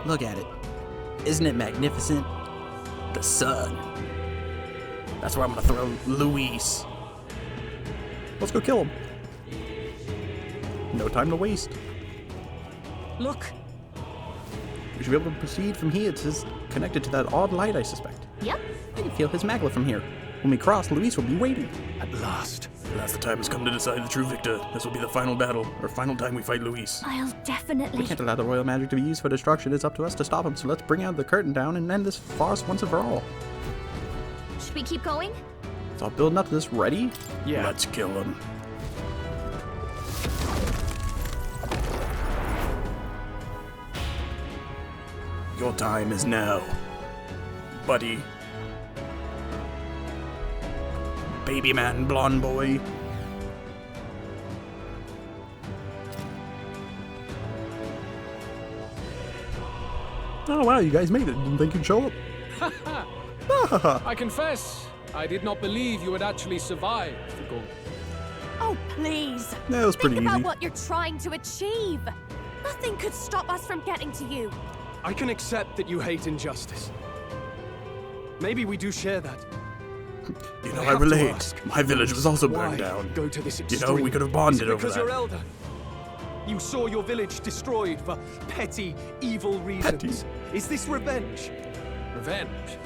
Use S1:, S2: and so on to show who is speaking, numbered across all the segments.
S1: Look at it. Isn't it magnificent? The sun. That's where I'm gonna throw Luis. Let's go kill him. No time to waste.
S2: Look.
S1: We should be able to proceed from here. It's connected to that odd light, I suspect.
S2: Yep.
S1: I can feel his magla from here. When we cross, Luis will be waiting.
S3: At last.
S4: The time has come to decide the true victor. This will be the final battle, or final time we fight Luis.
S2: I'll definitely...
S1: We can't allow the royal magic to be used for destruction. It's up to us to stop him, so let's bring out the curtain down and end this farce once and for all.
S2: Should we keep going?
S1: So I'm building up to this. Ready?
S3: Yeah.
S4: Let's kill him. Your time is now, buddy. Baby man, blonde boy.
S1: Oh wow, you guys made it. Didn't think you'd show up.
S5: I confess, I did not believe you would actually survive the Gorgon.
S2: Oh, please.
S1: That was pretty
S2: Think about
S1: easy.
S2: what you're trying to achieve. Nothing could stop us from getting to you.
S3: I can accept that you hate injustice. Maybe we do share that.
S4: You know,
S3: I
S4: I
S3: have to
S4: relate.
S3: ask,
S4: My village was also
S3: why
S4: burned down.
S3: go to this
S4: You
S3: extreme?
S4: know, we could have
S3: Is
S4: bonded
S3: it
S4: over
S3: because
S4: that.
S3: you're elder? You saw your village destroyed for petty, evil reasons. Is this revenge?
S5: Revenge?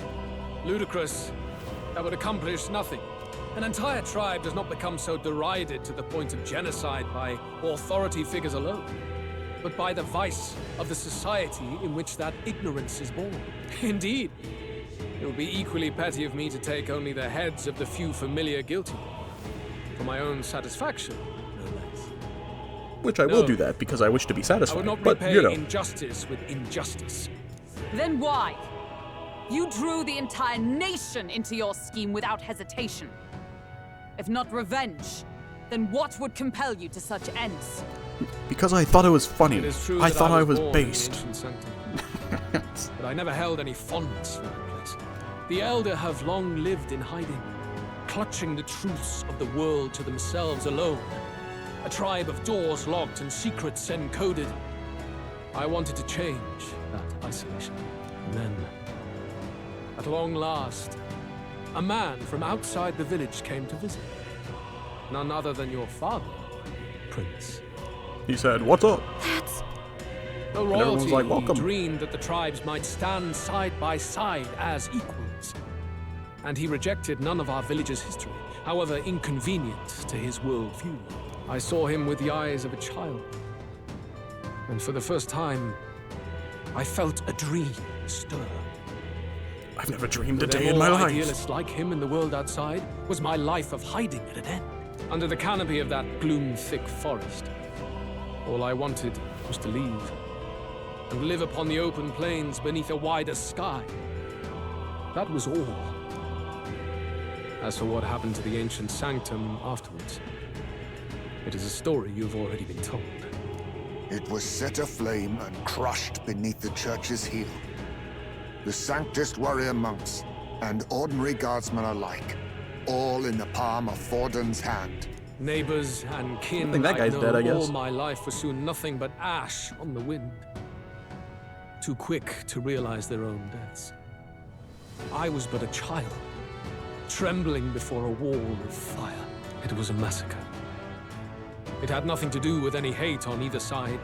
S5: Ludicrous. That would accomplish nothing. An entire tribe does not become so derided to the point of genocide by authority figures alone, but by the vice of the society in which that ignorance is born. Indeed, it would be equally petty of me to take only the heads of the few familiar guilty, for my own satisfaction, no less.
S1: Which I will
S5: No.
S1: do that because I wish to be
S5: I
S1: satisfied.
S5: would not
S1: but
S5: repay
S1: you know,
S5: injustice with injustice.
S6: Then why? You drew the entire nation into your scheme without hesitation. If not revenge, then what would compel you to such ends?
S1: because I thought it was funny.
S5: It is true
S1: I
S5: that
S1: thought I was
S5: born in the
S1: based.
S5: ancient sanctum, but I never held any fondness for that place. The Elder have long lived in hiding, clutching the truths of the world to themselves alone. A tribe of doors locked and secrets encoded. I wanted to change that isolation. And then, at long last, a man from outside the village came to visit. None other than your father, Prince.
S1: He said, "What's up?"
S5: The
S1: everyone's
S5: royalty
S1: like, "Welcome."
S5: dreamed that the tribes might stand side by side as equals. And he rejected none of our village's history, however inconvenient to his worldview. I saw him with the eyes of a child. And for the first time, I felt a dream stir.
S4: I've never dreamed
S5: Were
S4: a
S5: there
S4: day in my
S5: more
S4: life.
S5: idealists like him in the world outside? Was my life of hiding at an end? Under the canopy of that gloom-thick forest, all I wanted was to leave and live upon the open plains beneath a wider sky. That was all. As for what happened to the ancient sanctum afterwards, it is a story you've already been told.
S7: It was set aflame and crushed beneath the church's heel. The Sanctist warrior monks and ordinary guardsmen alike, all in the palm of Forden's hand.
S5: Neighbors and kin
S1: I think that
S5: I'd
S1: guy's
S5: known
S1: dead, I guess.
S5: all my life were soon nothing but ash on the wind. Too quick to realize their own deaths. I was but a child, trembling before a wall of fire. It was a massacre. It had nothing to do with any hate on either side,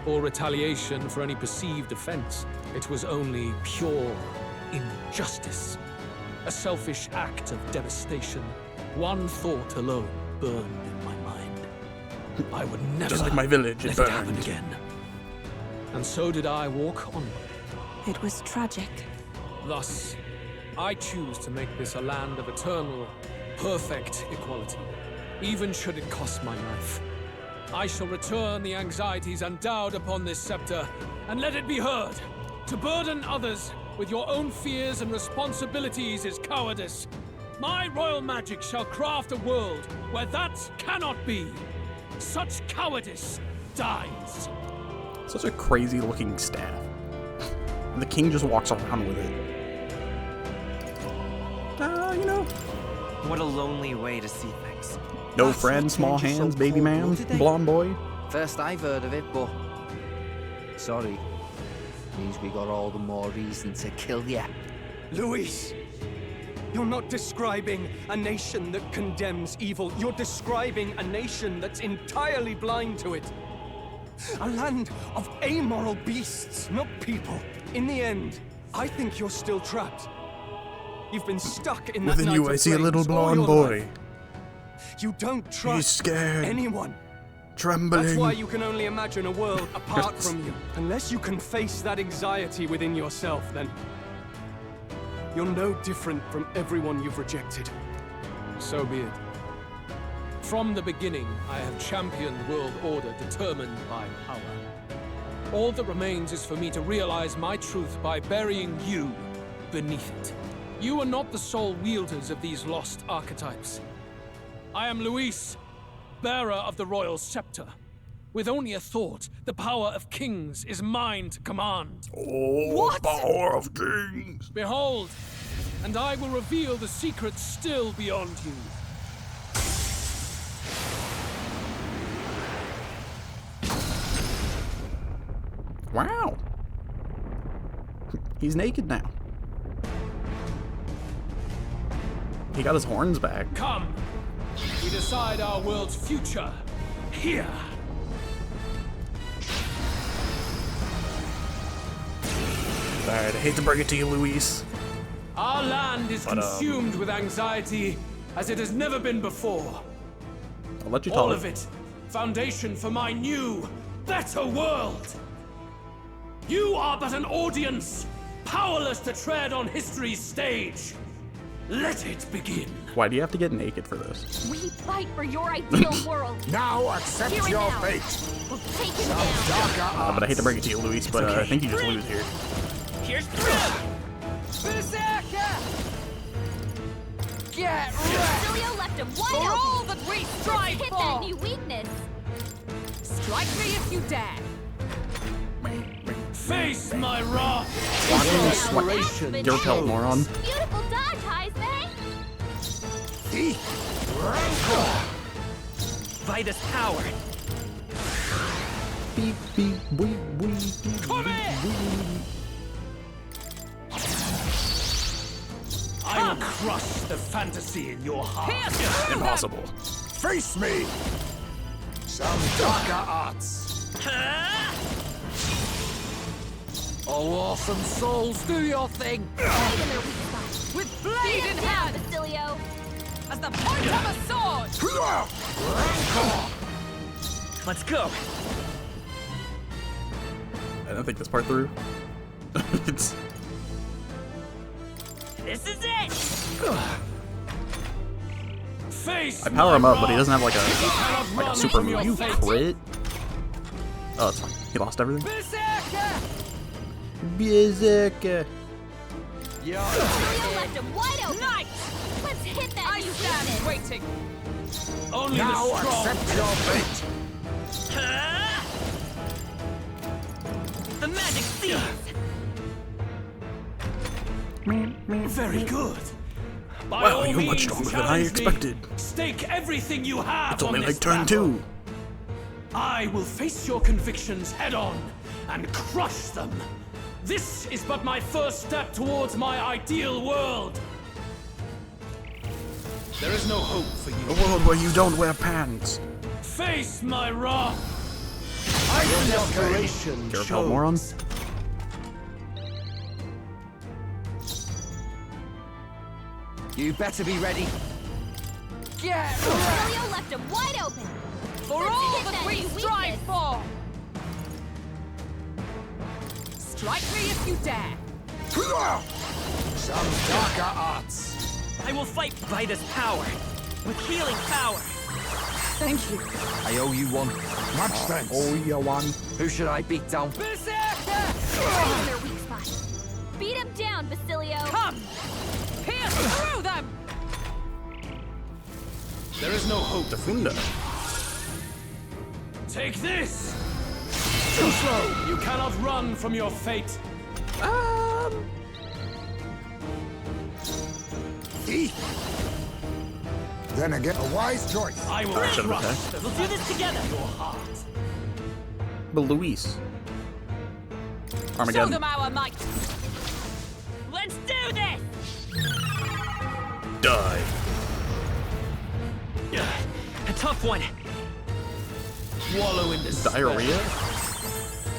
S5: or retaliation for any perceived offense. It was only pure injustice. A selfish act of devastation. One thought alone burned in my mind. I would never
S4: Just like my village, it
S5: let it happen
S4: burned.
S5: again. And so did I walk onward.
S2: It was tragic.
S5: Thus, I choose to make this a land of eternal, perfect equality, even should it cost my life. I shall return the anxieties endowed upon this scepter, and let it be heard. To burden others with your own fears and responsibilities is cowardice. My royal magic shall craft a world where that cannot be. Such cowardice dies.
S1: Such a crazy looking staff. And the king just walks around with it. You know,
S8: What a lonely way to see things.
S1: no
S8: That's
S1: friends,
S8: what
S1: small
S8: turned you so
S1: hands, baby man,
S8: cold-blooded, eh?
S1: blonde boy.
S8: First I've heard of it, but... Sorry.
S9: means we got all the more reason to kill ya.
S3: Luis! You're not describing a nation that condemns evil. You're describing a nation that's entirely blind to it. A land of amoral beasts, not people. In the end, I think you're still trapped. You've been stuck in that
S4: Within
S3: night
S4: you,
S3: of
S4: I see a little
S3: flames all
S4: blonde
S3: your
S4: boy.
S3: life. You don't trust
S4: He's scared,
S3: anyone.
S4: trembling.
S3: That's why you can only imagine a world apart from you. Unless you can face that anxiety within yourself, then you're no different from everyone you've rejected.
S5: So be it. From the beginning, I have championed world order determined by power. All that remains is for me to realize my truth by burying you beneath it. You are not the sole wielders of these lost archetypes. I am Luis, bearer of the royal scepter. With only a thought, the power of kings is mine to command.
S4: Oh,
S6: What?
S4: power of kings!
S5: Behold, and I will reveal the secrets still beyond you.
S1: Wow. He's naked now. He got his horns back.
S5: Come, we decide our world's future here.
S1: Alright, I hate to break it to you, Luis.
S5: Our land is consumed with anxiety as it has never been before.
S1: I'll let you
S5: All
S1: talk.
S5: of it, foundation for my new, better world. You are but an audience, powerless to tread on history's stage. Let it begin.
S1: Why do you have to get naked for this?
S2: We fight for your ideal world.
S7: Now accept
S2: Here and
S7: your
S2: now.
S7: fate.
S2: We'll take him down.
S7: Darker
S1: But I hate to break it to you, Luis, but I think you just lose here.
S8: Here's through!
S6: Berserker! Get
S2: Basilio left him
S6: for
S2: wide open.
S6: all that we strive
S2: Hit that
S6: for!
S2: new weakness.
S6: Strike me if you dare!
S5: Face my wrath!
S1: Sweat. Your pelt, moron.
S2: Beautiful dodge, Heisman.
S8: Vitus power!
S1: Beep, beep, wee, wee, beep,
S5: Come
S1: beep,
S5: here!
S1: wee.
S5: I will crush the fantasy in your heart.
S6: Pierce through them!
S1: Impossible.
S7: Face me! Some darker arts.
S9: Oh, awesome souls, do your thing!
S2: Right in their weak spot.
S6: With
S2: Beat
S6: blade
S2: him
S6: in
S2: down,
S6: hand,
S2: Basilio.
S6: as the point of a sword!
S8: Let's go!
S1: I don't think this part through. It's
S8: This is it!
S5: Face
S1: I power him
S5: my
S1: up, but he
S5: wrath.
S1: doesn't have like
S5: Cannot
S1: a
S5: run
S1: super
S5: from your
S1: move. You
S5: fate.
S1: crit. Oh, it's fine. He lost everything.
S6: Berserker!
S1: Berserker.
S2: Basilio left him wide open.
S6: Knight!
S2: Let's hit that
S6: I
S2: new
S6: stand
S2: weakness.
S6: waiting!
S5: Only
S7: Now
S5: the strong.
S7: accept your fate.
S8: The magic seeds!
S5: Very good. By
S4: Wow,
S5: all
S4: you're much
S5: means,
S4: stronger than I
S5: challenge me.
S4: expected.
S5: Stake everything you have
S4: It's
S5: on
S4: only
S5: this
S4: like turn
S5: battle.
S4: 2.
S5: I will face your convictions head on and crush them. This is but my first step towards my ideal world. There is no hope for
S4: A
S5: you.
S4: world where you don't wear pants.
S5: Face my wrath.
S9: Desperation
S1: Your pelt, moron.
S9: You better be ready.
S6: Get
S2: Basilio left him wide open.
S6: for
S2: Let's
S6: all
S2: hit
S6: that
S2: that
S6: we
S2: new
S6: strive
S2: weakness.
S6: for! Strike me if you dare!
S7: Some darker arts.
S8: I will fight Vitus power! With healing power!
S6: Thank you.
S9: I owe you one.
S7: Much thanks.
S1: Oh, yeah, one.
S9: Who should I beat down?
S6: Berserker!
S2: Right in their weak spot. Beat him down, Basilio.
S6: Come! Pierce through them!
S5: There is no hope.
S1: Funda.
S5: Take this. Too slow. You cannot run from your fate.
S7: Then again, a wise choice.
S5: I will
S1: should've
S5: crush
S1: attacked.
S5: the
S8: We'll do this together!
S5: your heart.
S1: But Luis.
S6: Show
S1: Armageddon.
S6: them our might. Let's do this.
S4: Die.
S8: A tough one.
S5: Wallow in this
S1: Diarrhea?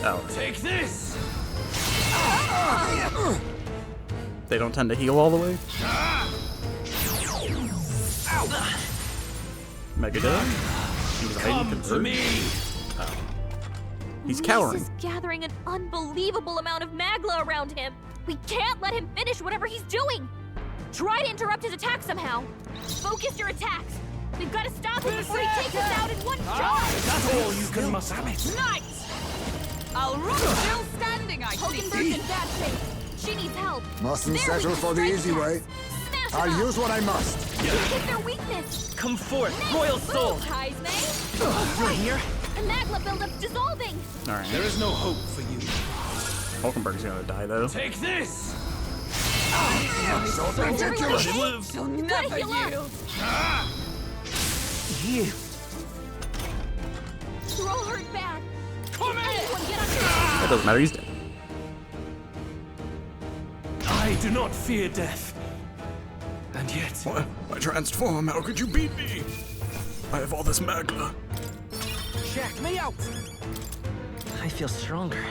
S1: Oh,
S5: Take this!
S1: they don't tend to heal all the way? Megadeth? Anxiety
S5: Come to
S1: convert?
S5: me!
S1: He's
S2: Luis
S1: cowering.
S2: is gathering an unbelievable amount of magla around him. We can't let him finish whatever he's doing. Try to interrupt his attack somehow. Focus your attacks. We've got to stop him before he takes us out in one charge.
S3: That's all you can muster.
S6: Knight! I'll run still standing, I see.
S2: Hulkenberg's in bad shape. She needs help.
S7: Mustn't
S2: There we
S7: settle
S2: go,
S7: for the
S2: strike
S7: easy
S2: attacks.
S7: way.
S2: Smash
S7: I'll
S2: them
S7: use what I must.
S2: up. Hit their weakness.
S8: Come forth, royal soul.
S2: Heisme.
S8: You're here?
S2: The magma buildup's dissolving.
S1: Alright.
S5: There is no hope for you.
S1: Hulkenberg's gonna die though.
S5: Take this!
S7: So ridiculous.
S6: She'll
S2: Gotta
S6: never
S2: heal up.
S6: yield.
S8: You.
S2: You're all hurt bad.
S5: Come
S2: Everyone
S5: in!
S2: get on your
S1: It doesn't matter, he's dead.
S5: I do not fear death. And yet,
S4: What? I transform. How could you beat me? I have all this magla.
S8: Check me out. I feel stronger.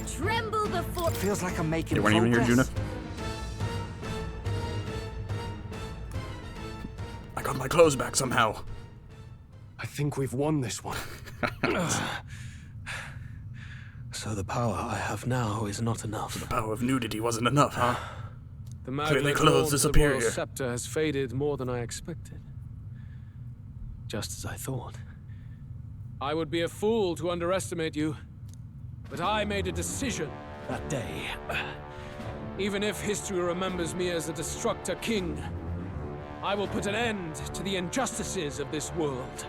S2: Tremble before.
S8: Feels like I'm making
S1: They weren't even here, Juna.
S8: progress.
S4: I got my clothes back somehow.
S3: I think we've won this one.
S5: so the power I have now is not enough.
S4: The power of nudity wasn't enough, huh?
S5: The
S4: Clearly
S5: magnet
S4: clothes
S5: of
S4: is
S5: the royal
S4: superior.
S5: scepter has faded more than I expected. Just as I thought. I would be a fool to underestimate you, but I made a decision that day. Even if history remembers me as a destructor king, I will put an end to the injustices of this world.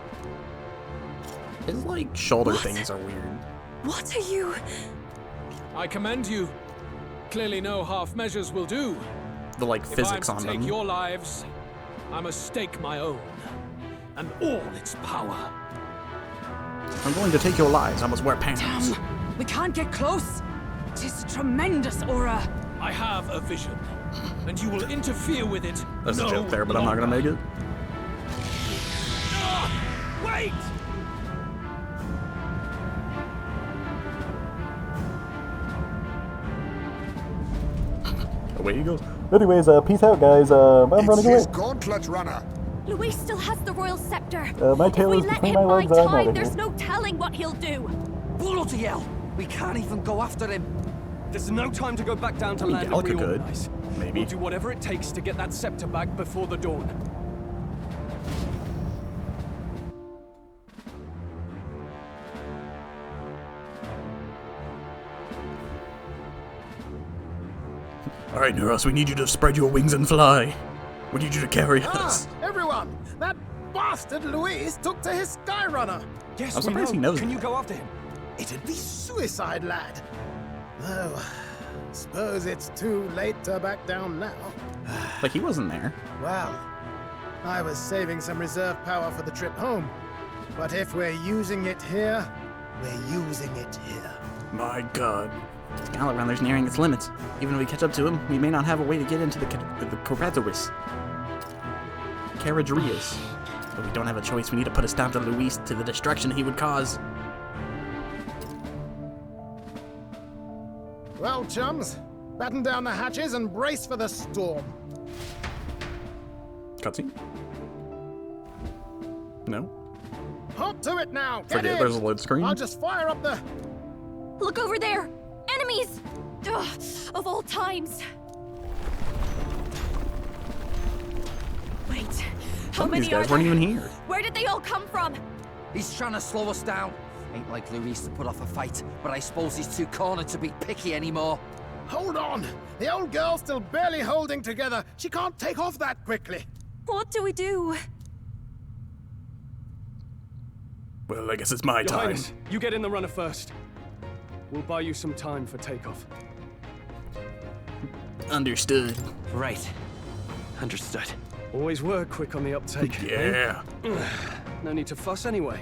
S1: His, like, shoulder things are weird.
S2: What are you?
S5: I commend you. Clearly no half measures will do.
S1: The, like,
S5: If I'm
S1: physics
S5: to
S1: on
S5: take
S1: them.
S5: your lives, I must stake my own, and all its power.
S1: I'm going to take your lives. I must wear pants.
S6: We can't get close. Tis a tremendous aura.
S5: I have a vision, and you will interfere with it.
S1: There's a
S5: no
S1: joke there, but I'm not gonna make it.
S5: Wait!
S1: Away he goes.
S10: Anyways, peace out, guys. I'm
S7: It's
S10: running away.
S7: his gauntlet runner.
S2: Luis still has the royal scepter.
S10: My tail
S2: if
S10: is
S2: we let
S10: between
S2: him
S10: my
S2: buy
S10: legs. I'm out
S2: time,
S10: of
S2: there's
S10: here.
S2: no telling what he'll do.
S8: Bloody hell! We can't even go after him.
S3: There's no time to go back down to
S1: I mean,
S3: land
S1: Galka
S3: and
S1: could.
S3: reorganize.
S1: Maybe.
S3: We'll do whatever it takes to get that scepter back before the dawn.
S4: All right, Neuros, we need you to spread your wings and fly. We need you to carry us.
S11: Everyone! That bastard Luis took to his Skyrunner!
S3: Yes,
S1: I'm
S3: we
S1: surprised
S3: know.
S1: he knows
S3: Can
S1: that.
S3: you go after him?
S11: It'd be suicide, lad. Though, suppose it's too late to back down now.
S1: Like, he wasn't there.
S11: Well, I was saving some reserve power for the trip home. But if we're using it here, we're using it here.
S4: My God.
S1: Gallagrander's nearing its limits. Even if we catch up to him, we may not have a way to get into the Corpatowis. Caradrias. But we don't have a choice. We need to put a stop to Luis to the destruction he would cause.
S11: Well, chums, batten down the hatches and brace for the storm.
S1: Cutscene? No?
S11: Hop to it now! Get
S1: Forget
S11: in.
S1: there's a load screen.
S11: I'll just fire up the...
S2: Look over there! Enemies! Ugh, of all times. Wait, how
S1: Some of
S2: many
S1: these guys
S2: are
S1: weren't
S2: there?
S1: even here.
S2: Where did they all come from?
S8: He's trying to slow us down. Ain't like Luis to put off a fight, but I suppose he's too cornered to be picky anymore.
S11: Hold on! The old girl's still barely holding together. She can't take off that quickly.
S2: What do we do?
S4: Well, I guess it's my
S3: Your
S4: time.
S3: Highness, you get in the runner first. We'll buy you some time for takeoff.
S1: Understood.
S8: Right. Understood.
S3: Always were quick on the uptake.
S4: Yeah.
S3: No need to fuss anyway.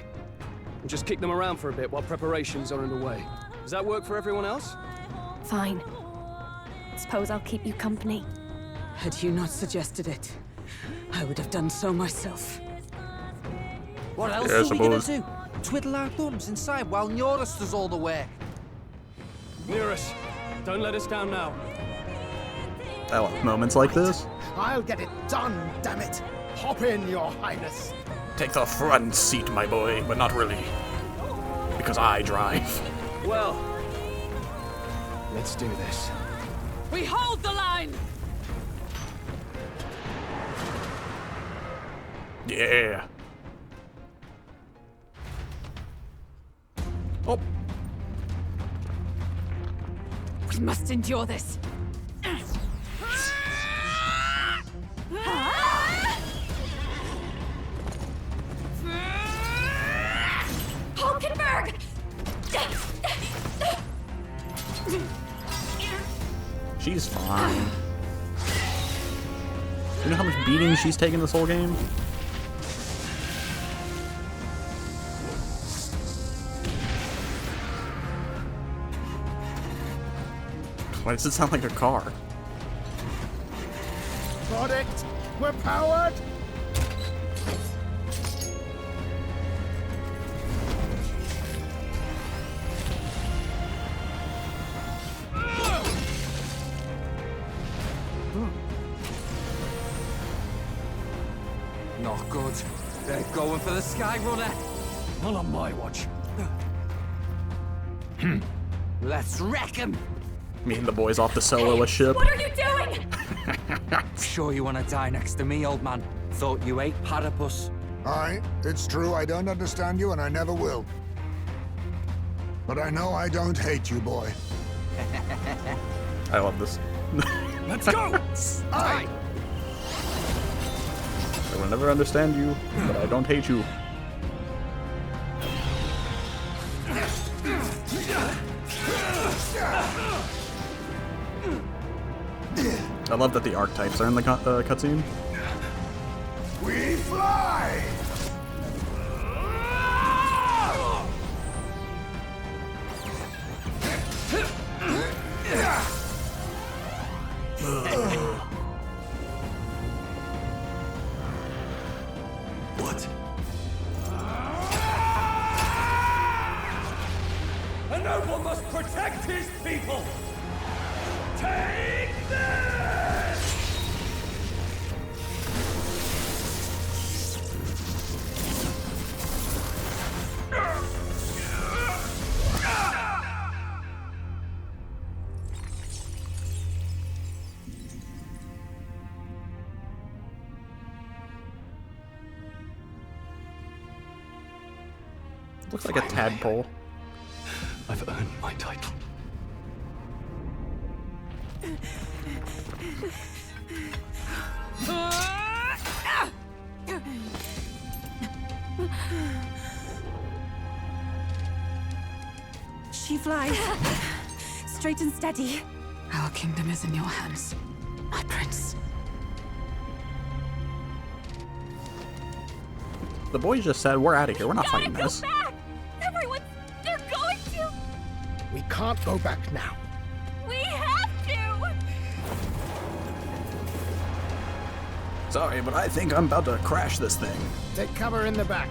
S3: We'll just kick them around for a bit while preparations are underway. Does that work for everyone else?
S2: Fine. Suppose I'll keep you company.
S6: Had you not suggested it, I would have done so myself.
S8: What else
S4: Yeah, I
S8: are we gonna
S4: suppose.
S8: do? Twiddle our thumbs inside while Norris does all the work.
S3: Nearest, don't let us down now.
S1: I love moments like this.
S11: I'll get it done, damn it! Hop in, Your Highness.
S4: Take the front seat, my boy, but not really. Because I drive.
S3: Well, let's do this.
S6: We hold the line!
S4: Yeah. Oh,
S6: We must endure this.
S2: Hulkenberg!
S1: She's fine. You know how much beating she's taken this whole game? Why does it sound like a car?
S11: Got it! We're powered!
S8: Not good. They're going for the Sky Runner.
S3: Not on my watch.
S8: Let's wreck him.
S1: Me and the boys off the soloist ship.
S2: What are you doing?
S8: Sure you want to die next to me, old man? Thought you ate platypus.
S7: Aye, it's true I don't understand you and I never will. But I know I don't hate you, boy.
S1: I love this.
S3: Let's go!
S7: Aye!
S1: I will never understand you, but I don't hate you. I love that the archetypes are in the cutscene.
S7: We fly!
S3: What? A noble must protect his people! Take this!
S1: Looks like a tadpole.
S3: I've earned my title.
S6: She flies. Straight and steady. Our kingdom is in your hands, my prince.
S1: The boys just said, we're out of here. We're not
S2: Gotta
S1: fighting
S2: go
S1: this.
S2: back! Everyone, they're going to!
S11: We can't go back now.
S2: We have to!
S1: Sorry, but I think I'm about to crash this thing.
S11: Take cover in the back.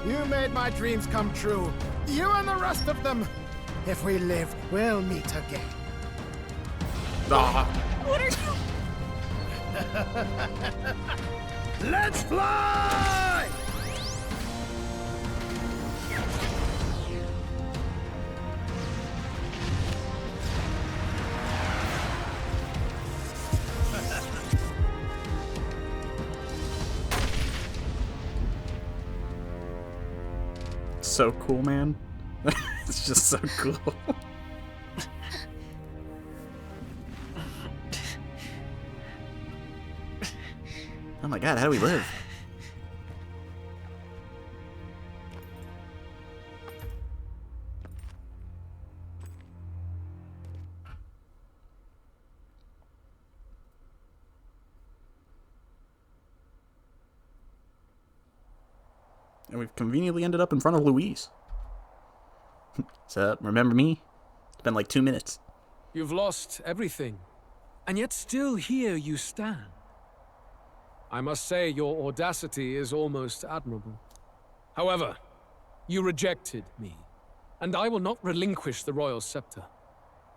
S11: You made my dreams come true. You and the rest of them. If we live, we'll meet again.
S1: Ah,
S2: What are you...
S11: Let's fly!
S1: so cool, man. It's just so cool. Oh my god, how do we live? And we've conveniently ended up in front of Louise. So, remember me? It's been like 2 minutes.
S5: You've lost everything, and yet still here you stand. I must say your audacity is almost admirable. However, you rejected me, and I will not relinquish the royal scepter.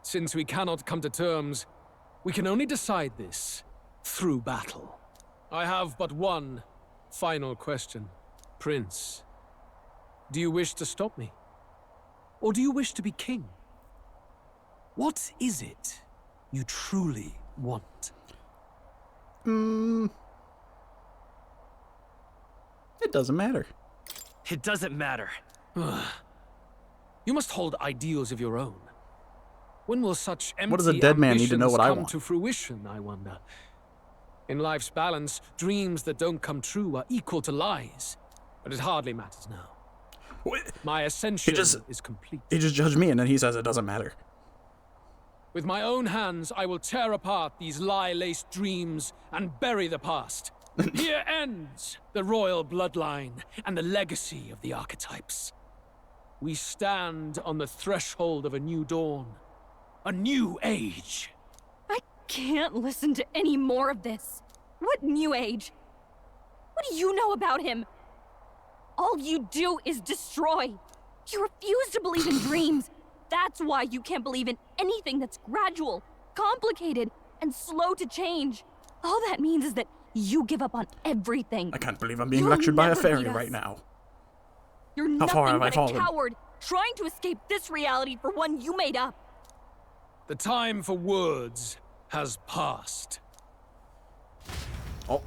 S5: Since we cannot come to terms, we can only decide this through battle. I have but one final question. Prince, do you wish to stop me? Or do you wish to be king? What is it you truly want?
S1: It doesn't matter.
S12: It doesn't matter.
S5: You must hold ideals of your own. When will such empty
S1: What does a dead man need to know what I
S5: come
S1: want?
S5: to fruition, I wonder? In life's balance, dreams that don't come true are equal to lies. But it hardly matters now. My ascension is complete.
S1: He just judged me and then he says it doesn't matter.
S5: With my own hands, I will tear apart these lie-laced dreams and bury the past. Here ends the royal bloodline and the legacy of the archetypes. We stand on the threshold of a new dawn. A new age.
S2: I can't listen to any more of this. What new age? What do you know about him? All you do is destroy. You refuse to believe in dreams. That's why you can't believe in anything that's gradual, complicated, and slow to change. All that means is that you give up on everything.
S1: I can't believe I'm being lectured by a fairy right now.
S2: You're
S1: How far
S2: nothing
S1: have I
S2: but a
S1: fallen?
S2: coward trying to escape this reality for one you made up.
S5: The time for words has passed.
S1: Oh.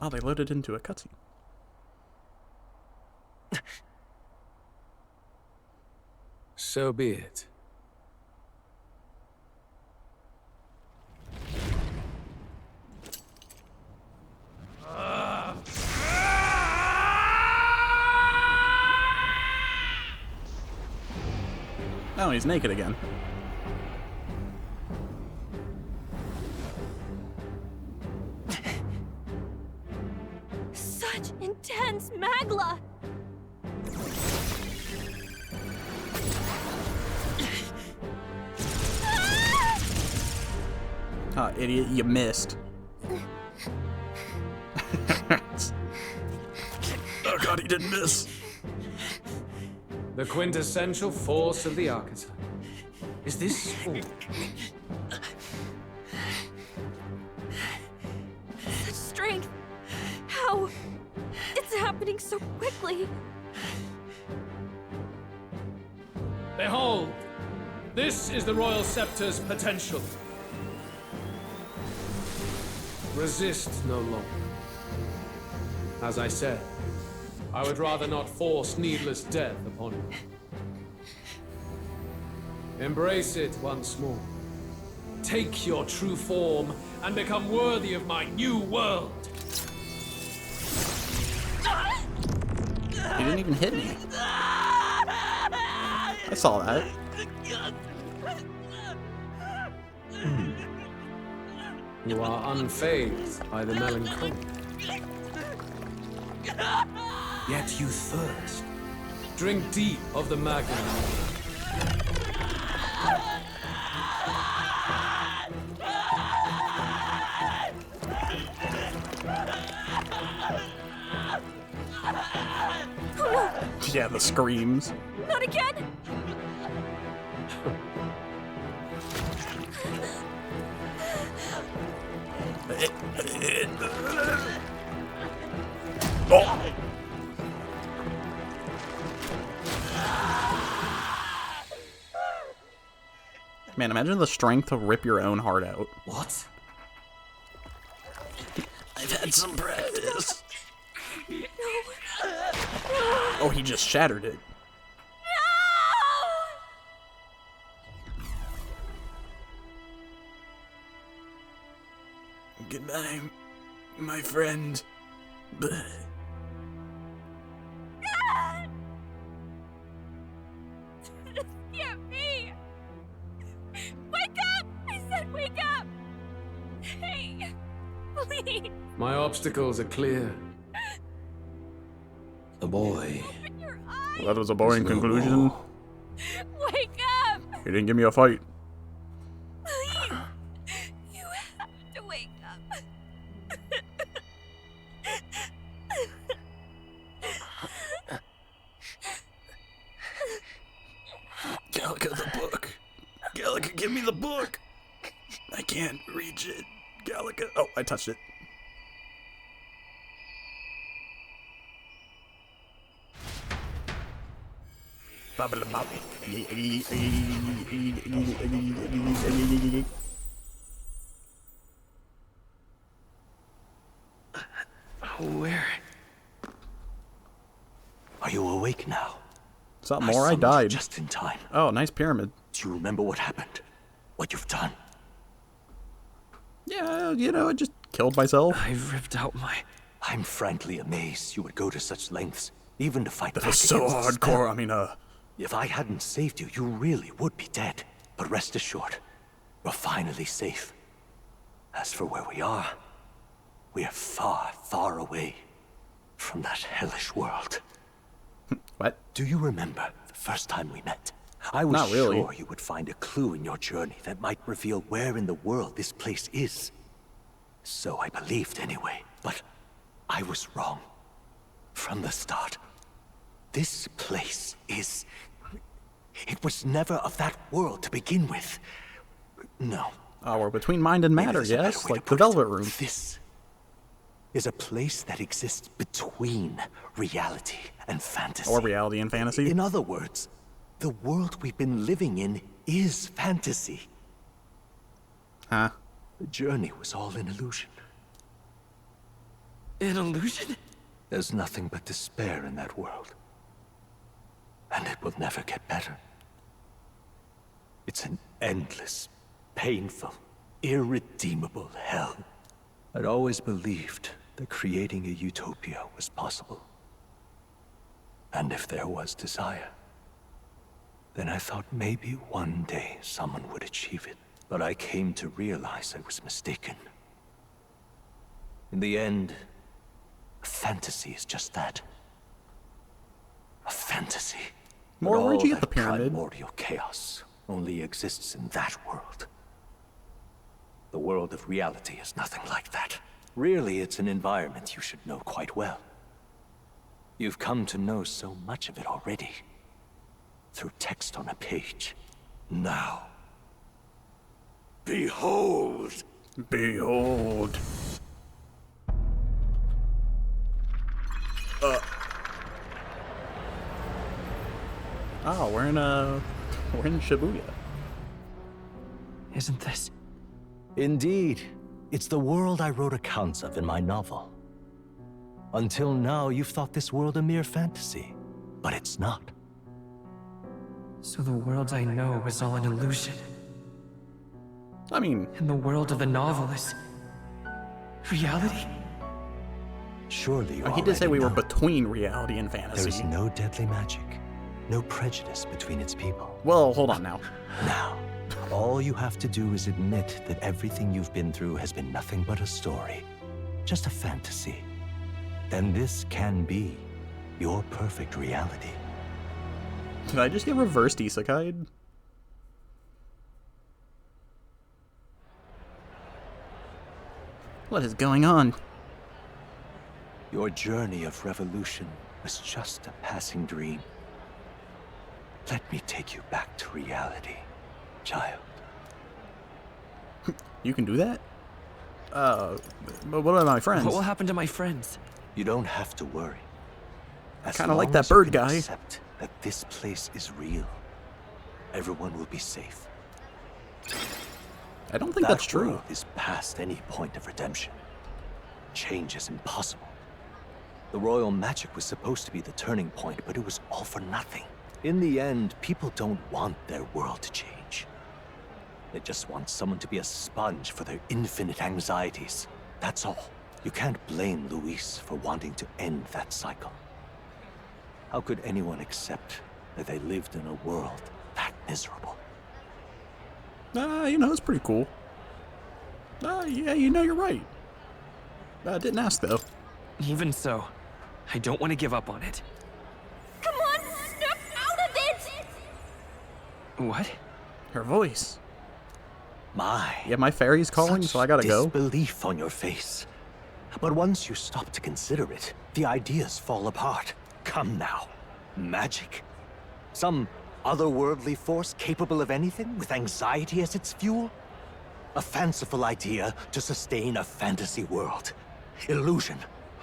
S1: Oh, they loaded into a cutscene.
S5: So be it.
S1: Oh, he's naked again.
S2: Such intense magla.
S1: Oh, idiot, you missed. Oh god, he didn't miss.
S5: The quintessential force of the archetype. Is this all?
S2: Such strength. How? It's happening so quickly.
S5: Behold! This is the Royal Scepter's potential. Resist no longer. As I said, I would rather not force needless death upon you. Embrace it once more. Take your true form and become worthy of my new world.
S1: He didn't even hit me. I saw that.
S5: You are unfazed by the melancholy. Yet you thirst. Drink deep of the magma.
S1: Yeah, the screams.
S2: Not again!
S1: Oh. Man, imagine the strength to rip your own heart out.
S12: What?
S1: I've had some practice. Oh, he just shattered it. Goodbye, my friend.
S2: Get me! Wake up! I said wake up! Hey, please.
S5: My obstacles are clear.
S12: The boy
S2: Open your
S1: me.
S4: That was a boring conclusion.
S2: Wake up!
S4: You didn't give me a fight.
S2: Please. You have to wake up.
S4: Gallica, the book. Gallica, give me the book. I can't reach it. Gallica. Oh, I touched it.
S12: Where? Are you awake now?
S1: Something more, I died.
S12: Just in time.
S1: Oh, nice pyramid.
S12: Do you remember what happened? What you've done?
S1: Yeah, you know, I just killed myself.
S12: I ripped out my... I'm frankly amazed you would go to such lengths, even to fight
S4: That
S12: back
S4: was so
S12: against the spell.
S4: hardcore. I mean,
S12: If I hadn't saved you, you really would be dead. But rest assured, we're finally safe. As for where we are far, far away from that hellish world.
S1: What?
S12: Do you remember the first time we met? I was
S1: Not really.
S12: sure you would find a clue in your journey that might reveal where in the world this place is. So I believed anyway, but I was wrong. From the start. This place is... It was never of that world to begin with. No.
S1: Oh, we're between mind and matter,
S12: Maybe there's a
S1: yes?
S12: better way
S1: Like
S12: to
S1: the
S12: put it.
S1: Velvet Room.
S12: This is a place that exists between reality and fantasy.
S1: Or reality and fantasy.
S12: In other words, the world we've been living in is fantasy.
S1: Huh?
S12: The journey was all an illusion.
S9: An illusion?
S12: There's nothing but despair in that world. And it will never get better. It's an endless, painful, irredeemable hell. I'd always believed that creating a utopia was possible. And if there was desire, then I thought maybe one day someone would achieve it. But I came to realize I was mistaken. In the end, fantasy is just that. A fantasy.
S1: More,
S12: But
S1: where'd you
S12: all
S1: get the
S12: that
S1: pyramid?
S12: primordial chaos only exists in that world. The world of reality is nothing like that. Really, it's an environment you should know quite well. You've come to know so much of it already. Through text on a page. Now, behold!
S4: behold.
S1: Oh, we're in Shibuya.
S9: Isn't this?
S12: Indeed. It's the world I wrote accounts of in my novel. Until now, you've thought this world a mere fantasy. But it's not.
S9: So the world I know is all an illusion.
S1: I mean,
S9: And the world of the novel is... reality?
S12: Surely you
S1: he did say we
S12: already
S1: were
S12: know.
S1: between reality and
S12: There
S1: fantasy.
S12: is no deadly magic. No prejudice between its people.
S1: Well, hold on now.
S12: Now, all you have to do is admit that everything you've been through has been nothing but a story. Just a fantasy. Then this can be your perfect reality.
S1: Did I just get reversed isekai'd? What is going on?
S12: Your journey of revolution was just a passing dream. Let me take you back to reality, child.
S1: You can do that? But what about my friends?
S9: What will happen to my friends?
S12: You don't have to worry. As
S1: Kinda like
S12: long
S1: that
S12: as you
S1: bird
S12: can
S1: guy.
S12: Accept that this place is real. Everyone will be safe.
S1: I don't think that's true.
S12: That world is past any point of redemption. Change is impossible. The royal magic was supposed to be the turning point, but it was all for nothing. In the end, people don't want their world to change. They just want someone to be a sponge for their infinite anxieties. That's all. You can't blame Luis for wanting to end that cycle. How could anyone accept that they lived in a world that miserable?
S1: You know, it's pretty cool. Yeah, you know, you're right. Didn't ask, though.
S9: Even so, I don't want to give up on it.
S2: Come on,
S12: What?
S1: Her voice.
S12: My.
S1: Yeah, my fairy's calling, so I gotta go.
S12: Disbelief on your face. But once you stop to consider it, the ideas fall apart. Come now. Magic? Some otherworldly force capable of anything with anxiety as its fuel? A fanciful idea to sustain a fantasy world. Illusion.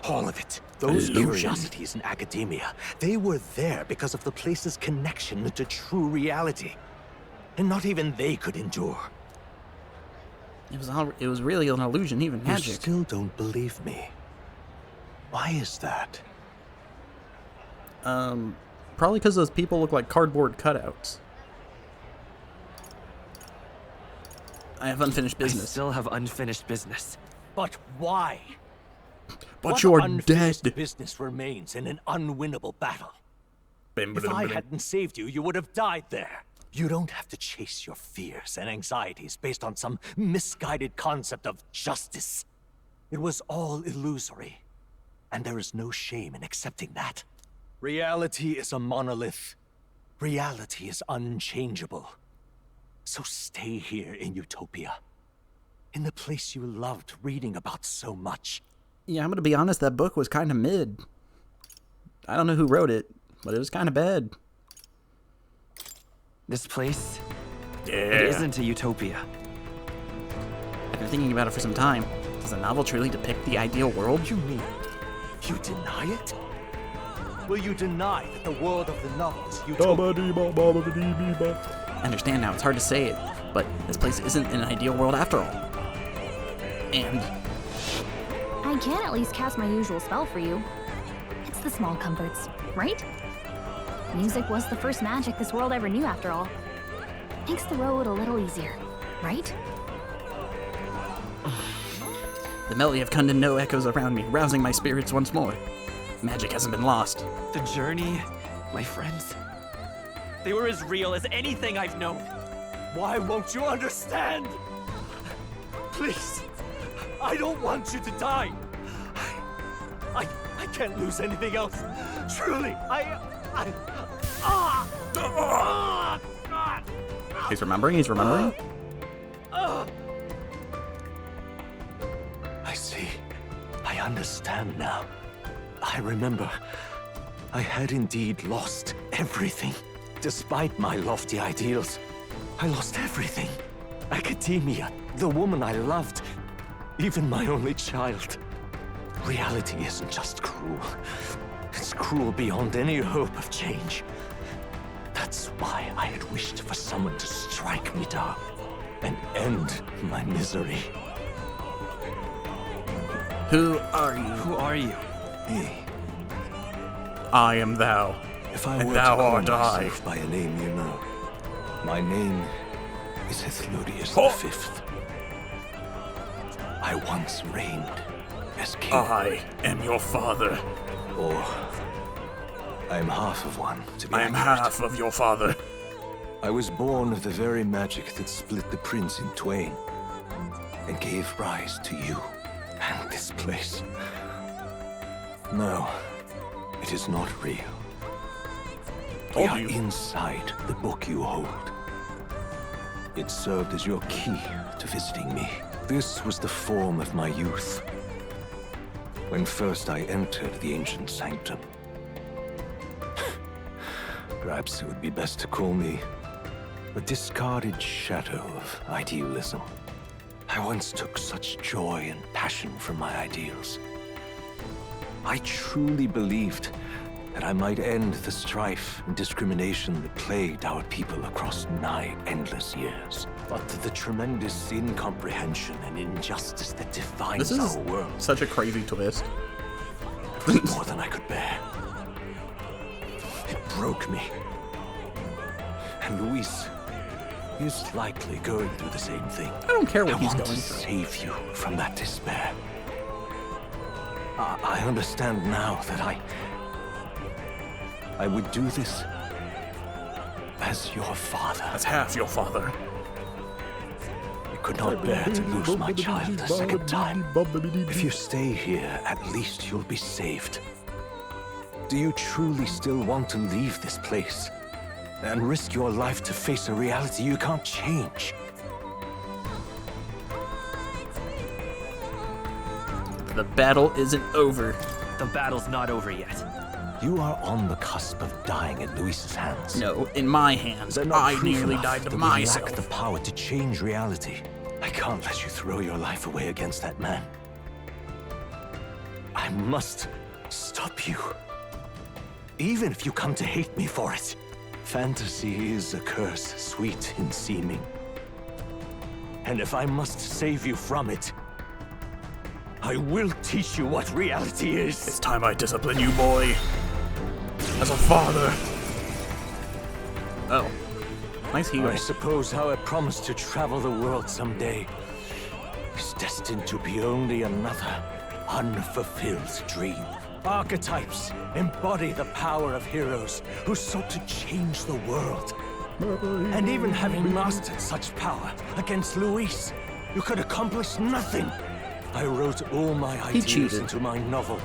S12: All of it. Those curiosities in academia, they were there because of the place's connection to true reality. And not even they could endure.
S1: It was really an illusion, even magic.
S12: You still don't believe me. Why is that?
S1: Probably because those people look like cardboard cutouts. I have unfinished business.
S13: I still have unfinished business.
S12: But why?
S1: But
S12: what
S1: you're
S12: unfinished
S1: dead.
S12: Business remains in an unwinnable battle.
S1: Bim,
S12: If
S1: bim,
S12: I
S1: bim.
S12: hadn't saved you, you would have died there. You don't have to chase your fears and anxieties based on some misguided concept of justice. It was all illusory. And there is no shame in accepting that. Reality is a monolith. Reality is unchangeable. So stay here in Utopia. In the place you loved reading about so much.
S1: Yeah, I'm gonna be honest, that book was kind of mid. I don't know who wrote it, but it was kind of bad.
S13: This place,
S1: Yeah.
S13: it isn't a utopia.
S1: I've been thinking about it for some time. Does the novel truly depict the ideal world?
S12: You mean you deny it? Will you deny that the world of the novel is utopia?
S1: I understand now, it's hard to say it, but this place isn't an ideal world after all. And
S2: I can at least cast my usual spell for you. It's the small comforts, right? Music was the first magic this world ever knew after all. Makes the road a little easier, right?
S1: the melody of Kundun echoes around me, rousing my spirits once more. Magic hasn't been lost.
S13: The journey, my friends, they were as real as anything I've known.
S12: Why won't you understand? Please, I don't want you to die. I can't lose anything else. Truly,
S1: He's remembering, he's remembering.
S12: I see. I understand now. I remember. I had indeed lost everything. Despite my lofty ideals, I lost everything. Academia, the woman I loved, even my only child. Reality isn't just cruel. It's cruel beyond any hope of change. That's why I had wished for someone to strike me down and end my misery.
S1: Who are you?
S13: Who are you?
S12: Me.
S1: I am thou.
S12: If I
S1: and
S12: were
S1: thou
S12: to call
S1: art I.
S12: myself by a name you know, my name is Hethlodius
S1: Oh.
S12: V. I once reigned as king.
S1: I am your father.
S12: Or I am half of one, to be
S1: I am
S12: accurate.
S1: half of your father.
S12: I was born of the very magic that split the prince in twain and gave rise to you and this place. No, it is not real. We
S1: Told
S12: are
S1: you.
S12: inside the book you hold. It served as your key to visiting me. This was the form of my youth. When first I entered the ancient sanctum. Perhaps it would be best to call me a discarded shadow of idealism. I once took such joy and passion from my ideals. I truly believed that I might end the strife and discrimination that plagued our people across nigh endless years. But the tremendous incomprehension and injustice that defines
S1: This is
S12: our world
S1: such a crazy twist.
S12: was more than I could bear. It broke me. And Luis is likely going through the same thing.
S1: I don't care what
S12: I
S1: he's
S12: want
S1: going
S12: to
S1: through.
S12: save you from that despair. I understand now that I would do this as your father.
S1: As half your father.
S12: I could not bear to lose my child a second time. If you stay here, at least you'll be saved. Do you truly still want to leave this place? and risk your life to face a reality you can't change.
S1: The battle isn't over.
S13: The battle's not over yet.
S12: You are on the cusp of dying at Luis's hands.
S1: No, in my hands.
S12: They're not
S1: I
S12: proof
S1: nearly
S12: enough
S1: died to
S12: that we
S1: myself.
S12: lack the power to change reality. I can't let you throw your life away against that man. I must stop you. Even if you come to hate me for it. Fantasy is a curse, sweet in seeming. And if I must save you from it, I will teach you what reality is.
S4: It's time I discipline you, boy. As a father.
S1: Oh. Nice heal.
S12: I suppose how I promised to travel the world someday is destined to be only another unfulfilled dream. Archetypes embody the power of heroes who sought to change the world. And even having mastered such power against Luis, you could accomplish nothing. I wrote all my ideas into my novel,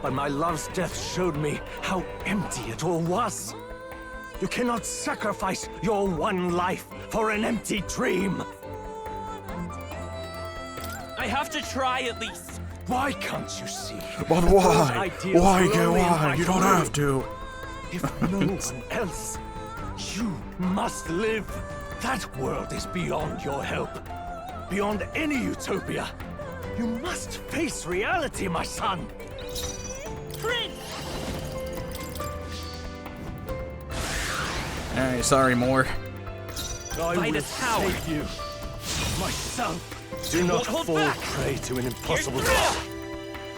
S12: but my love's death showed me how empty it all was. You cannot sacrifice your one life for an empty dream.
S13: I have to try at least.
S12: Why can't you see?
S4: But why? Why? You don't have to.
S12: If no one else, you must live. That world is beyond your help. Beyond any utopia. You must face reality, my son.
S13: Prince!
S1: Alright, sorry, more.
S12: I
S13: Fight
S12: will
S13: a tower.
S12: save you. Myself. Do not
S13: hold
S12: fall
S13: back.
S12: prey to an impossible
S13: Here's-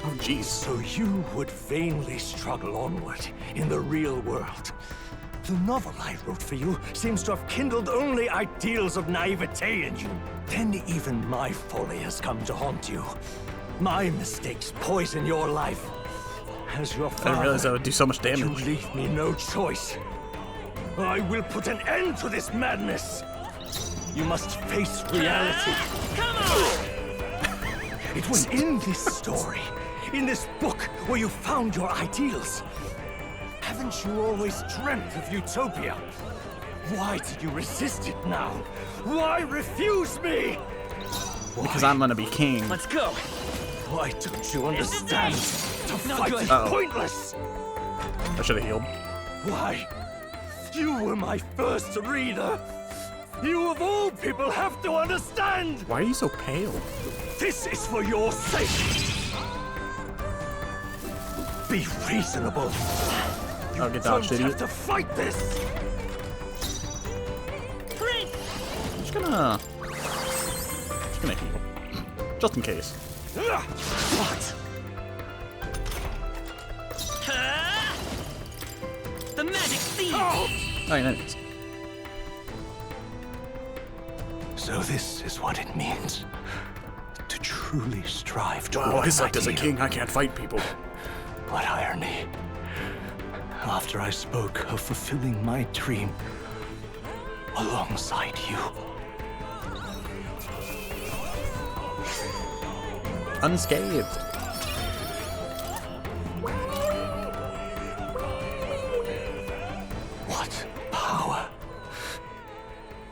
S1: Oh, jeez.
S12: So you would vainly struggle onward in the real world. The novel I wrote for you seems to have kindled only ideals of naivete in you. Then even my folly has come to haunt you. My mistakes poison your life. As your father,
S1: I didn't realize that would do so much damage.
S12: you leave me no choice. I will put an end to this madness. You must face reality.
S13: Come on!
S12: It was in this story, in this book, where you found your ideals. Haven't you always dreamt of utopia? Why did you resist it now? Why refuse me?
S1: Because I'm gonna be king.
S13: Let's go.
S12: Why don't you understand? To fight is
S1: Uh-oh.
S12: pointless.
S1: I should have healed.
S12: Why? You were my first reader. You of all people have to understand.
S1: Why are you so pale?
S12: This is for your sake. Be reasonable.
S1: I'll get
S12: Don't
S1: dodged,
S12: have
S1: idiot.
S12: to fight this.
S13: Prince!
S1: I'm just gonna heal. Just in case.
S12: What?
S13: The magic seed!
S1: Alright, enemies.
S12: So this is what it means to truly strive to.
S4: Well, I sucked as a king. I can't fight people.
S12: What irony. After I spoke of fulfilling my dream alongside you.
S1: Unscathed.
S12: What power.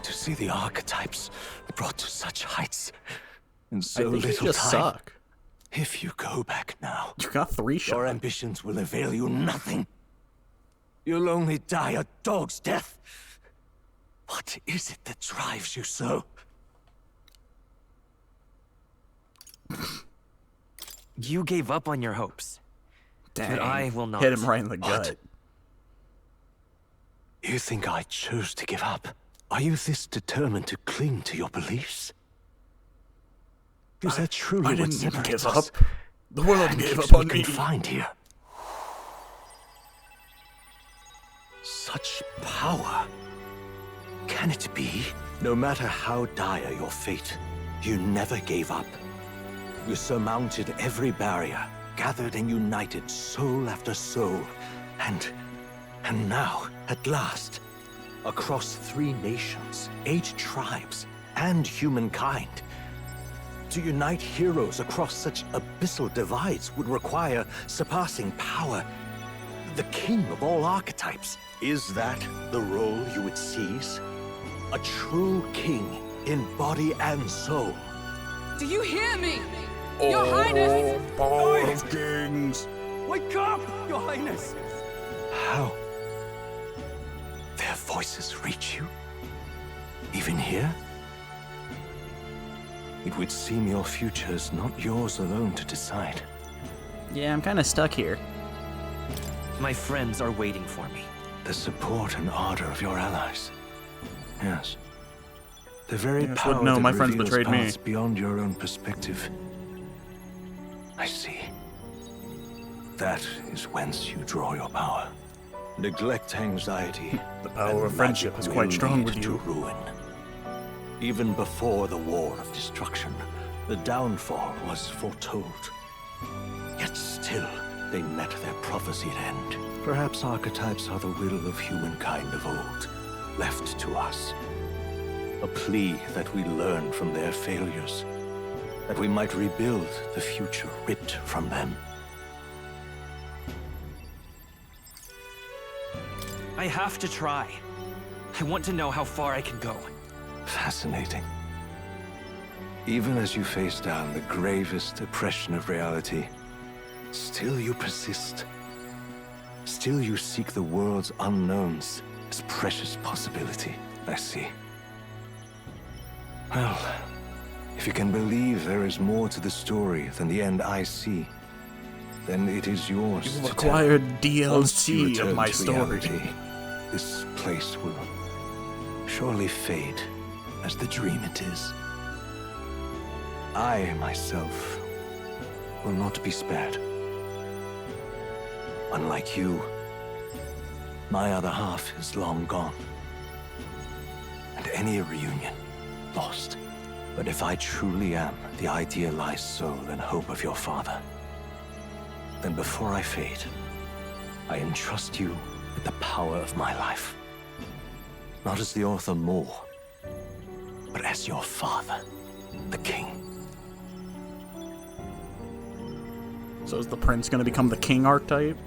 S12: To see the archetypes brought to such heights in so
S1: I think
S12: little
S1: you just
S12: time.
S1: suck.
S12: If you go back now,
S1: You got 3
S12: your
S1: shots.
S12: ambitions will avail you nothing. You'll only die a dog's death. What is it that drives you so?
S13: You gave up on your hopes.
S1: Dang.
S13: But I will not.
S1: Hit him right in the
S12: What?
S1: gut.
S12: You think I chose to give up? Are you this determined to cling to your beliefs? Is that truly
S4: I
S12: what
S4: didn't
S12: separates
S4: give
S12: us
S4: up. The world
S12: and
S4: gave
S12: keeps
S4: up on
S12: me
S4: me.
S12: confined here? Such power. Can it be? No matter how dire your fate, you never gave up. You surmounted every barrier, gathered and united soul after soul, and now, at last, across 3 nations, 8 tribes, and humankind. To unite heroes across such abyssal divides would require surpassing power. The king of all archetypes. Is that the role you would seize? A true king in body and soul.
S6: Do you hear me? Your Highness!
S1: Power of kings!
S3: Wake up, Your Highness!
S12: How? Their voices reach you? Even here? It would seem your future is not yours alone to decide.
S1: Yeah, I'm kind of stuck here.
S13: My friends are waiting for me.
S12: The support and ardor of your allies. Yes. The very
S1: Yes,
S12: power
S1: no,
S12: that
S1: my friends
S12: reveals
S1: betrayed me.
S12: paths beyond your own perspective. I see. That is whence you draw your power. Neglect anxiety.
S1: The power of
S12: and
S1: friendship
S12: magic
S1: is quite
S12: will
S1: strong
S12: lead
S1: with
S12: to
S1: you.
S12: ruin. Even before the war of destruction, the downfall was foretold. Yet still, they met their prophesied end. Perhaps archetypes are the will of humankind of old, left to us. A plea that we learn from their failures, that we might rebuild the future ripped from them.
S13: I have to try. I want to know how far I can go.
S12: Fascinating. Even as you face down the gravest oppression of reality, still you persist. Still you seek the world's unknowns as precious possibility. I see. Well, if you can believe there is more to the story than the end I see, then it is yours
S1: You've
S12: to tell.
S1: acquired
S12: Once you
S1: DLC of
S12: return
S1: my
S12: to
S1: story.
S12: reality, this place will surely fade as the dream it is. I, myself, will not be spared. Unlike you, my other half is long gone. And any reunion, lost. But if I truly am the idealized soul and hope of your father, then before I fade, I entrust you with the power of my life. Not as the author Moore, but as your father, the king.
S1: So is the prince going to become the king archetype?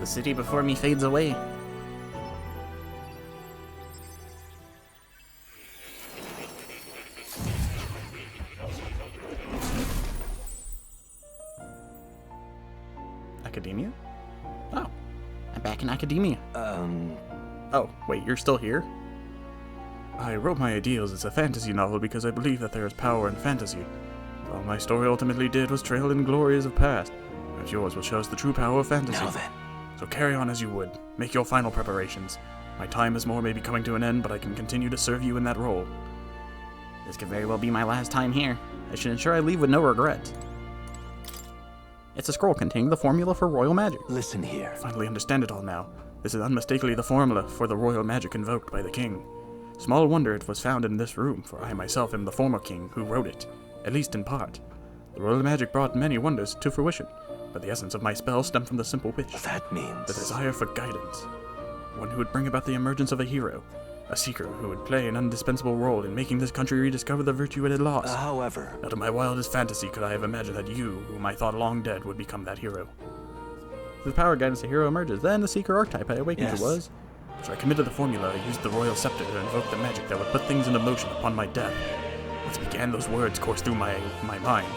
S1: The city before me fades away. Academia? Oh, I'm back in academia. Oh, wait, you're still here? I wrote my ideals as a fantasy novel because I believe that there is power in fantasy. All my story ultimately did was trail in glories of past, whereas yours will show us the true power of fantasy.
S12: Now then.
S1: So carry on as you would. Make your final preparations. My time as Moore may be coming to an end, but I can continue to serve you in that role. This could very well be my last time here. I should ensure I leave with no regrets. It's a scroll containing the formula for royal magic.
S12: Listen here.
S1: I finally understand it all now. This is unmistakably the formula for the royal magic invoked by the king. Small wonder it was found in this room, for I myself am the former king who wrote it, at least in part. The royal magic brought many wonders to fruition, but the essence of my spell stemmed from the simple wish.
S12: That means...
S1: the desire for guidance. One who would bring about the emergence of a hero. A seeker who would play an indispensable role in making this country rediscover the virtue it had lost.
S12: However...
S1: Not in my wildest fantasy could I have imagined that you, whom I thought long dead, would become that hero. If the power of guidance a hero emerges, then the seeker archetype I awakened to was. So I committed the formula, I used the royal scepter to invoke the magic that would put things into motion upon my death. Once began those words course through my mind.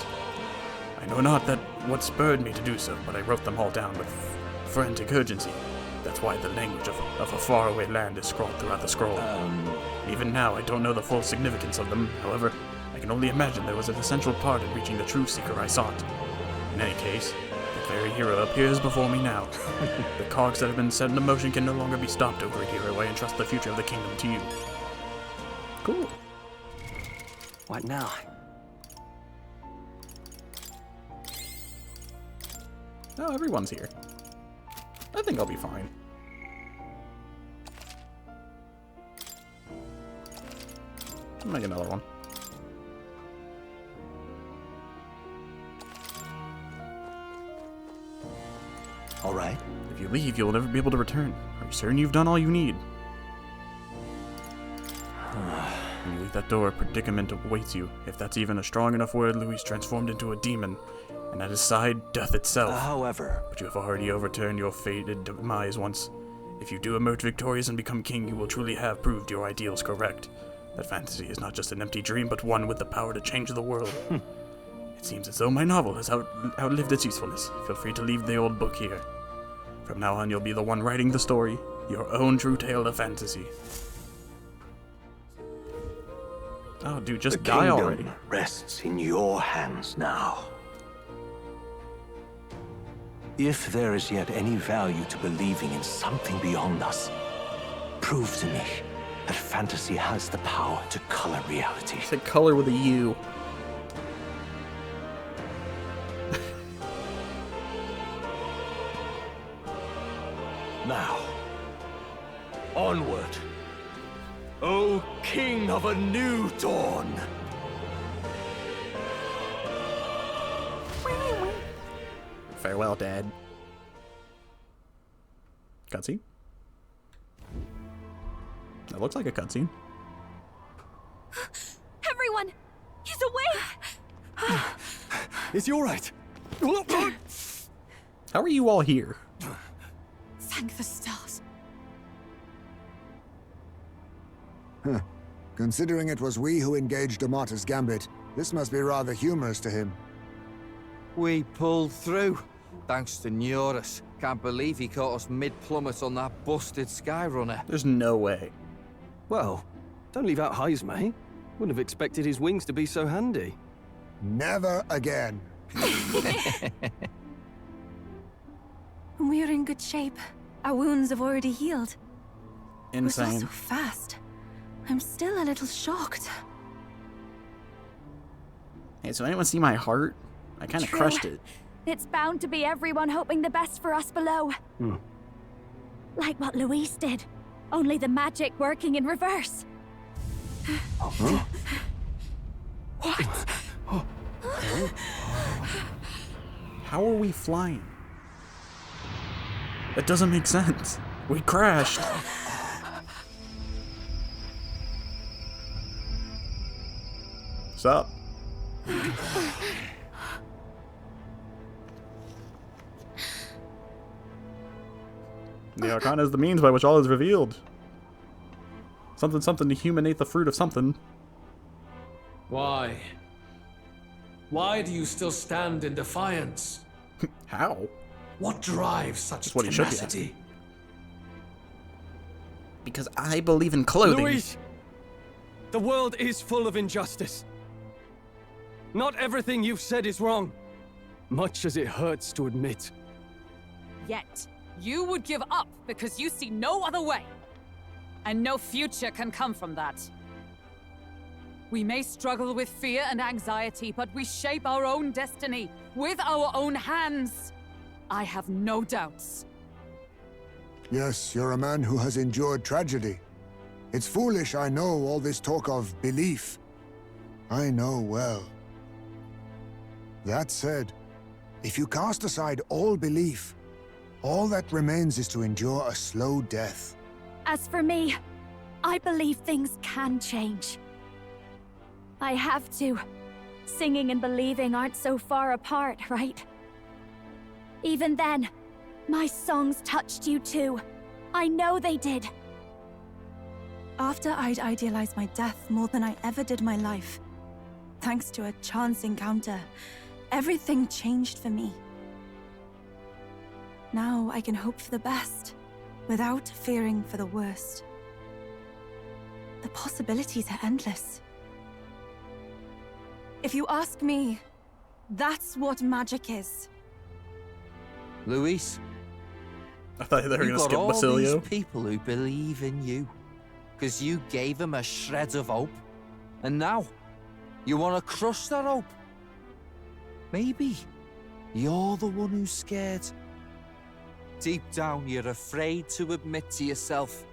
S1: I know not that what spurred me to do so, but I wrote them all down with frantic urgency. That's why the language of a faraway land is scrawled throughout the scroll. Even now, I don't know the full significance of them. However, I can only imagine there was an essential part in reaching the true seeker I sought. In any case, the very hero appears before me now. The cogs that have been set into motion can no longer be stopped, O great hero. I entrust the future of the kingdom to you. Cool.
S13: What now?
S1: Oh, everyone's here. I think I'll be fine. I'll make another one.
S12: All right.
S1: If you leave, you'll never be able to return. Are you certain you've done all you need? When you leave that door, a predicament awaits you. If that's even a strong enough word, Louis transformed into a demon, and at his side, death itself.
S12: However...
S1: But you have already overturned your fated demise once. If you do emerge victorious and become king, you will truly have proved your ideals correct. That fantasy is not just an empty dream, but one with the power to change the world. It seems as though my novel has outlived its usefulness. Feel free to leave the old book here. From now on, you'll be the one writing the story, your own true tale of fantasy. Oh, dude, just die already.
S12: The kingdom rests in your hands now. If there is yet any value to believing in something beyond us, prove to me that fantasy has the power to color reality.
S1: I said color with a U.
S12: Now, onward, O King of a new dawn!
S1: Farewell, Dad. Cutscene? That looks like a cutscene.
S2: Everyone! He's awake!
S3: Is he alright?
S1: How are you all here?
S6: Thank the stars.
S7: Huh. Considering it was we who engaged Amata's gambit, this must be rather humorous to him.
S8: We pulled through, thanks to Neurus. Can't believe he caught us mid-plummet on that busted Skyrunner.
S1: There's no way.
S3: Well, don't leave out Heis, mate. Wouldn't have expected his wings to be so handy.
S7: Never again.
S14: We're in good shape. Our wounds have already healed.
S1: Insane.
S14: It was all so fast. I'm still a little shocked.
S1: Hey, so anyone see my heart? I kind of crushed it.
S2: It's bound to be everyone hoping the best for us below. Like what Luis did. Only the magic working in reverse.
S14: What?
S1: How are we flying? That doesn't make sense. We crashed. What's up? The Arcana is the means by which all is revealed. Something to humanate the fruit of something.
S5: Why? Why do you still stand in defiance?
S1: How?
S5: What drives such
S1: That's what he should be
S5: tenacity?
S1: asking. Because I believe in clothing.
S3: Luis! The world is full of injustice. Not everything you've said is wrong, much as it hurts to admit.
S6: Yet, you would give up because you see no other way. And no future can come from that. We may struggle with fear and anxiety, but we shape our own destiny with our own hands. I have no doubts.
S7: Yes, you're a man who has endured tragedy. It's foolish, I know, all this talk of belief. I know well. That said, if you cast aside all belief, all that remains is to endure a slow death.
S2: As for me, I believe things can change. I have to. Singing and believing aren't so far apart, right? Even then, my songs touched you too. I know they did.
S14: After I'd idealized my death more than I ever did my life, thanks to a chance encounter, everything changed for me. Now I can hope for the best, without fearing for the worst. The possibilities are endless. If you ask me, that's what magic is.
S8: Luis,
S1: I thought they were going to skip
S8: all
S1: Basilio.
S8: these people who believe in you, because you gave them a shred of hope, and now you want to crush that hope. Maybe you're the one who's scared. Deep down, you're afraid to admit to yourself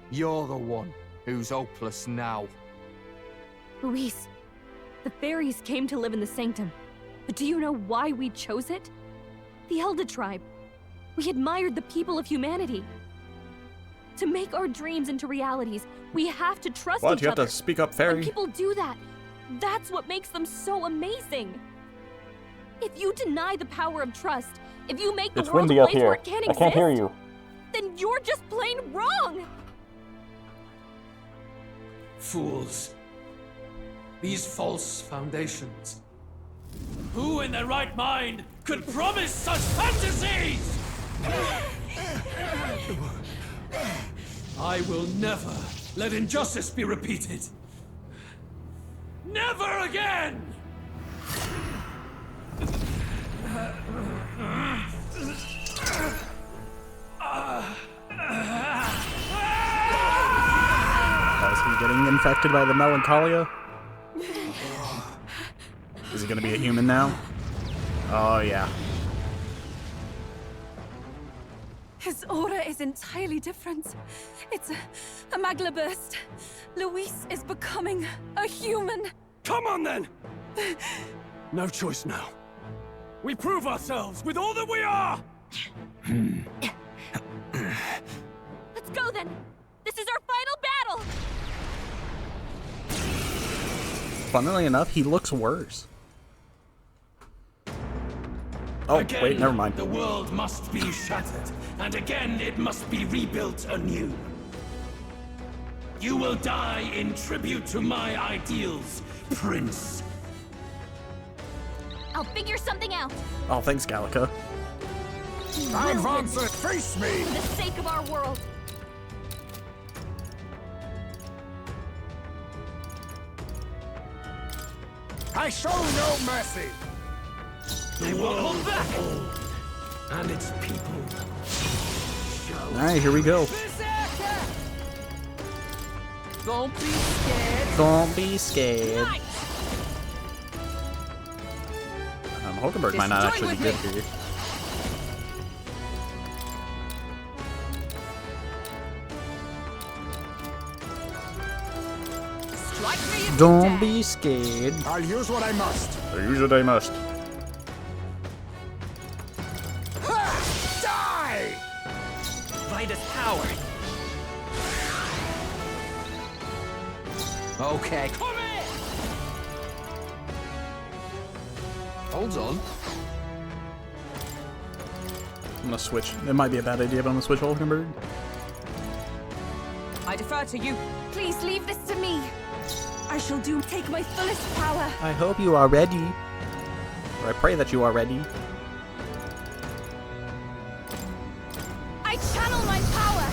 S8: you're the one who's hopeless now.
S2: Luis, the fairies came to live in the Sanctum. But do you know why we chose it? The Elder Tribe. We admired the people of humanity. To make our dreams into realities, we have to trust
S1: What?
S2: each
S1: You have
S2: other.
S1: to speak up,
S2: When
S1: fairy.
S2: people do that, that's what makes them so amazing. If you deny the power of trust, if you make the
S10: It's
S2: world
S10: windy
S2: a
S10: up
S2: place
S10: here.
S2: where it can't
S10: I can't hear
S2: exist,
S10: you.
S2: then you're just plain wrong.
S5: Fools. These false foundations. Who in their right mind could promise such fantasies? I will never let injustice be repeated. Never again!
S1: Is he getting infected by the melancholia? Is he gonna be a human now? Oh, yeah.
S14: His aura is entirely different. It's a magla burst. Luis is becoming a human.
S3: Come on then! No choice now. We prove ourselves with all that we are!
S2: Let's go then. This is our final battle.
S1: Funnily enough, he looks worse. Oh,
S15: Again,
S1: wait, never mind.
S15: The world must be shattered, and again it must be rebuilt anew. You will die in tribute to my ideals, Prince.
S2: I'll figure something out.
S1: Oh, thanks, Gallica.
S7: Advance it, face me!
S2: For the sake of our world.
S7: I show no mercy!
S15: The world and its people.
S1: Alright, here we go.
S8: Don't be scared.
S1: Don't be scared. Hulkenberg might not actually be good here. Don't be scared.
S7: I'll use what I must.
S1: Use what I must.
S7: Die!
S13: Vitus power.
S8: Okay. Hold on.
S1: I'm gonna switch. It might be a bad idea, but I'm gonna switch Hulkenberg.
S6: I defer to you.
S14: Please leave this to me. I shall take my fullest power.
S1: I hope you are ready. Or I pray that you are ready.
S14: I channel my power.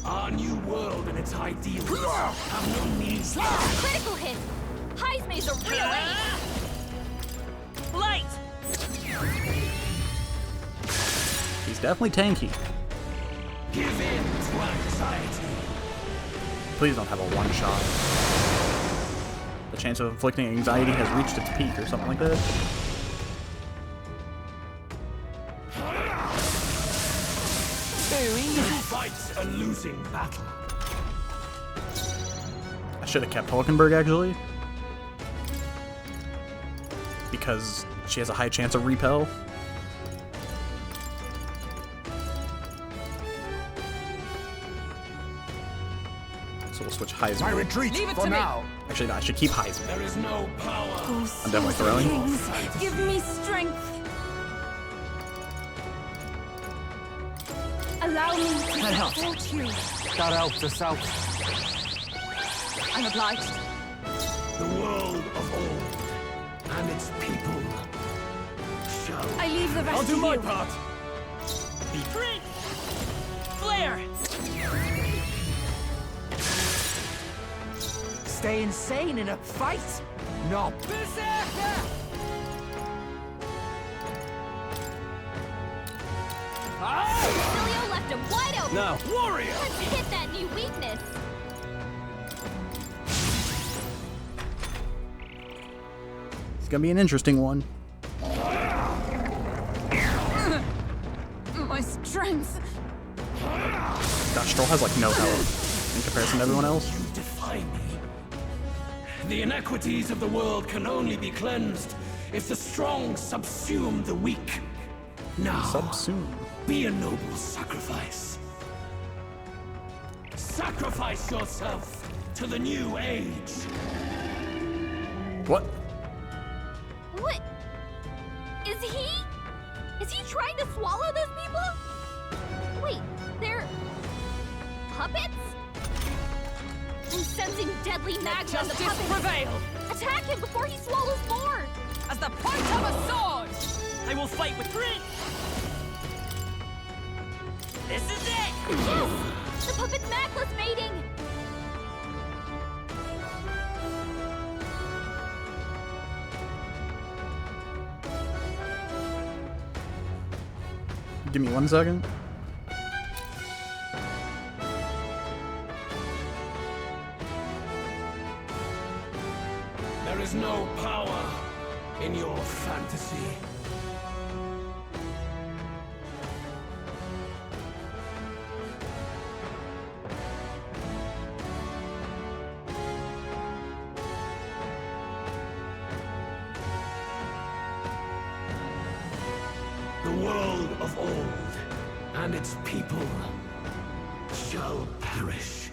S15: Our new world and its ideals have no means.
S2: Critical hit. Heismay's a real ace.
S13: Light.
S1: He's definitely tanky.
S15: Give in to anxiety.
S1: Please don't have a one shot. The chance of inflicting anxiety has reached its peak or something like that.
S15: Fights a losing battle.
S1: I should have kept Hulkenberg actually. Because she has a high chance of repel. So we'll switch Heisman.
S7: My retreat for now.
S1: Actually, no, I should keep Heisman.
S15: There is no power.
S1: I'm definitely throwing.
S14: Kings, give me strength. Allow me to support you.
S8: That helped us out.
S6: I'm obliged.
S15: The world of old and its people shall.
S14: I leave the rest
S3: I'll
S14: to
S3: do my
S14: you.
S3: part.
S13: Prince. Flare.
S8: Stay insane in a fight? No.
S2: Cilio left him wide open.
S3: Now, warrior!
S2: Let's hit that new weakness.
S1: It's gonna be an interesting one.
S14: My strength.
S1: Gosh, Stroll has like no health in comparison to everyone else.
S15: You defy me. The inequities of the world can only be cleansed if the strong subsume the weak. Now,
S1: Subsume.
S15: be a noble sacrifice. Sacrifice yourself to the new age.
S1: What?
S2: What? Is he trying to swallow those people? Wait, they're puppets? I'm sensing deadly magma on the
S6: justice
S2: puppet.
S6: prevail!
S2: Attack him before he swallows more!
S6: As the point of a sword!
S13: I will fight with grit! This is it!
S2: Yes! The puppet's magma's mating!
S1: Give me 1 second.
S15: There is no power in your fantasy. The world of old and its people shall perish.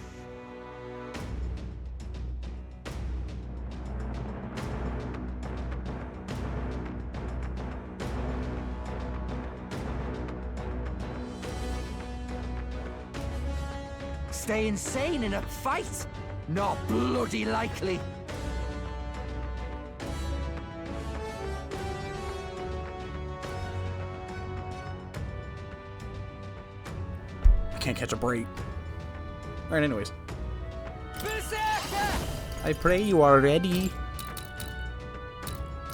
S8: Stay insane in a fight? Not bloody likely.
S1: I can't catch a break. Alright, anyways. I pray you are ready.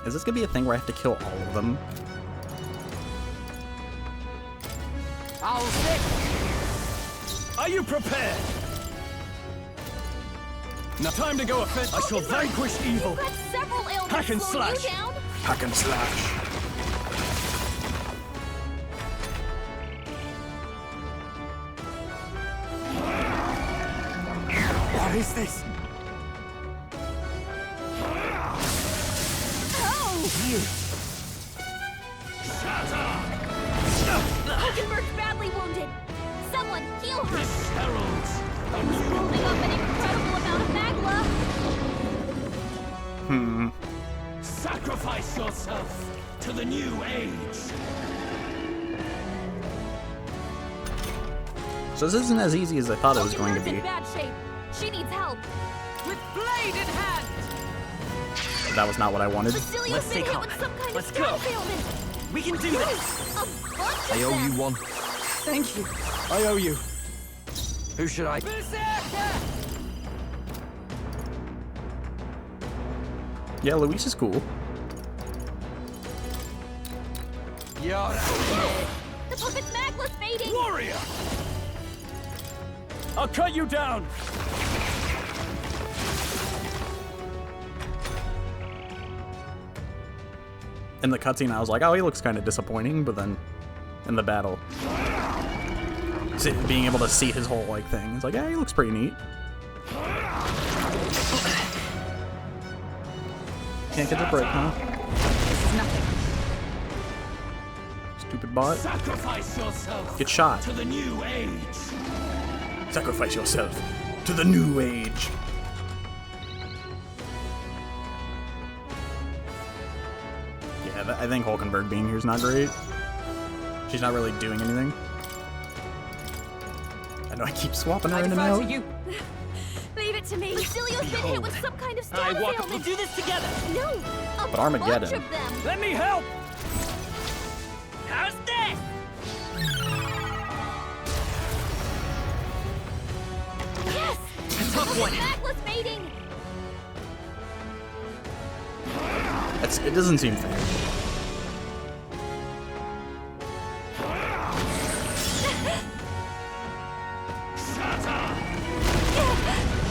S1: Is this gonna be a thing where I have to kill all of them?
S8: I'll sit.
S3: Are you prepared? Now time to go offensive. I shall vanquish evil.
S2: You've got several ailments
S3: Hack and
S2: slowing
S3: slash.
S2: you down.
S4: Hack and slash.
S8: What is this?
S2: Hulkenberg's badly wounded. Someone heal her.
S15: This heralds a
S2: He's
S15: new
S2: holding up an incredible amount of magma.
S15: Sacrifice yourself to the new age.
S1: So this isn't as easy as I thought it was going to
S2: Hulkenberg's
S1: be.
S2: in bad shape. She needs help.
S6: With blade in hand!
S1: That was not what I wanted.
S2: Basilia's
S13: Let's
S2: been
S13: stay
S2: hit
S13: calm.
S2: with some kind
S13: Let's
S2: of
S13: go.
S2: staff ailment.
S13: We can do this!
S2: A bunch of
S8: I owe
S2: them.
S8: you one.
S6: Thank you.
S3: I owe you.
S8: Who should I?
S1: Yeah, Luis is cool.
S8: You're
S2: The puppet's magma's mating.
S3: Warrior! I'll cut you down.
S1: In the cutscene, I was like, oh, he looks kind of disappointing, but then in the battle, being able to see his whole like thing, it's like, yeah, he looks pretty neat. Can't get the break, huh?
S6: This is nothing.
S1: Stupid bot.
S15: Sacrifice yourself
S1: Get shot.
S15: to the new age.
S1: Sacrifice yourself to the new age. Yeah, I think Hulkenberg being here is not great. She's not really doing anything. I know I keep swapping her
S6: I
S1: in and
S6: defer
S1: out.
S6: to you.
S2: Leave it to me. Basilia's been hit with some kind of staff
S13: I walk. We'll
S2: ailment.
S13: do this together.
S2: No, a
S1: But Armageddon.
S2: bunch of them.
S3: Let me help.
S13: How's this?
S2: Yes.
S13: A tough one.
S2: Magma's mating.
S1: It doesn't seem fair.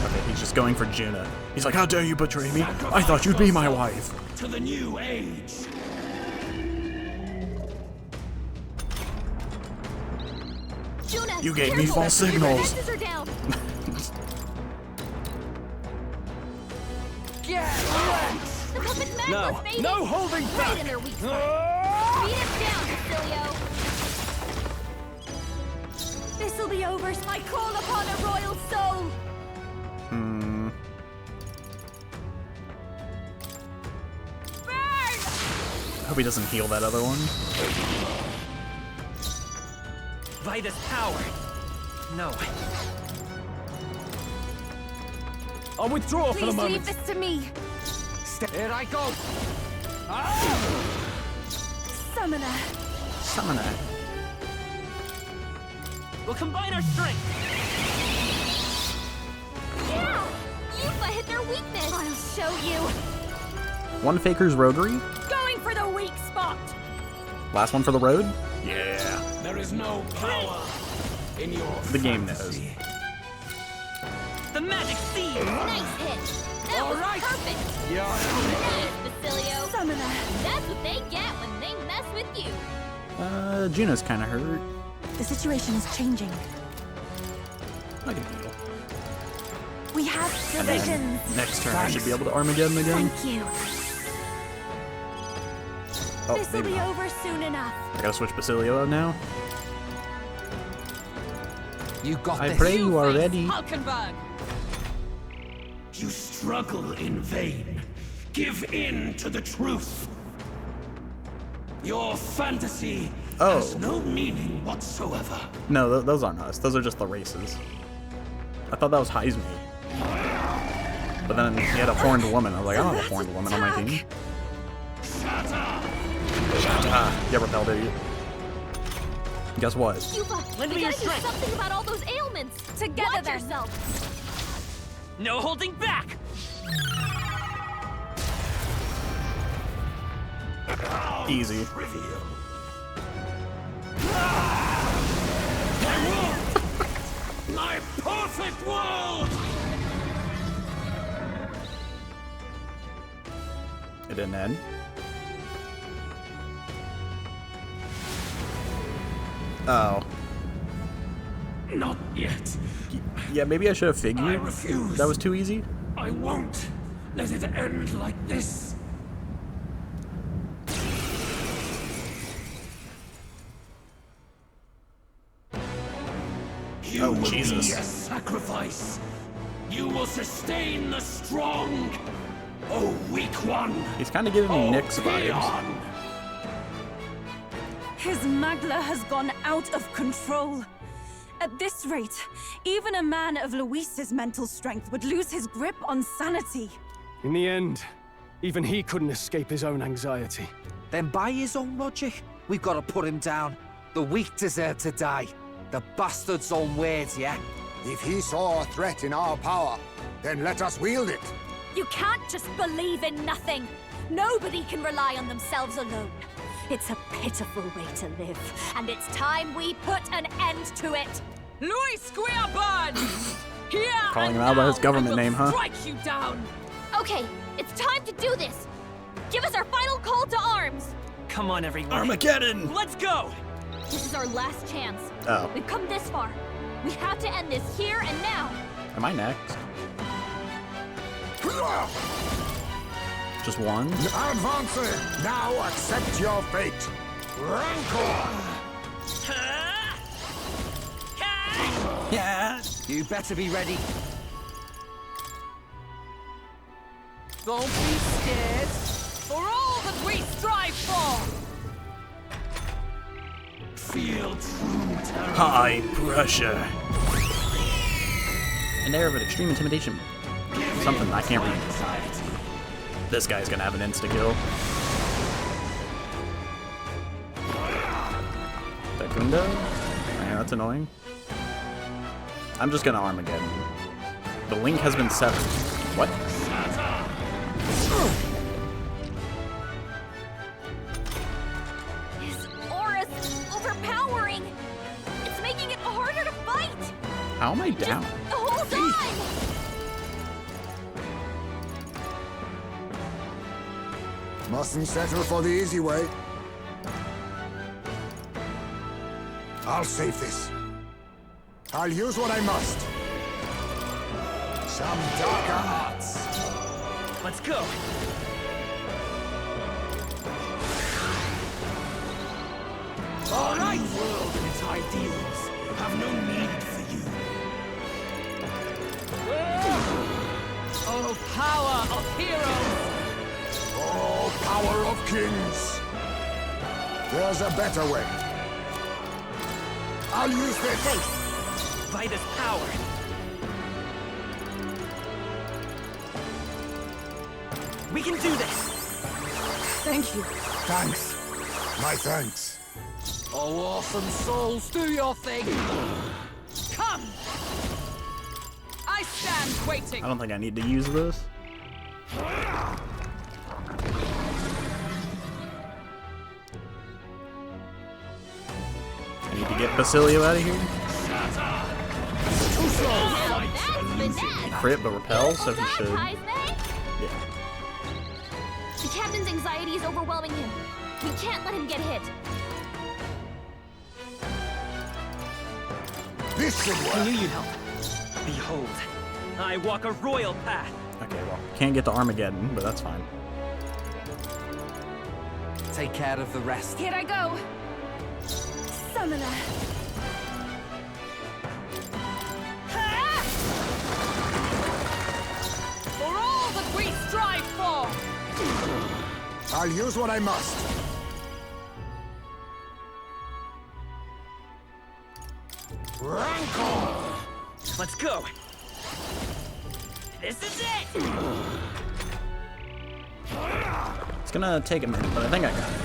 S1: Okay, he's just going for Juna. He's like, how dare you betray me? I thought you'd be my wife.
S15: To the new age.
S2: Juna,
S1: You gave me
S2: careful.
S1: false
S2: Your
S1: signals.
S2: defenses are down. The puppet's magma's mating.
S3: No holding
S2: Right
S3: back.
S2: in their weak spot. Beat him down, Basilio. be over. I call upon a royal soul.
S1: I hope he doesn't heal that other one.
S13: By this power. No.
S3: I'll withdraw for the
S2: Please
S3: moment.
S2: leave this to me.
S8: Here I go!
S2: Summoner.
S1: Summoner.
S13: We'll combine our strength.
S2: Yeah! Yufa hit their weakness. I'll show you.
S1: One Faker's roguery.
S2: Going for the weak spot.
S1: Last one for the road.
S15: Yeah. There is no power in your
S1: The game knows.
S13: The magic seed.
S2: Nice hit. That was perfect. Nice, Basilio. Summoner. That's what they get when they mess with you.
S1: Juno's kind of hurt.
S14: The situation is changing.
S1: I can heal.
S14: We have
S1: And then
S14: divisions.
S1: next turn I should be able to Armageddon again.
S14: Thank you.
S1: Oh,
S2: This will
S1: maybe
S2: be
S1: not.
S2: over soon enough.
S1: I gotta switch Basilio out now.
S8: You got
S1: I
S8: this.
S1: pray you are ready.
S6: Hulkenberg.
S15: You struggle in vain. Give in to the truth. Your fantasy has no meaning whatsoever.
S1: No, those aren't us. Those are just the races. I thought that was Heisme. But then he had a horned woman. I was like, I don't have a horned woman on my team. Yeah, repelled idiot. Guess what?
S2: Yufa,
S13: Lend
S2: we
S13: me your
S2: gotta do
S13: strength.
S2: something about all those ailments. Together Watch yourself.
S13: No holding back.
S1: Easy.
S15: My perfect world!
S1: It didn't end. Oh.
S15: Not yet.
S1: Yeah, maybe I should have figured.
S15: I refuse.
S1: That was too easy.
S15: I won't let it end like this. You will
S1: Jesus.
S15: be a sacrifice. You will sustain the strong. Oh, weak one.
S1: He's kind of giving me Nick's vibes.
S15: Peon.
S14: His Magla has gone out of control. At this rate, even a man of Luis's mental strength would lose his grip on sanity.
S3: In the end, even he couldn't escape his own anxiety.
S8: Then by his own logic, we've got to put him down. The weak deserve to die. The bastard's own words, yeah?
S7: If he saw a threat in our power, then let us wield it.
S2: You can't just believe in nothing. Nobody can rely on themselves alone. It's a pitiful way to live, and it's time we put an end to it.
S6: Luis Guiaban! Here
S1: Calling
S6: and
S1: him out by his
S6: now,
S1: government
S6: I will
S1: name, huh?
S6: Strike you down.
S2: Okay, it's time to do this. Give us our final call to arms.
S13: Come on, everyone.
S1: Armageddon!
S13: Let's go!
S2: This is our last chance.
S1: Oh.
S2: We've come this far. We have to end this here and now.
S1: Am I next? Just one?
S7: Advancing! Now accept your fate. Rancor!
S1: Yeah.
S8: You better be ready.
S6: Don't be scared. For all that we strive for.
S15: Feel true terror.
S1: High pressure. An air of extreme intimidation. Something I can't read. This guy's gonna have an insta-kill. Secunda? Man, that's annoying. I'm just gonna Armageddon. The link has been severed. What?
S2: His aura's overpowering. It's making it harder to fight.
S1: How am I down?
S2: The whole time.
S7: Mustn't settle for the easy way. I'll save this. I'll use what I must. Some darker arts.
S13: Let's go.
S15: All right. The world and its ideals have no need for you.
S6: Oh, power of heroes!
S7: Oh, power of kings! There's a better way. I'll use this.
S13: Thanks. By this power. We can do this.
S6: Thank you.
S7: Thanks. My thanks.
S9: Oh, awesome souls, do your thing!
S6: Come! I stand waiting.
S1: I don't think I need to use this. I need to get Basilio out of here. Crit but repel, so he should. Yeah.
S2: The captain's anxiety is overwhelming him. We can't let him get hit.
S7: This should work.
S13: I knew you'd help. Behold, I walk a royal path.
S1: Okay, well, can't get to Armageddon, but that's fine.
S8: Take care of the rest.
S14: Here I go. Summoner.
S6: For all that we strive for!
S7: I'll use what I must.
S13: Rancor! Let's go. This is it!
S1: It's gonna take a minute, but I think I got it.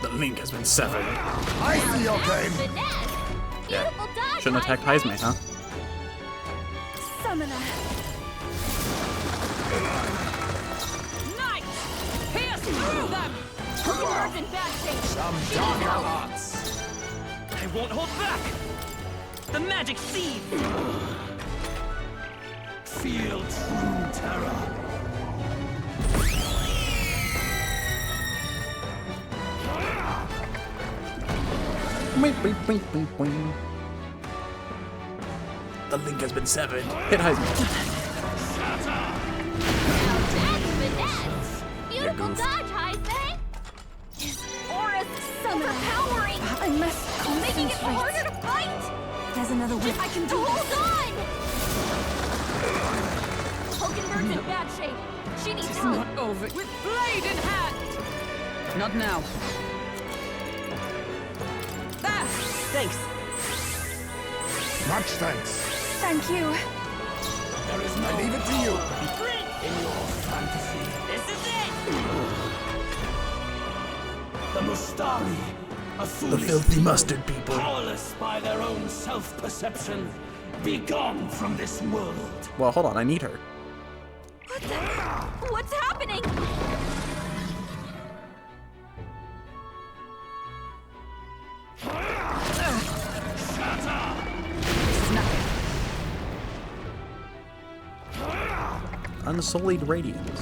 S1: The link has been severed.
S7: I see your game.
S1: Yeah. Shouldn't attack Heisme, huh?
S14: Summoner.
S6: Knight! Pierce through them!
S2: Pokemon's in bad shape.
S7: Some dark arts.
S13: I won't hold back! The magic seed!
S15: Feel true terror.
S1: The link has been severed. Hit Heisme.
S2: Beautiful dodge, Heisme! His aura's overpowering!
S14: I must
S2: Making it
S14: concentrate.
S2: harder to fight!
S14: There's another way. I can do
S2: Hold
S14: this.
S2: on! Pokemon's in bad shape. She needs
S6: It's
S2: help.
S6: not over. With blade in hand! Not now. There!
S13: Thanks.
S7: Much thanks.
S14: Thank you.
S15: There is no
S7: I leave it to you.
S15: in your fantasy.
S13: This is it!
S15: The Mustari, a
S1: The
S15: foolish
S1: filthy mustard people.
S15: powerless by their own self-perception. Be gone from this world.
S1: Well, hold on, I need her.
S2: What's happening?
S1: Unsullied Radiance.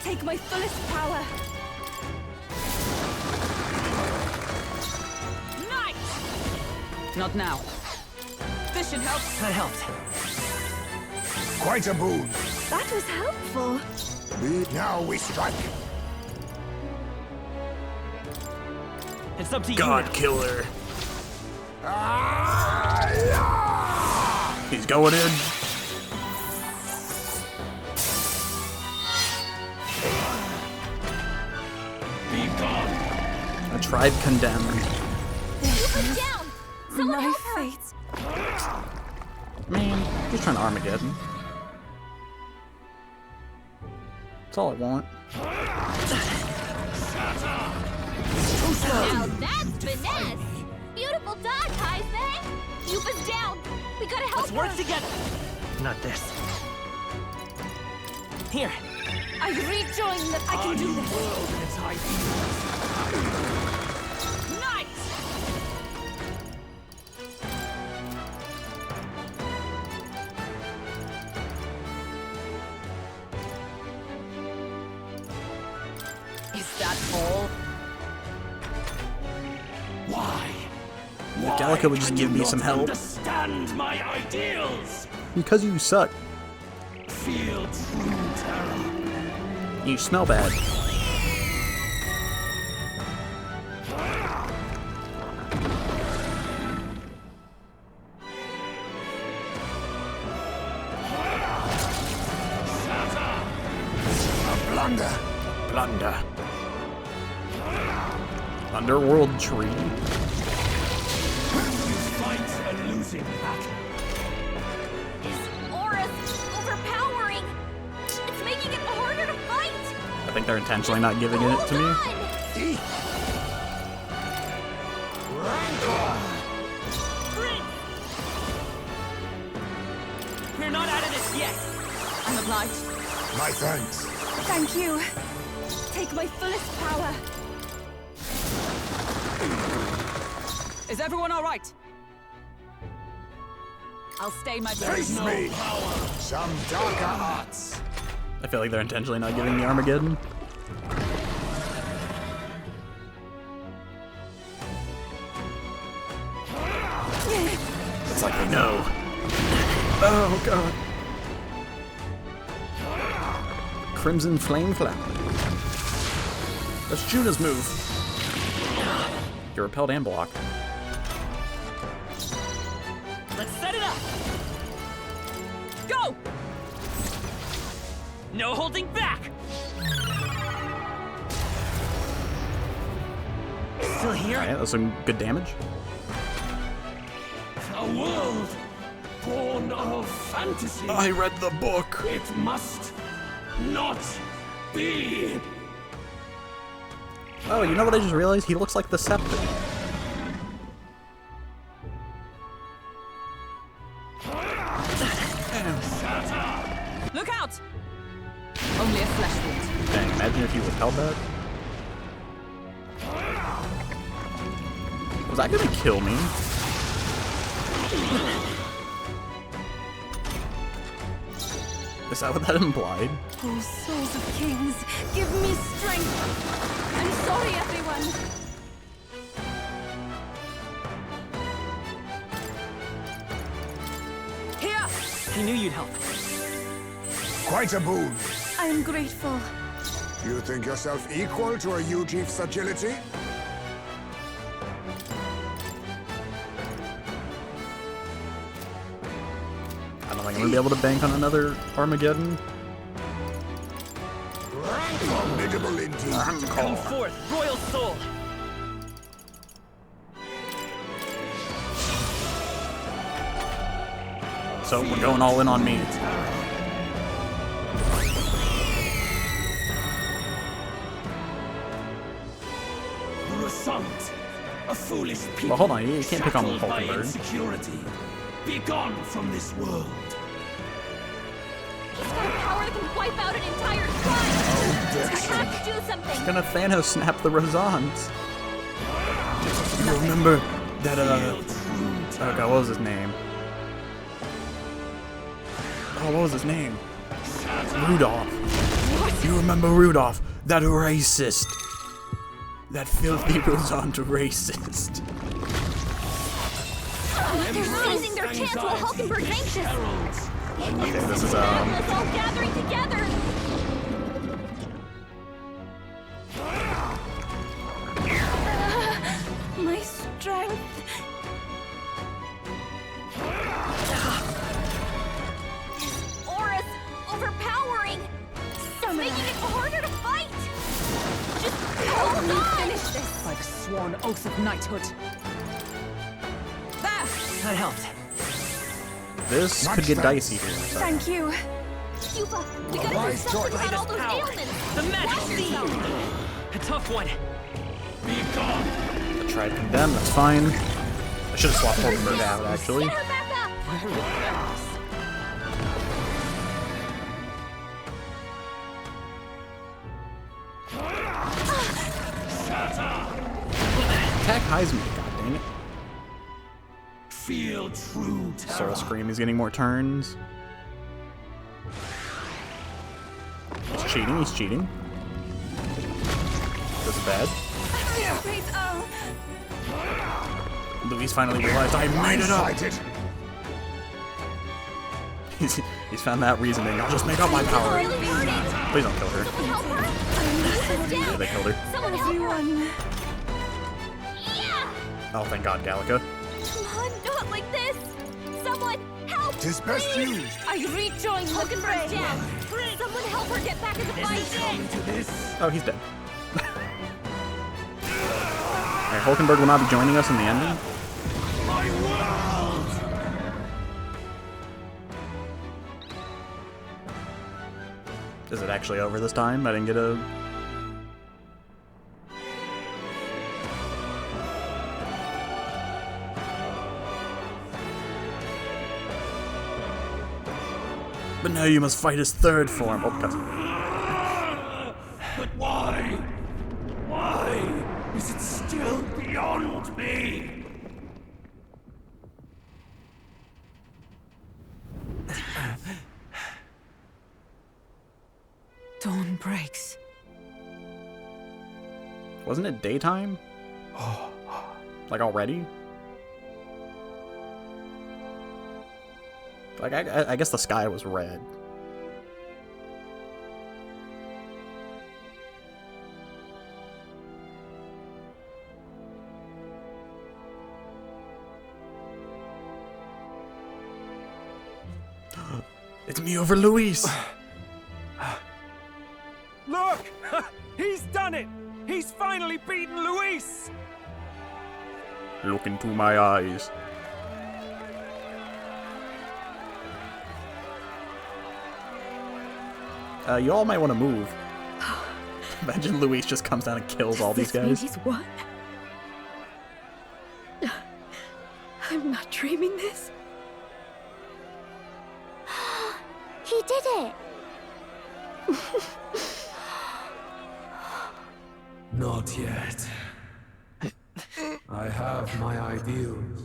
S14: Take my fullest power.
S6: Knight! Not now. This should help.
S13: That helped.
S7: Quite a boon.
S14: That was helpful.
S7: Now we strike.
S13: It's up to you.
S1: God
S13: now.
S1: killer. He's going in.
S15: Be gone.
S1: I tried condemned.
S2: Put down! Someone
S14: My
S2: help her!
S14: fate.
S1: Man, just trying to Armageddon. That's all I want.
S2: Now that's finesse! Beautiful dodge, Heisme! Yupa's down! We gotta help
S13: Let's work
S2: her!
S13: together. Not this. Here.
S14: I rejoin the. I can do this.
S15: World and its ideals.
S6: Knight! Is that all?
S15: Why?
S1: If Gallica would just give me some help.
S15: Understand my ideals.
S1: Because you suck.
S15: Feel true terror.
S1: You smell bad.
S7: Blunder.
S1: Blunder. Underworld tree.
S15: You fight a losing battle.
S2: His aura's overpowering. It's making it harder to fight.
S1: I think they're intentionally not giving it to me.
S13: We're not out of this yet.
S6: I'm obliged.
S7: My thanks.
S14: Thank you. Take my fullest power.
S6: Is everyone all right? I'll stay my
S7: Face me. Some darker arts.
S1: I feel like they're intentionally not giving me Armageddon. It's like they know. Oh god. Crimson Flame Flower. That's Juna's move. You're repelled and blocked.
S13: Let's set it up. Go! No holding back. Still here?
S1: Alright, that's some good damage.
S15: A world born of fantasy.
S4: I read the book.
S15: It must not be.
S1: Oh, you know what I just realized? He looks like the Scepter.
S6: Look out! Only a flesh wound.
S1: Dang, imagine if you repelled that. Was that gonna kill me? Is that what that implied?
S14: Oh, souls of kings, give me strength. I'm sorry, everyone.
S6: Here!
S13: I knew you'd help.
S7: Quite a boon.
S14: I am grateful.
S7: You think yourself equal to a U-Chief's agility?
S1: I don't think I'm gonna be able to bank on another Armageddon.
S7: Formidable indeed.
S13: Come forth, royal soul.
S1: So we're going all in on me.
S15: Result. A foolish people.
S1: Well, hold on, you can't pick on
S15: shackled by
S1: Hulkenberg.
S15: insecurity. Be gone from this world.
S2: He's got a power that can wipe out an entire tribe. We have to do something.
S1: It's gonna Thanos snap the Rosans. You remember that, oh god, what was his name? Oh, what was his name? Rudolph. What? You remember Rudolph? That racist. That filthy Rosan racist.
S2: They're seizing their chance while Hulkenberg's anxious.
S1: Okay, this is,
S2: Let's all gathering together.
S14: My strength.
S2: Aura's overpowering. It's making it harder to fight. Just hold on.
S6: Finish this by the sworn oath of knighthood. There!
S13: That helped.
S1: This could get dicey here.
S14: Thank you.
S2: Cuba, we gotta do something about all those ailments.
S13: The magic seed. A tough one.
S15: Be gone.
S1: I tried to condemn, that's fine. I should have swapped Hulkenberg out, actually.
S2: Get her back up.
S1: Attack Heisman, god dang it.
S15: Feel true terror.
S1: Soul Scream is getting more turns. He's cheating, he's cheating. This is bad.
S14: Please, oh.
S1: Luis finally realized I made it up! He's found that reasoning. I'll just make up my power. Please don't kill her. Yeah, they killed her.
S14: Everyone.
S1: Oh, thank God, Gallica.
S2: Come on, not like this! Someone help!
S7: 'Tis best used.
S2: I rejoin Hulkenberg's jam! Someone help her get back in the fight!
S1: Oh, he's dead. Alright, Hulkenberg will not be joining us in the ending. Is it actually over this time? I didn't get a... But now you must fight his third form. Oh, cutscene.
S15: But why? Why is it still beyond me?
S6: Dawn breaks.
S1: Wasn't it daytime? Like already? Like, I guess the sky was red. It's me over Luis!
S3: Look! He's done it! He's finally beaten Luis!
S1: Look into my eyes. You all might want to move. Imagine Luis just comes down and kills all these guys.
S14: He's won? I'm not dreaming this.
S2: He did it!
S9: Not yet. I have my ideals.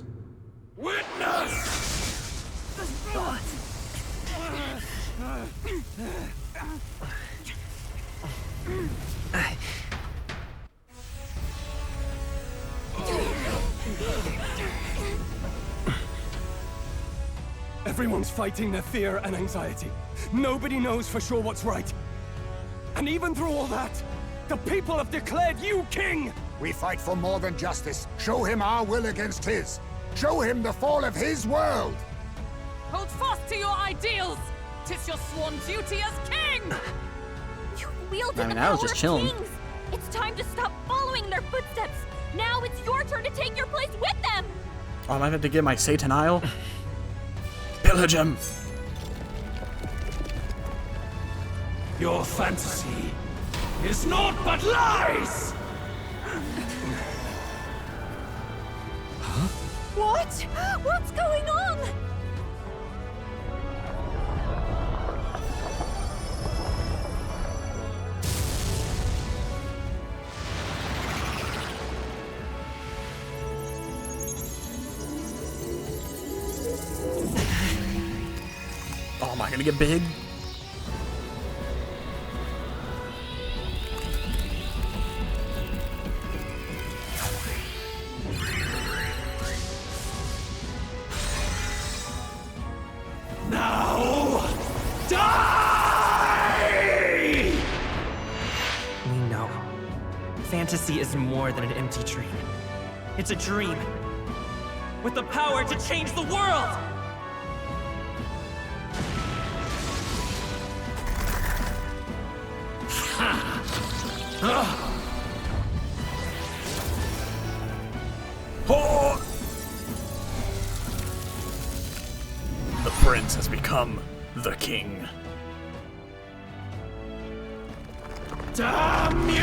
S15: Witness!
S3: Everyone's fighting their fear and anxiety. Nobody knows for sure what's right. And even through all that, the people have declared you king!
S7: We fight for more than justice. Show him our will against his. Show him the fall of his world!
S6: Hold fast to your ideals! 'Tis your sworn duty as king!
S2: You wielded
S1: I mean,
S2: the
S1: I
S2: power
S1: was just
S2: of
S1: chilling.
S2: kings! It's time to stop following in their footsteps! Now it's your turn to take your place with them!
S1: Oh, I might have to get my Satan Isle. Pillage him!
S15: Your fantasy is naught but lies!
S2: What? What's going on?
S1: Oh, am I gonna get big?
S15: Now, die!
S13: We know. Fantasy is more than an empty dream. It's a dream with the power to change the world!
S1: The prince has become the king.
S15: Damn you!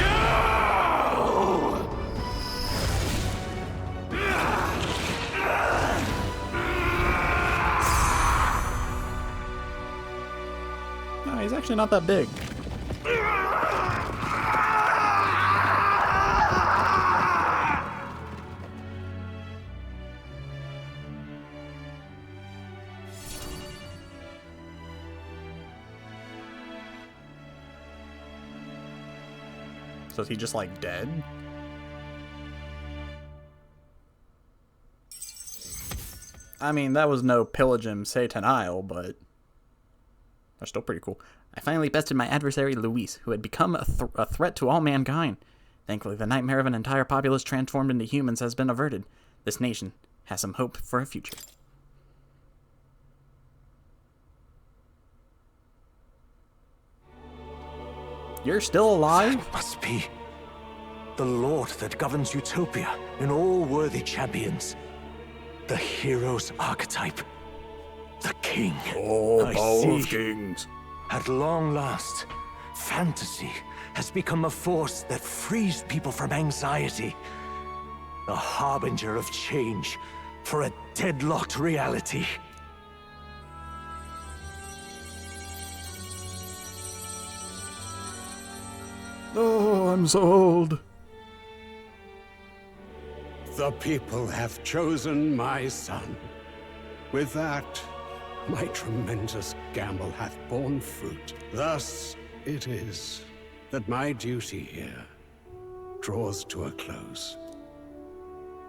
S1: No, he's actually not that big. So is he just like dead? I mean, that was no pillage him Satan Isle, but They're still pretty cool. I finally bested my adversary, Luis, who had become a threat to all mankind. Thankfully, the nightmare of an entire populace transformed into humans has been averted. This nation has some hope for a future. You're still alive?
S12: That must be the Lord that governs Utopia in all worthy champions. The hero's archetype. The king.
S4: Oh,
S12: I
S4: power of
S12: see.
S4: kings.
S12: At long last, fantasy has become a force that frees people from anxiety. A harbinger of change for a deadlocked reality.
S1: Oh, I'm so old.
S15: The people have chosen my son. With that, my tremendous gamble hath borne fruit. Thus it is that my duty here draws to a close.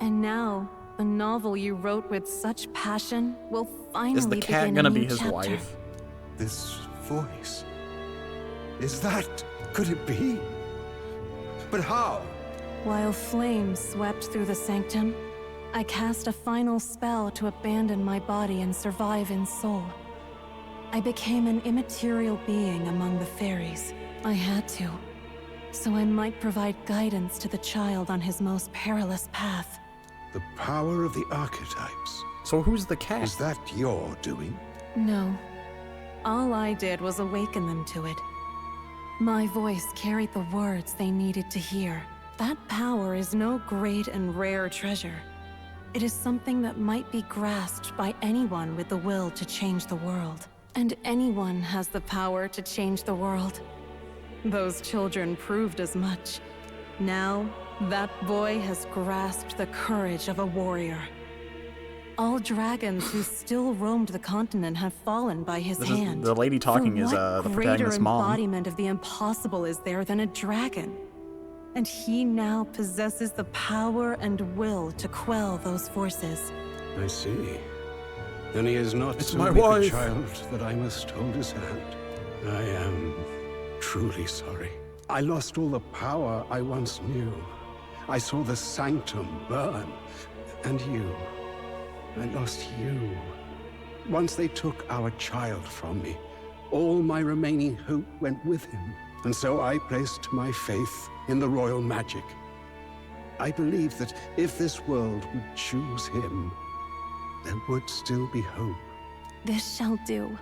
S6: And now, the novel you wrote with such passion will finally
S1: Is the cat
S6: begin
S1: gonna
S6: a new
S1: be his
S6: chapter.
S1: wife?
S15: This voice. Is that... could it be? But how?
S6: While flames swept through the sanctum, I cast a final spell to abandon my body and survive in soul. I became an immaterial being among the fairies. I had to, so I might provide guidance to the child on his most perilous path.
S15: The power of the archetypes.
S1: So who's the cat?
S15: Is that your doing?
S6: No. All I did was awaken them to it. My voice carried the words they needed to hear. That power is no great and rare treasure. It is something that might be grasped by anyone with the will to change the world. And anyone has the power to change the world. Those children proved as much. Now, that boy has grasped the courage of a warrior. All dragons who still roamed the continent have fallen by his hand.
S1: The lady talking
S6: For
S1: is
S6: what
S1: the
S6: greater
S1: protagonist's mom.
S6: embodiment of the impossible is there than a dragon? And he now possesses the power and will to quell those forces.
S15: I see. Then he is not
S1: It's
S15: so
S1: my
S15: weak a
S1: wife.
S15: child that I must hold his hand. I am truly sorry. I lost all the power I once knew. I saw the sanctum burn. And you. I lost you. Once they took our child from me, all my remaining hope went with him. And so I placed my faith in the royal magic. I believed that if this world would choose him, there would still be hope.
S6: This shall do.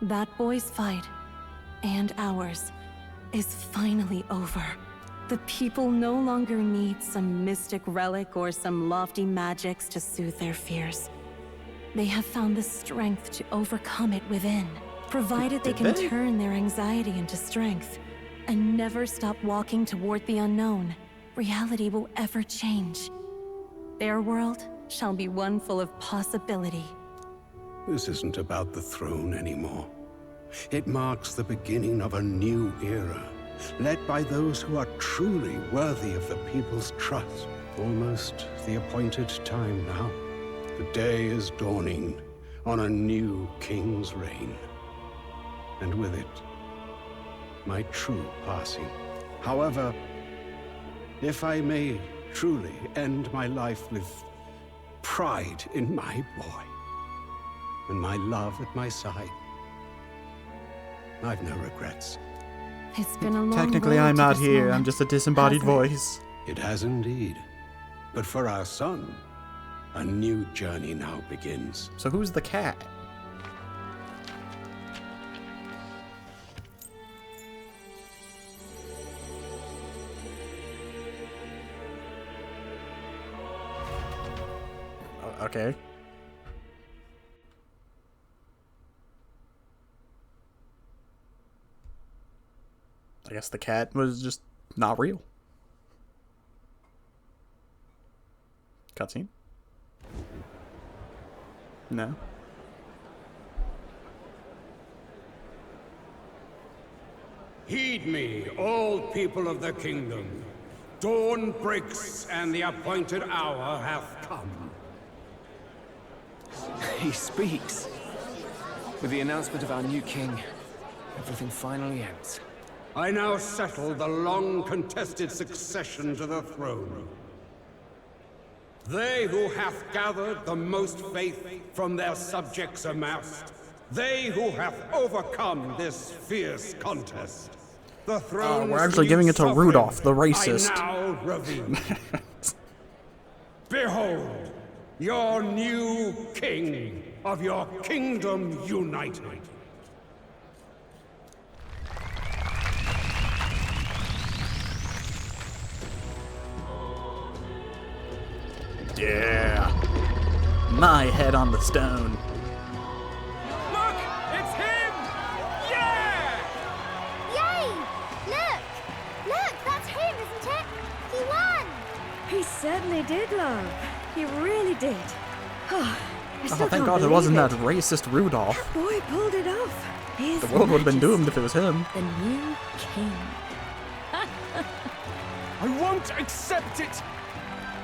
S6: That boy's fight, and ours, is finally over. The people no longer need some mystic relic or some lofty magics to soothe their fears. They have found the strength to overcome it within, provided they can turn their anxiety into strength and never stop walking toward the unknown. Reality will ever change. Their world shall be one full of possibility.
S15: This isn't about the throne anymore. It marks the beginning of a new era, led by those who are truly worthy of the people's trust. Almost the appointed time now. The day is dawning on a new king's reign. And with it, my true passing. However, if I may truly end my life with pride in my boy, and my love at my side, I've no regrets.
S6: It's been a long
S1: Technically,
S6: road
S1: I'm
S6: to
S1: not
S6: this
S1: here. I'm
S6: moment,
S1: just a disembodied
S6: hasn't it?
S1: voice.
S15: It has indeed. But for our son, a new journey now begins.
S1: So who's the cat? Okay. I guess the cat was just not real. Cutscene? No.
S15: Heed me, all people of the kingdom. Dawn breaks, and the appointed hour hath come.
S16: He speaks. With the announcement of our new king,
S5: everything finally ends.
S15: I now settle the long-contested succession to the throne. They who hath gathered the most faith from their subjects amassed, they who have overcome this fierce contest. The throne
S1: we're actually giving it to Rudolph, the racist.
S15: I now reveal. Behold, your new king of your kingdom united.
S1: Yeah. My head on the stone.
S3: Look! It's him! Yeah!
S2: Yay! Look! Look, that's him, isn't it? He won!
S16: He certainly did, love. He really did. Oh,
S1: Thank God it wasn't that racist Rudolph.
S16: That boy pulled it off. His
S1: The world would have been
S16: Majesty,
S1: doomed if it was him.
S16: the new king.
S3: I won't accept it!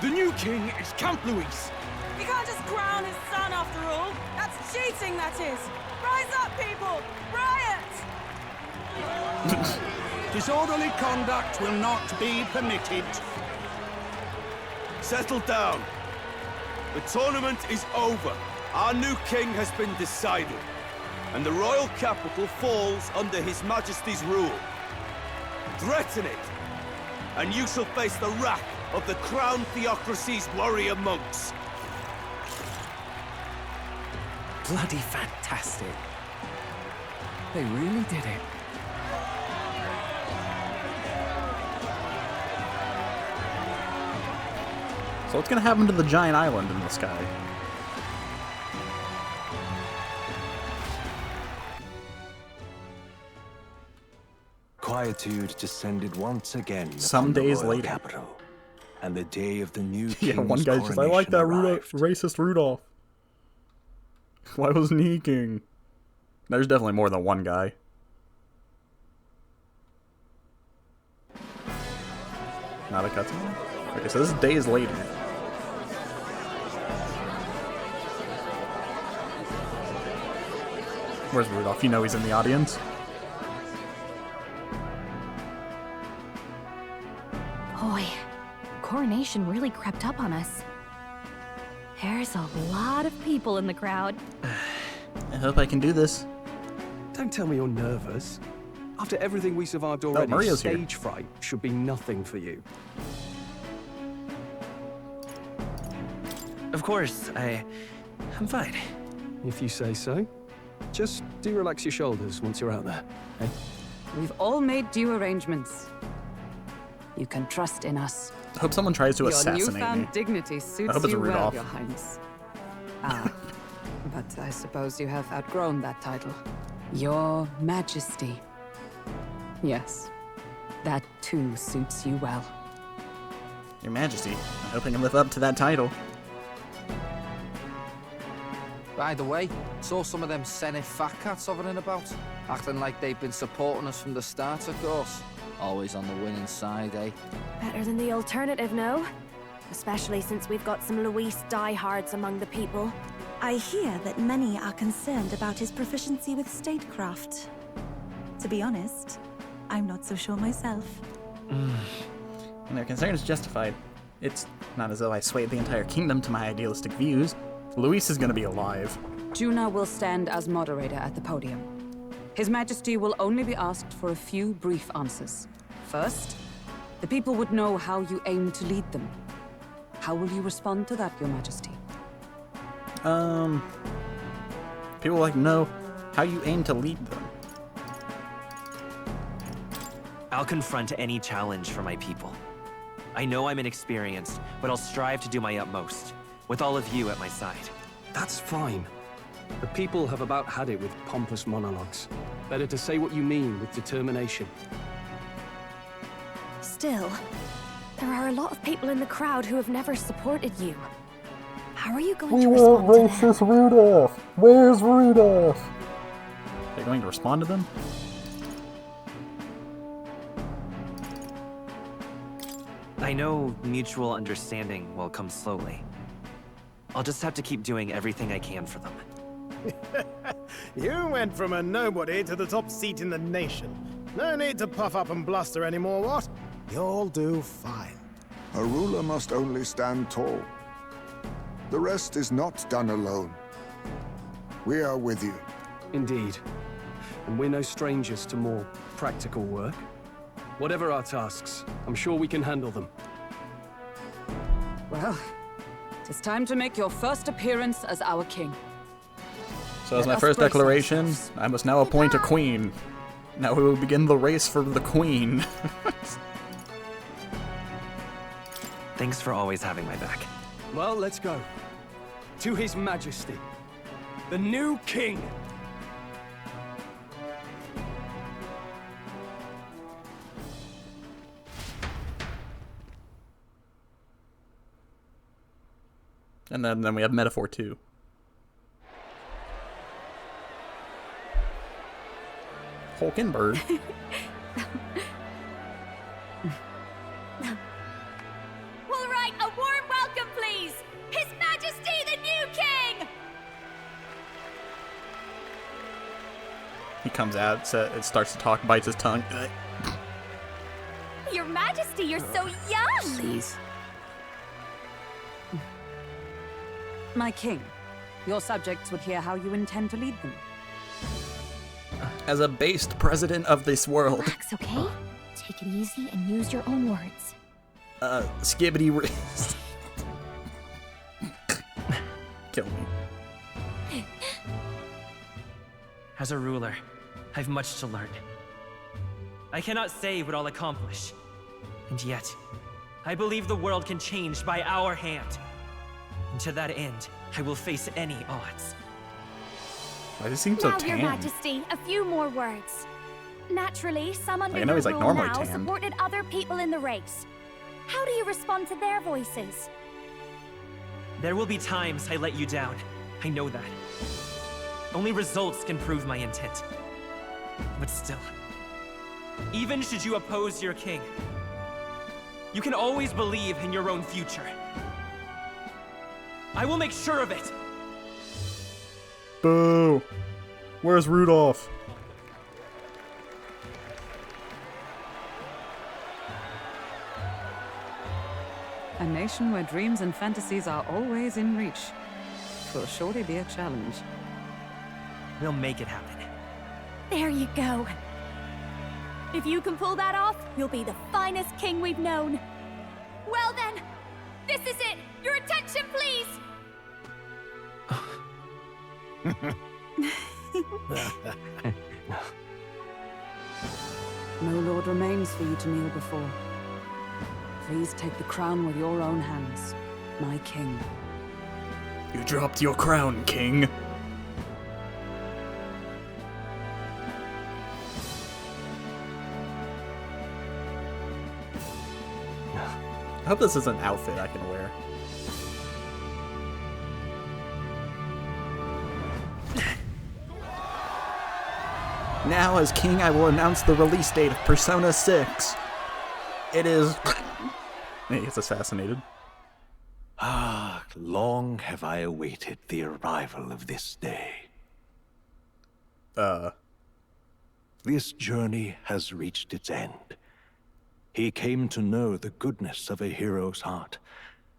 S3: The new king is Count Luis.
S6: You can't just crown his son after all. That's cheating, that is. Rise up, people! Riot!
S15: Disorderly conduct will not be permitted.
S17: Settle down. The tournament is over. Our new king has been decided, and the royal capital falls under His Majesty's rule. Threaten it, and you shall face the wrath of the Crown Theocracy's warrior monks.
S5: Bloody fantastic. They really did it.
S1: So what's gonna happen to the giant island in the sky?
S12: Quietude descended once again
S1: Some
S12: upon the
S1: days
S12: royal
S1: later.
S12: capital, and the day of the new
S1: Yeah,
S12: king's
S1: one guy's just, I like that racist Rudolph. Why wasn't he king? There's definitely more than one guy. Not a cutscene? Okay, so this is days later. Where's Rudolph? You know he's in the audience.
S2: Boy, coronation really crept up on us. There's a lot of people in the crowd.
S1: I hope I can do this.
S3: Don't tell me you're nervous. After everything we survived already,
S1: Mario's here.
S3: stage fright should be nothing for you.
S13: Of course, I'm fine.
S3: If you say so. Just do relax your shoulders once you're out there, eh?
S6: We've all made due arrangements. You can trust in us.
S1: I hope someone tries to
S6: Your
S1: assassinate
S6: newfound
S1: me.
S6: dignity
S1: I
S6: suits
S1: hope it's
S6: you well,
S1: Rudolph.
S6: Your Highness. Ah, but I suppose you have outgrown that title. Your Majesty. Yes, that too suits you well.
S1: Your Majesty, I hope I can live up to that title.
S8: By the way, saw some of them Senate fat cats hovering about, acting like they've been supporting us from the start, of course. Always on the winning side, eh?
S16: Better than the alternative, no? Especially since we've got some Luis diehards among the people.
S14: I hear that many are concerned about his proficiency with statecraft. To be honest, I'm not so sure myself.
S1: And their concern is justified. It's not as though I swayed the entire kingdom to my idealistic views. Luis is gonna be alive.
S6: Juna will stand as moderator at the podium. His Majesty will only be asked for a few brief answers. First, the people would know how you aim to lead them. How will you respond to that, Your Majesty?
S1: People like to know how you aim to lead them.
S13: I'll confront any challenge for my people. I know I'm inexperienced, but I'll strive to do my utmost, with all of you at my side.
S3: That's fine. The people have about had it with pompous monologues. Better to say what you mean with determination.
S16: Still, there are a lot of people in the crowd who have never supported you. How are you going
S10: We
S16: to
S10: want
S16: respond to them?
S10: racist Rudolph! Where's Rudolph?
S1: They're going to respond to them?
S13: I know mutual understanding will come slowly. I'll just have to keep doing everything I can for them.
S11: You went from a nobody to the top seat in the nation. No need to puff up and bluster anymore, what? You'll do fine.
S7: A ruler must only stand tall. The rest is not done alone. We are with you.
S3: Indeed. And we're no strangers to more practical work. Whatever our tasks, I'm sure we can handle them.
S6: Well, it is time to make your first appearance as our king.
S1: So as my first declaration, I must now appoint a queen. Now we will begin the race for the queen.
S13: Thanks for always having my back.
S3: Well, let's go. To His Majesty, the new king.
S1: And then we have Metaphor 2. Hulkenberg.
S2: All right, a warm welcome, please! His Majesty, the new king!
S1: He comes out, it starts to talk, bites his tongue.
S2: Your Majesty, you're so young!
S13: Please.
S6: My king, your subjects would hear how you intend to lead them.
S1: As a based president of this world.
S2: Relax, okay? Take it easy and use your own words.
S1: Skibbity wrist. Kill me.
S13: As a ruler, I've much to learn. I cannot say what I'll accomplish. And yet, I believe the world can change by our hand. And to that end, I will face any odds.
S1: Why does he seem so
S2: Now,
S1: tan?
S2: Your Majesty, a few more words. Naturally, some under
S1: I know
S2: your
S1: he's, like,
S2: rule
S1: normally
S2: now
S1: tanned.
S2: supported other people in the race. How do you respond to their voices?
S13: There will be times I let you down. I know that. Only results can prove my intent. But still, even should you oppose your king, you can always believe in your own future. I will make sure of it!
S1: Boo! Where's Rudolph?
S6: A nation where dreams and fantasies are always in reach will surely be a challenge.
S13: We'll make it happen.
S2: There you go. If you can pull that off, you'll be the finest king we've known. Well then, this is it! Your attention, please!
S6: No lord remains for you to kneel before. Please take the crown with your own hands, my king.
S1: You dropped your crown, king. I hope this is an outfit I can wear. Now, as king, I will announce the release date of Persona 6. It is... He gets assassinated.
S12: Ah, long have I awaited the arrival of this day. This journey has reached its end. He came to know the goodness of a hero's heart,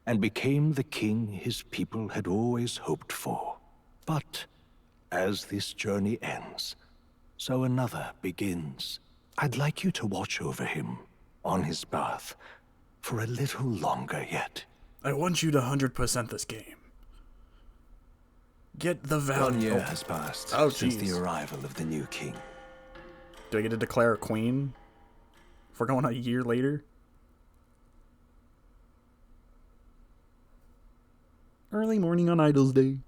S12: and became the king his people had always hoped for. But as this journey ends, so another begins. I'd like you to watch over him on his path for a little longer yet.
S1: I want you to 100% this game. Get the value.
S12: 1 year has passed since the arrival of the new king.
S1: Do I get to declare a queen? If we're going a year later? Early morning on Idol's Day.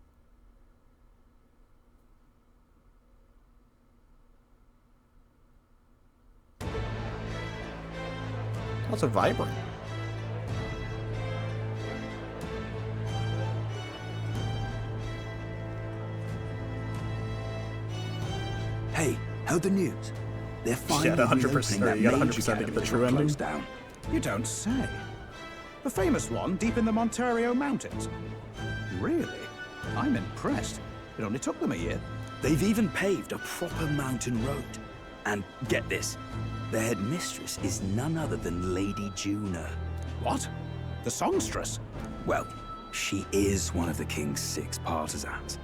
S1: Also vibrant.
S18: Hey, how'd the news? They're finally
S1: Yeah, 100%.
S18: reopening that
S1: You got
S18: major
S1: 100% to get the
S18: academy
S1: true
S18: that
S1: ending.
S18: closed down.
S19: You don't say. The famous one deep in the Monterio Mountains. Really? I'm impressed. It only took them a year.
S18: They've even paved a proper mountain road. And get this, the headmistress is none other than Lady Juna.
S19: What? The songstress?
S18: Well, she is one of the king's 6 partisans.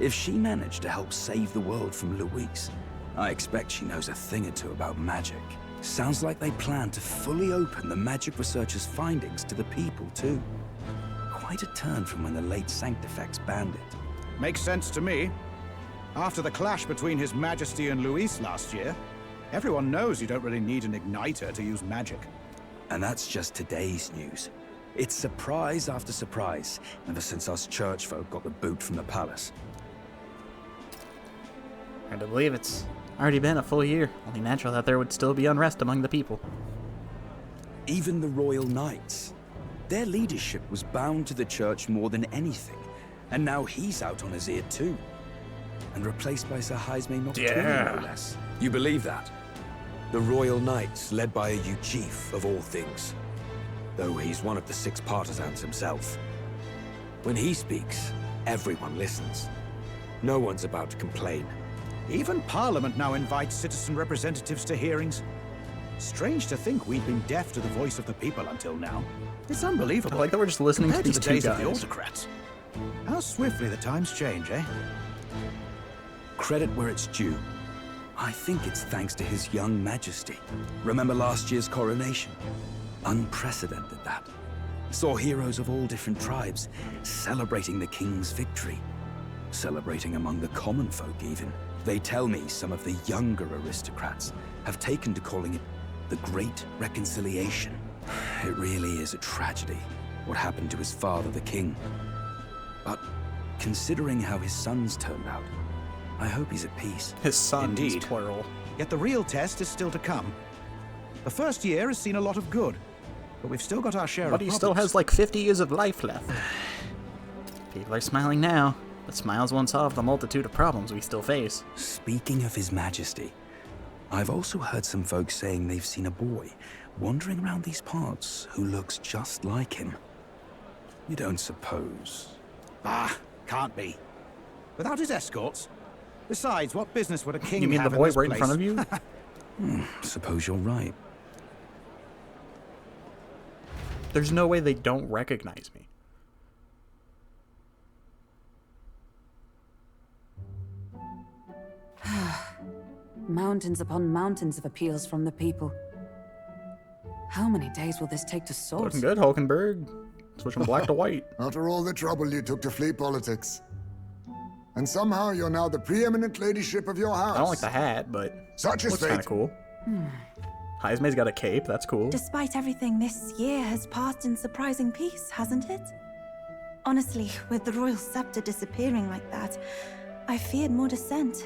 S18: If she managed to help save the world from Luis, I expect she knows a thing or two about magic. Sounds like they plan to fully open the magic researcher's findings to the people, too. Quite a turn from when the late Sanctifex banned it.
S19: Makes sense to me. After the clash between His Majesty and Luis last year, everyone knows you don't really need an igniter to use magic.
S18: And that's just today's news. It's surprise after surprise, ever since us church folk got the boot from the palace.
S1: Hard to believe it's already been a full year. Only natural that there would still be unrest among the people.
S18: Even the royal knights. Their leadership was bound to the church more than anything, and now he's out on his ear too. And replaced by Sir Jaime Nocturno, no less. You believe that? The royal knights, led by a Uchief of all things. Though he's one of the 6 partisans himself. When he speaks, everyone listens. No one's about to complain.
S19: Even Parliament now invites citizen representatives to hearings. Strange to think we'd been deaf to the voice of the people until now. It's unbelievable.
S1: I like that we're just listening
S19: Compared
S1: to these
S19: the
S1: two
S19: days of
S1: guys.
S19: the autocrats. How swiftly the times change, eh?
S18: Credit where it's due. I think it's thanks to His young majesty. Remember last year's coronation? Unprecedented, that. Saw heroes of all different tribes celebrating the king's victory. Celebrating among the common folk, even. They tell me some of the younger aristocrats have taken to calling it the Great Reconciliation. It really is a tragedy, what happened to his father, the king. But considering how his sons turned out, I hope he's at peace.
S1: His sons,
S19: Indeed.
S1: plural.
S19: Yet the real test is still to come. The first year has seen a lot of good, but we've still got our share
S1: But
S19: of
S1: he
S19: problems.
S1: still has like 50 years of life left. People are smiling now, but smiles won't solve the multitude of problems we still face.
S18: Speaking of His Majesty, I've also heard some folks saying they've seen a boy wandering around these parts who looks just like him. You don't suppose?
S19: Ah, can't be. Without his escorts? Besides, what business would a king
S1: You mean the
S19: have
S1: boy
S19: in this
S1: right in
S19: place?
S1: front of you?
S18: Suppose you're right.
S1: There's no way they don't recognize me.
S6: Mountains upon mountains of appeals from the people. How many days will this take to sort?
S1: Looking good, Hulkenberg. Switch from black to white.
S7: After all the trouble you took to flee politics. And somehow you're now the preeminent ladyship of your house.
S1: I don't like the hat, but
S7: Such is
S1: looks kind of
S7: fate.
S1: cool. Jaime's got a cape, that's cool.
S14: Despite everything, this year has passed in surprising peace, hasn't it? Honestly, with the royal scepter disappearing like that, I feared more dissent.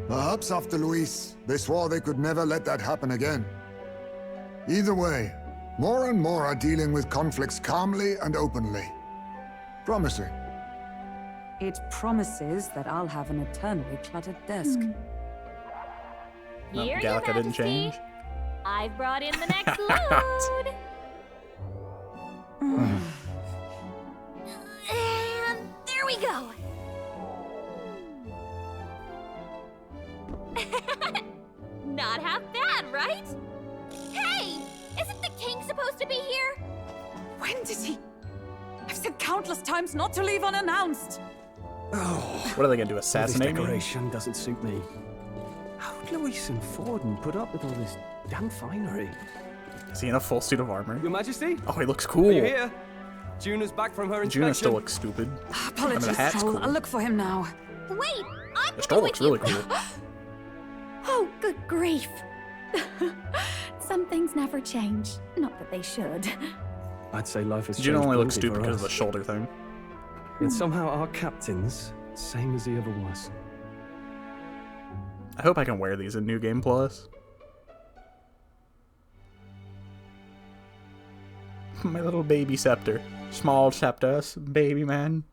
S7: Perhaps after Luis, they swore they could never let that happen again. Either way, more and more are dealing with conflicts calmly and openly. Promising.
S6: It promises that I'll have an eternally cluttered desk.
S1: No,
S2: Here,
S1: Gallica
S2: Your
S1: didn't
S2: Majesty.
S1: change.
S2: I've brought in the next load. And there we go. Not half bad, right? Hey, isn't the king supposed to be here?
S6: When did he? I've said countless times not to leave unannounced.
S12: Oh,
S1: What are they gonna do, assassinate
S12: this
S1: me?
S12: decoration doesn't suit me. How'd Luis and Forden put up with all this damn finery?
S1: Is he in a full suit of armor?
S3: Your Majesty?
S1: Oh, he looks cool.
S3: Are you here? Juna's back from her inspection.
S1: Juna still looks stupid.
S6: Apologies,
S1: the hat's
S6: Stroll.
S1: cool.
S6: I'll look for him now.
S2: Wait, I'm
S1: The stroll looks really cool.
S16: Oh, good grief. Some things never change. Not that they should.
S12: I'd say life has
S1: Juna
S12: changed
S1: only looks
S12: plenty
S1: stupid
S12: for
S1: because of the
S12: us.
S1: shoulder thing.
S12: Yet somehow our captain's same as he ever was.
S1: I hope I can wear these in New Game Plus. My little baby scepter. Small scepter, baby man.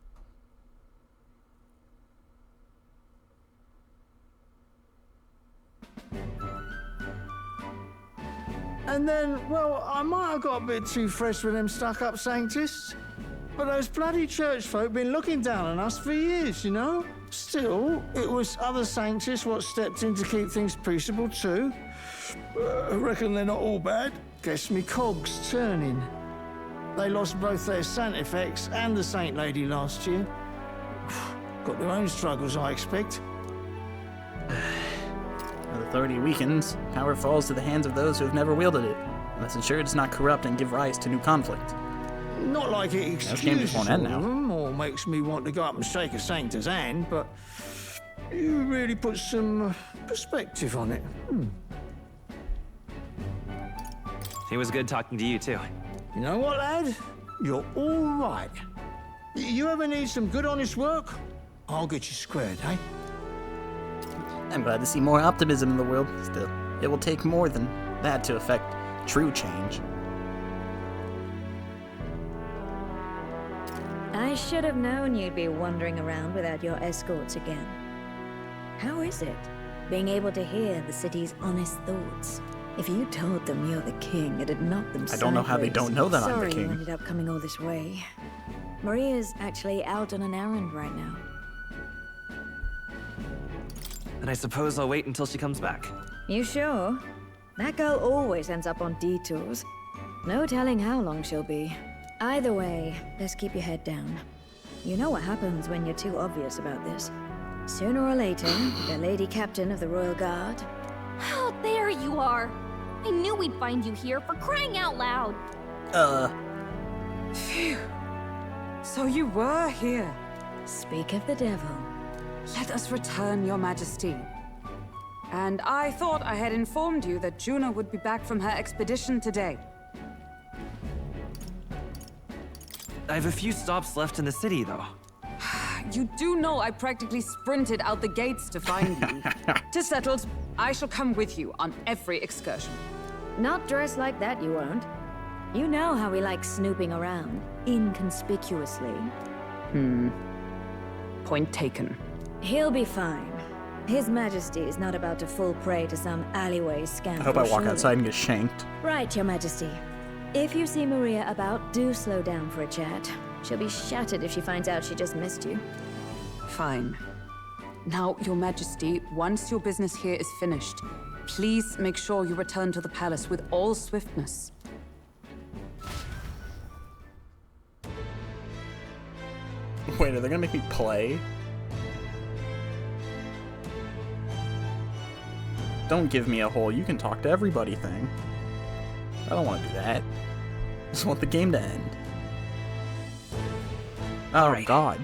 S20: And then, well, I might have got a bit too fresh with them stuck-up Sanctists, but those bloody church folk been looking down on us for years, you know? Still, it was other sanctus what stepped in to keep things peaceable too. I reckon they're not all bad. Guess me cogs turning. They lost both their Sanctifex and the Saint Lady last year. Got their own struggles, I expect.
S1: As authority weakens, power falls to the hands of those who have never wielded it. Let's ensure it does not corrupt and give rise to new conflict.
S20: Not like it excuses all
S1: end
S20: of
S1: now.
S20: them or makes me want to go up and shake a sanctor's hand, but you really put some perspective on it.
S13: It was good talking to you, too.
S20: You know what, lad? You're all right. You ever need some good, honest work? I'll get you squared, eh?
S1: I'm glad to see more optimism in the world. Still, it will take more than that to affect true change.
S21: I should have known you'd be wandering around without your escorts again. How is it, being able to hear the city's honest thoughts? If you told them you're the king, it'd knock them sideways.
S1: I don't know how they don't know that I'm the
S21: Sorry
S1: king.
S21: you ended up coming all this way. Maria's actually out on an errand right now.
S13: And I suppose I'll wait until she comes back.
S21: You sure? That girl always ends up on detours. No telling how long she'll be. Either way, best keep your head down. You know what happens when you're too obvious about this. Sooner or later, the Lady Captain of the Royal Guard.
S2: Oh, there you are. I knew we'd find you here, for crying out loud.
S6: Phew. So you were here.
S21: Speak of the devil.
S6: Let us return, Your Majesty. And I thought I had informed you that Juno would be back from her expedition today.
S13: I have a few stops left in the city, though.
S6: You do know I practically sprinted out the gates to find you. To settled, I shall come with you on every excursion.
S21: Not dressed like that, you won't. You know how we like snooping around, inconspicuously.
S6: Point taken.
S21: He'll be fine. His Majesty is not about to fall prey to some alleyway scandal.
S1: I hope I walk
S21: surely.
S1: outside and get shanked.
S21: Right, Your Majesty. If you see Maria about, do slow down for a chat. She'll be shattered if she finds out she just missed you.
S6: Fine. Now, Your Majesty, once your business here is finished, please make sure you return to the palace with all swiftness.
S1: Wait, are they gonna make me play? Don't give me a whole you can talk to everybody thing. I don't want to do that. I just want the game to end. Oh, God.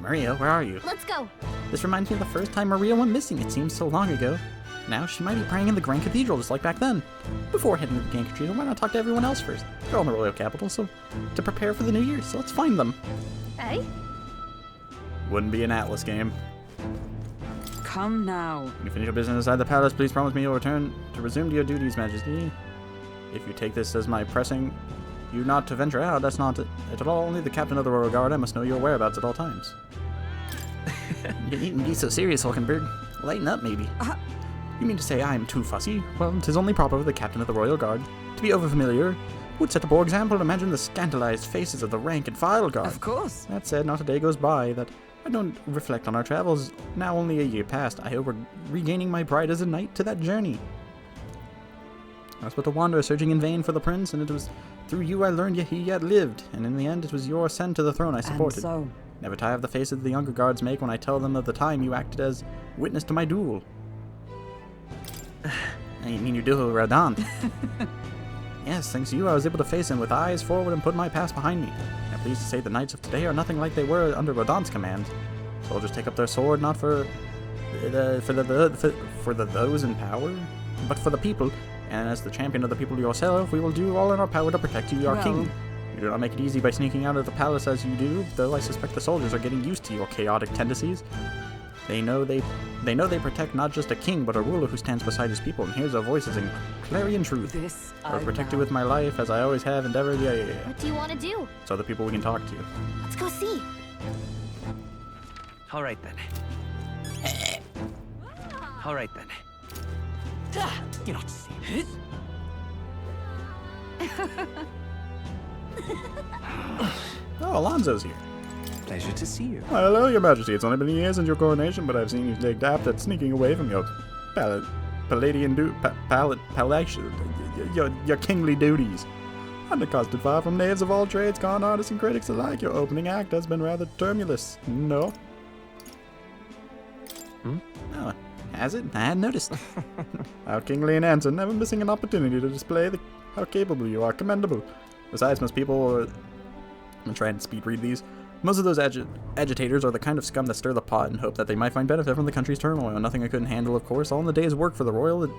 S1: Maria, where are you?
S2: Let's go.
S1: This reminds me of the first time Maria went missing. It seems so long ago. Now she might be praying in the Grand Cathedral just like back then. Before heading to the Grand Cathedral, why not talk to everyone else first? They're all in the royal capital, so to prepare for the new year, so let's find them.
S2: Hey?
S1: Wouldn't be an Atlas game.
S6: Come now.
S1: When you finish your business inside the palace, please promise me you'll return to resume to your duties, Majesty. If you take this as my pressing you not to venture out, that's not it at all. Only the captain of the Royal Guard. I must know your whereabouts at all times. You needn't be so serious, Hulkenberg. Lighten up, maybe. You mean to say I am too fussy? Well, 'tis only proper for the captain of the Royal Guard to be overfamiliar. Would set a poor example. Imagine the scandalized faces of the rank and file guard.
S6: Of course.
S1: That said, not a day goes by that I don't reflect on our travels. Now only a year past, I hope we're regaining my pride as a knight to that journey. I was but a wanderer searching in vain for the prince, and it was through you I learned he yet lived, and in the end it was your ascent to the throne I supported.
S6: And so?
S1: Never tire of the faces the younger guards make when I tell them of the time you acted as witness to my duel. I mean your duel with Radon. Yes, thanks to you I was able to face him with eyes forward and put my past behind me. I'm pleased to say the knights of today are nothing like they were under Radon's command. Soldiers take up their sword not for the those in power, but for the people. And as the champion of the people yourself, we will do all in our power to protect you, our king. You do not make it easy by sneaking out of the palace as you do, though I suspect the soldiers are getting used to your chaotic tendencies. They know they protect not just a king, but a ruler who stands beside his people and hears their voices in clarion truth.
S6: This
S1: I will protect you with my life, as I always have endeavored. Yeah.
S2: What do you want to do?
S1: So the people we can talk to.
S2: Let's go see.
S13: All right, then. All right, then. You don't see it.
S1: Oh, Alonso's here.
S12: pleasure to see you.
S1: Why, hello, Your Majesty. It's only been a year since your coronation, but I've seen you stay adept at sneaking away from your your kingly duties. Unaccosted far from knaves of all trades, con artists and critics alike, your opening act has been rather tumultuous. No? Oh, has it? I hadn't noticed. How kingly an answer, never missing an opportunity to display how capable you are. Commendable. Besides, most people... I'm trying to speed read these. Most of those agitators are the kind of scum that stir the pot and hope that they might find benefit from the country's turmoil. Nothing I couldn't handle, of course. All in the day's work for the royal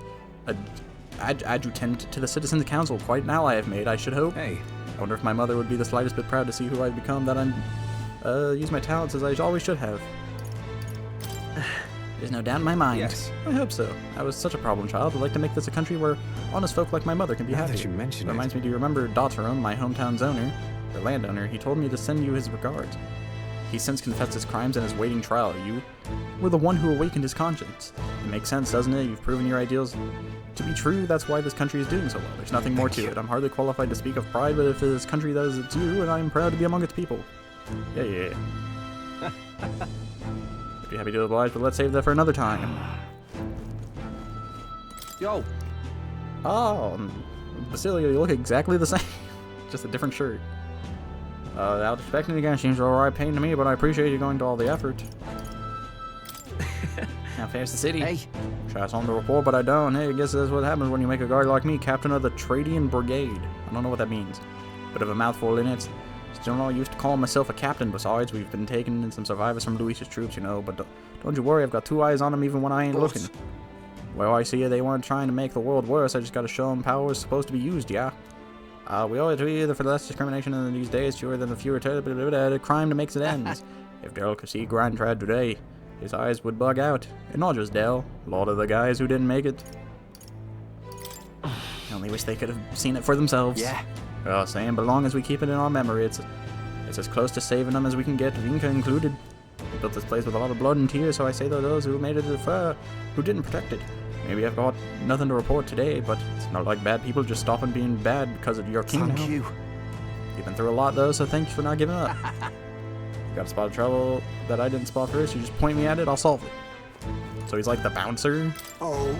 S1: adjutant to the Citizens' Council. Quite an ally I've made, I should hope.
S12: Hey.
S1: I wonder if my mother would be the slightest bit proud to see who I've become, that I'm... use my talents as I always should have. There's no doubt in my mind.
S12: Yes.
S1: I hope so. I was such a problem child. I'd like to make this a country where honest folk like my mother can be happy.
S12: That you mention it.
S1: Reminds me, do you remember Dotterum, my hometown's owner, or landowner? He told me to send you his regards. He's since confessed his crimes and is waiting trial. You were the one who awakened his conscience. It makes sense, doesn't it? You've proven your ideals to be true. That's why this country is doing so well. There's nothing more to it. I'm hardly qualified to speak of pride, but if this country does, it's you, and I'm proud to be among its people. Yeah. I'd be happy to oblige, but let's save that for another time.
S8: Yo.
S1: Oh, Basilia, you look exactly the same. Just a different shirt. Without expecting it again, seems a alright pain to me, but I appreciate you going to all the effort. How fares the city?
S8: Hey.
S1: Try something to report, but I don't. Hey, I guess that's what happens when you make a guard like me captain of the Tradian Brigade. I don't know what that means. Bit of a mouthful in it. Still not used to call myself a captain. Besides, we've been taking in some survivors from Luis's troops, you know, but don't you worry, I've got 2 eyes on them even when I ain't looking. Well, I see they weren't trying to make the world worse. I just gotta show them power is supposed to be used, yeah? We owe it to either for less discrimination in these days, fewer than the fewer crime to make it ends. If Daryl could see Grind tried today, his eyes would bug out. And not just Daryl, a lot of the guys who didn't make it. I only wish they could have seen it for themselves.
S8: Yeah.
S1: Well, saying, but as long as we keep it in our memory, it's as close to saving them as we can get, Vinca included. We built this place with a lot of blood and tears, so I say that those who made it, who didn't protect it. Maybe I've got nothing to report today, but it's not like bad people just stopping being bad because of your kingdom.
S8: Thank you.
S1: You've been through a lot, though, so thanks for not giving up. You got a spot of trouble that I didn't spot first, you just point me at it, I'll solve it. So he's like the bouncer?
S7: Oh.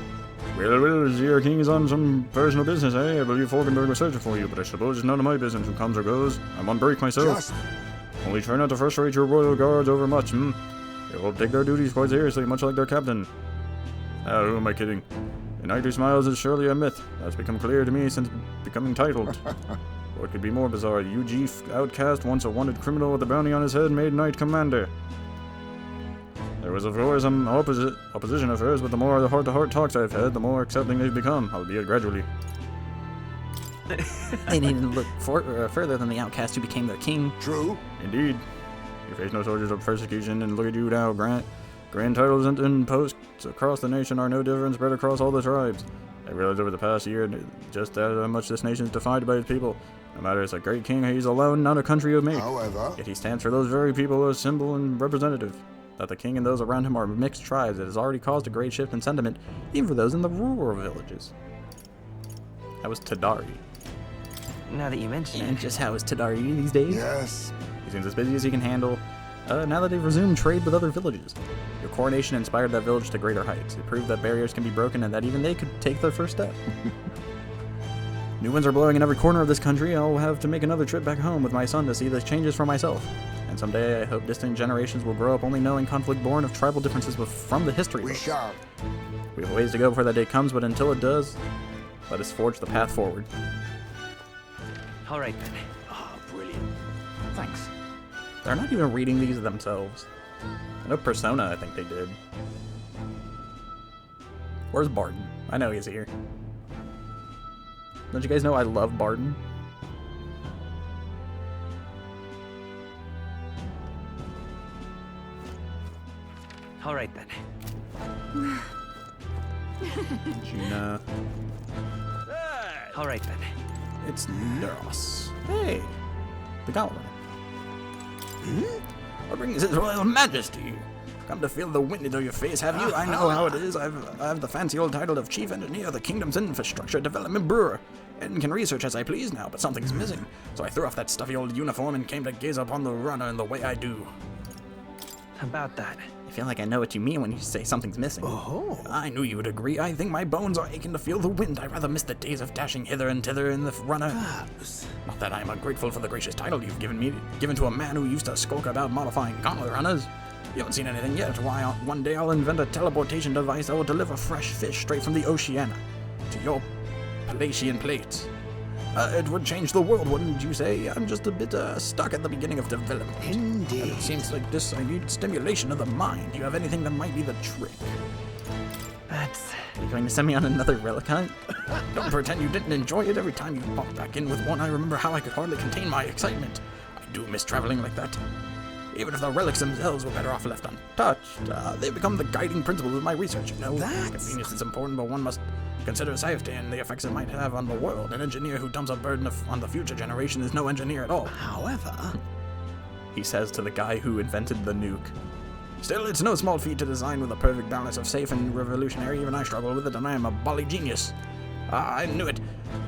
S1: Well, your king is on some personal business, eh? I believe Falkenberg was searching for you, but I suppose it's none of my business who comes or goes. I'm on break myself. Only try not to frustrate your royal guards over much, They will take their duties quite seriously, much like their captain. Who am I kidding? A knight who smiles is surely a myth. That's become clear to me since becoming titled. What could be more bizarre? UG outcast, once a wanted criminal with a bounty on his head, made knight commander. There was, of course, some opposition at first, but the more the heart-to-heart talks I've had, the more accepting they've become, albeit gradually. They needn't look further than the outcast who became their king.
S7: True.
S1: Indeed. You face no soldiers of persecution, and look at you now, Grand titles and posts across the nation are no different spread across all the tribes. I realized over the past year just how much this nation is defined by its people. No matter it's a great king, he's alone, not a country of make.
S7: However,
S1: yet he stands for those very people as symbol and representative. That the king and those around him are mixed tribes, it has already caused a great shift in sentiment, even for those in the rural villages. How is Tadari?
S13: Now that you mention
S1: And
S13: it.
S1: just how is Tadari these days?
S7: Yes.
S1: He seems as busy as he can handle. Now that they've resumed trade with other villages. Your coronation inspired that village to greater heights. It proved that barriers can be broken and that even they could take their first step. New winds are blowing in every corner of this country. I'll have to make another trip back home with my son to see the changes for myself. And someday I hope distant generations will grow up only knowing conflict born of tribal differences from the history.
S7: We shall.
S1: We have ways to go before that day comes, but until it does, let us forge the path forward.
S13: All right, then.
S1: Oh, brilliant. Thanks. They're not even reading these themselves. I know Persona, I think they did. Where's Barton? I know he's here. Don't you guys know I love Barton?
S13: All right, then.
S1: Gina.
S13: All right, then.
S1: It's Neros. Hey, the Goblin. What brings His Royal Majesty?
S4: Come to feel the wind into your face, have you? I know how it is. I have the fancy old title of Chief Engineer of the Kingdom's Infrastructure Development Bureau, and can research as I please now, but something's missing. So I threw off that stuffy old uniform and came to gaze upon the runner in the way I do.
S13: About that.
S1: I feel like I know what you mean when you say something's missing.
S4: Oh. I knew you would agree. I think my bones are aching to feel the wind. I rather miss the days of dashing hither and thither in the runner. Not that I am ungrateful for the gracious title you've given to a man who used to skulk about modifying gauntlet runners. You haven't seen anything yet. Why, one day I'll invent a teleportation device that will deliver fresh fish straight from the Oceania to your Palatian plate. It would change the world, wouldn't you say? I'm just a bit stuck at the beginning of development.
S11: Indeed.
S4: And it seems like this, I need stimulation of the mind. Do you have anything that might be the trick?
S13: That's...
S1: Are you going to send me on another relic hunt?
S4: Don't pretend you didn't enjoy it. Every time you pop back in with one, I remember how I could hardly contain my excitement. I do miss traveling like that. Even if the relics themselves were better off left untouched, they become the guiding principles of my research, you know? Convenience is important, but one must consider safety and the effects it might have on the world. An engineer who dumps a burden on the future generation is no engineer at all.
S11: However,
S1: he says to the guy who invented the nuke.
S4: Still, it's no small feat to design with a perfect balance of safe and revolutionary. Even I struggle with it, and I am a bally genius. Ah, I knew it.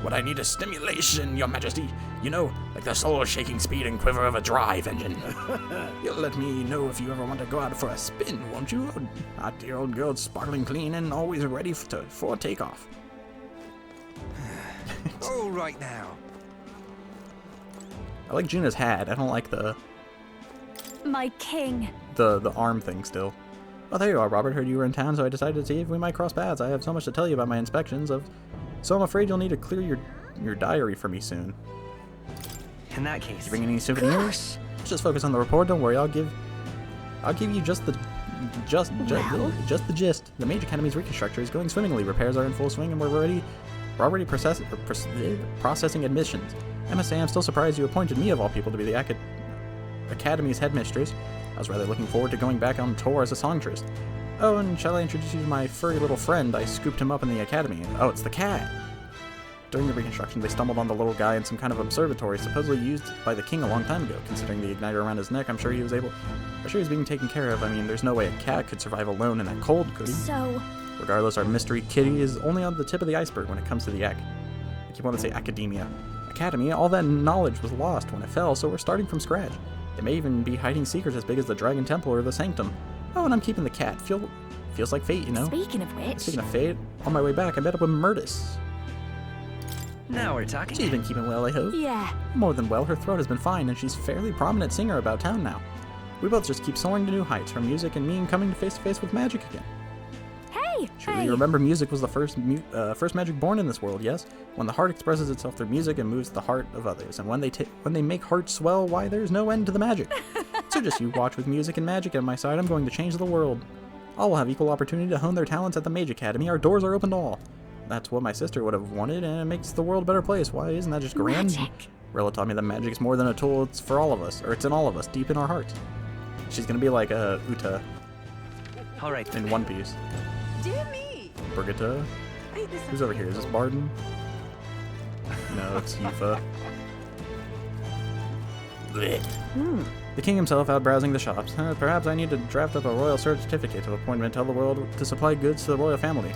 S4: What I need is stimulation, Your Majesty. You know, like the soul-shaking speed and quiver of a drive engine. You'll let me know if you ever want to go out for a spin, won't you? Ah, dear old girl, sparkling clean and always ready for takeoff.
S8: All right now.
S1: I like Juna's hat. I don't like the
S14: My king.
S1: the arm thing still. Oh, there you are, Robert. Heard you were in town, so I decided to see if we might cross paths. I have so much to tell you about my inspections of... So I'm afraid you'll need to clear your diary for me soon.
S13: In that case...
S1: You bring any souvenirs? Just focus on the report. Don't worry. I'll give you just the gist. The Mage Academy's reconstructor is going swimmingly. Repairs are in full swing, and we're already processing admissions. I must say, I'm still surprised you appointed me of all people to be the Academy's headmistress. I was rather looking forward to going back on tour as a songstress. Oh, and shall I introduce you to my furry little friend? I scooped him up in the academy. Oh, it's the cat. During the reconstruction, they stumbled on the little guy in some kind of observatory, supposedly used by the king a long time ago. Considering the igniter around his neck, I'm sure he was being taken care of. I mean, there's no way a cat could survive alone in that cold, could he?
S14: So...
S1: Regardless, our mystery kitty is only on the tip of the iceberg when it comes to the I keep wanting to say academia. Academy, all that knowledge was lost when it fell, so we're starting from scratch. It may even be hiding secrets as big as the Dragon Temple or the Sanctum. Oh, and I'm keeping the cat. Feels like fate, you know?
S14: Speaking of which...
S1: Speaking of fate, on my way back, I met up with Murtis.
S13: Now we're talking.
S1: She's been keeping well, I hope.
S14: Yeah.
S1: More than well, her throat has been fine, and she's a fairly prominent singer about town now. We both just keep soaring to new heights, her music and me and coming face to face with magic again.
S14: Hey!
S1: Surely you remember music was the first magic born in this world, yes? When the heart expresses itself through music and moves the heart of others, and when they make hearts swell, why, there's no end to the magic. So just you watch with music and magic at my side, I'm going to change the world. All will have equal opportunity to hone their talents at the Mage Academy. Our doors are open to all. That's what my sister would have wanted, and it makes the world a better place. Why, isn't that just grand?
S14: Magic.
S1: Rilla taught me that magic is more than a tool, it's for all of us, or it's in all of us, deep in our hearts. She's gonna be like Uta.
S13: All right.
S1: In One Piece.
S6: Dear me.
S1: Brigitte? Who's over here? Is this Barden? No, it's Yufa. The king himself out browsing the shops. Perhaps I need to draft up a royal certificate of appointment, tell the world to supply goods to the royal family.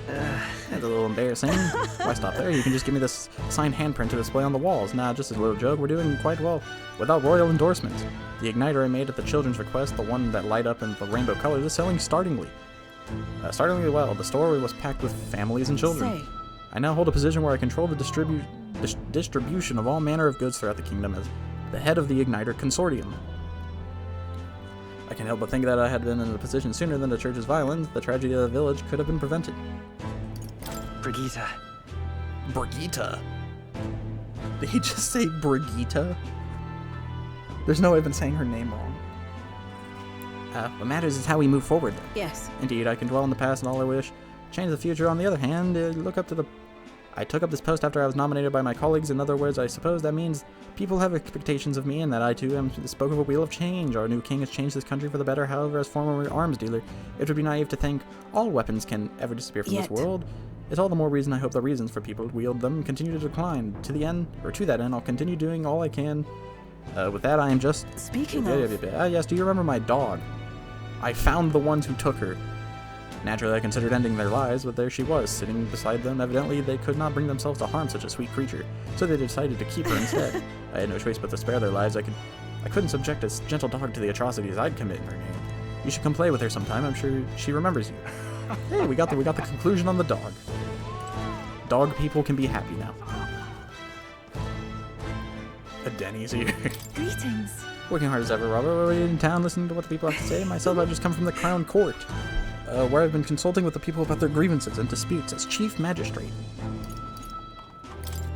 S1: That's a little embarrassing. Why stop there? You can just give me this signed handprint to display on the walls. Nah, just a little joke. We're doing quite well without royal endorsements. The igniter I made at the children's request, the one that light up in the rainbow colors, is selling startlingly well. The store was packed with families and children. I now hold a position where I control the distribution of all manner of goods throughout the kingdom as the head of the Igniter Consortium. I can't help but think that I had been in a position sooner than the church's violence, the tragedy of the village could have been prevented.
S13: Brigitte.
S1: Brigitte? Did he just say Brigitte? There's no way I've been saying her name wrong. What matters is how we move forward.
S6: Yes.
S1: Indeed, I can dwell on the past and all I wish. Change the future, on the other hand, I took up this post after I was nominated by my colleagues. In other words, I suppose that means people have expectations of me and that I too am the spoke of a wheel of change. Our new king has changed this country for the better. However, as former arms dealer, it would be naive to think all weapons can ever disappear from this world. It's all the more reason I hope the reasons for people to wield them continue to decline. To that end, I'll continue doing all I can. With that, I am just...
S6: Speaking of...
S1: Yes, do you remember my dog? I found the ones who took her. Naturally, I considered ending their lives, but there she was, sitting beside them. Evidently, they could not bring themselves to harm such a sweet creature, so they decided to keep her instead. I had no choice but to spare their lives. I couldn't subject a gentle dog to the atrocities I'd commit in her name. You should come play with her sometime. I'm sure she remembers you. Hey, we got the conclusion on the dog. Dog people can be happy now. A Denny's here.
S14: Greetings.
S1: Working hard as ever, Robert. We're in town listening to what the people have to say. Myself, I've just come from the Crown Court, where I've been consulting with the people about their grievances and disputes as Chief Magistrate.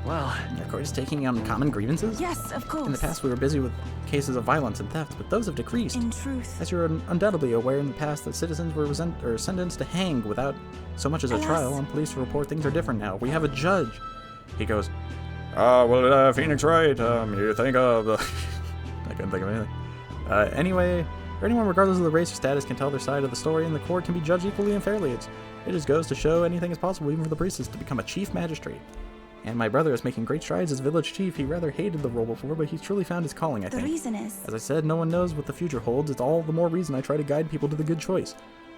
S13: Well,
S1: Your court is taking on common grievances?
S14: Yes, of course.
S1: In the past, we were busy with cases of violence and theft, but those have decreased.
S14: In truth.
S1: As you're undoubtedly aware, in the past, that citizens were sentenced to hang without so much as a trial. On police report, things are different now. We have a judge. He goes, Phoenix Wright, you think of... I couldn't think of anything. Anyway, anyone regardless of the race or status can tell their side of the story, and the court can be judged equally and fairly. It just goes to show anything is possible, even for the priestess to become a chief magistrate. And my brother is making great strides as village chief. He rather hated the role before, but he's truly found his calling, I think.
S14: The reason is...
S1: As I said, no one knows what the future holds. It's all the more reason I try to guide people to the good choice.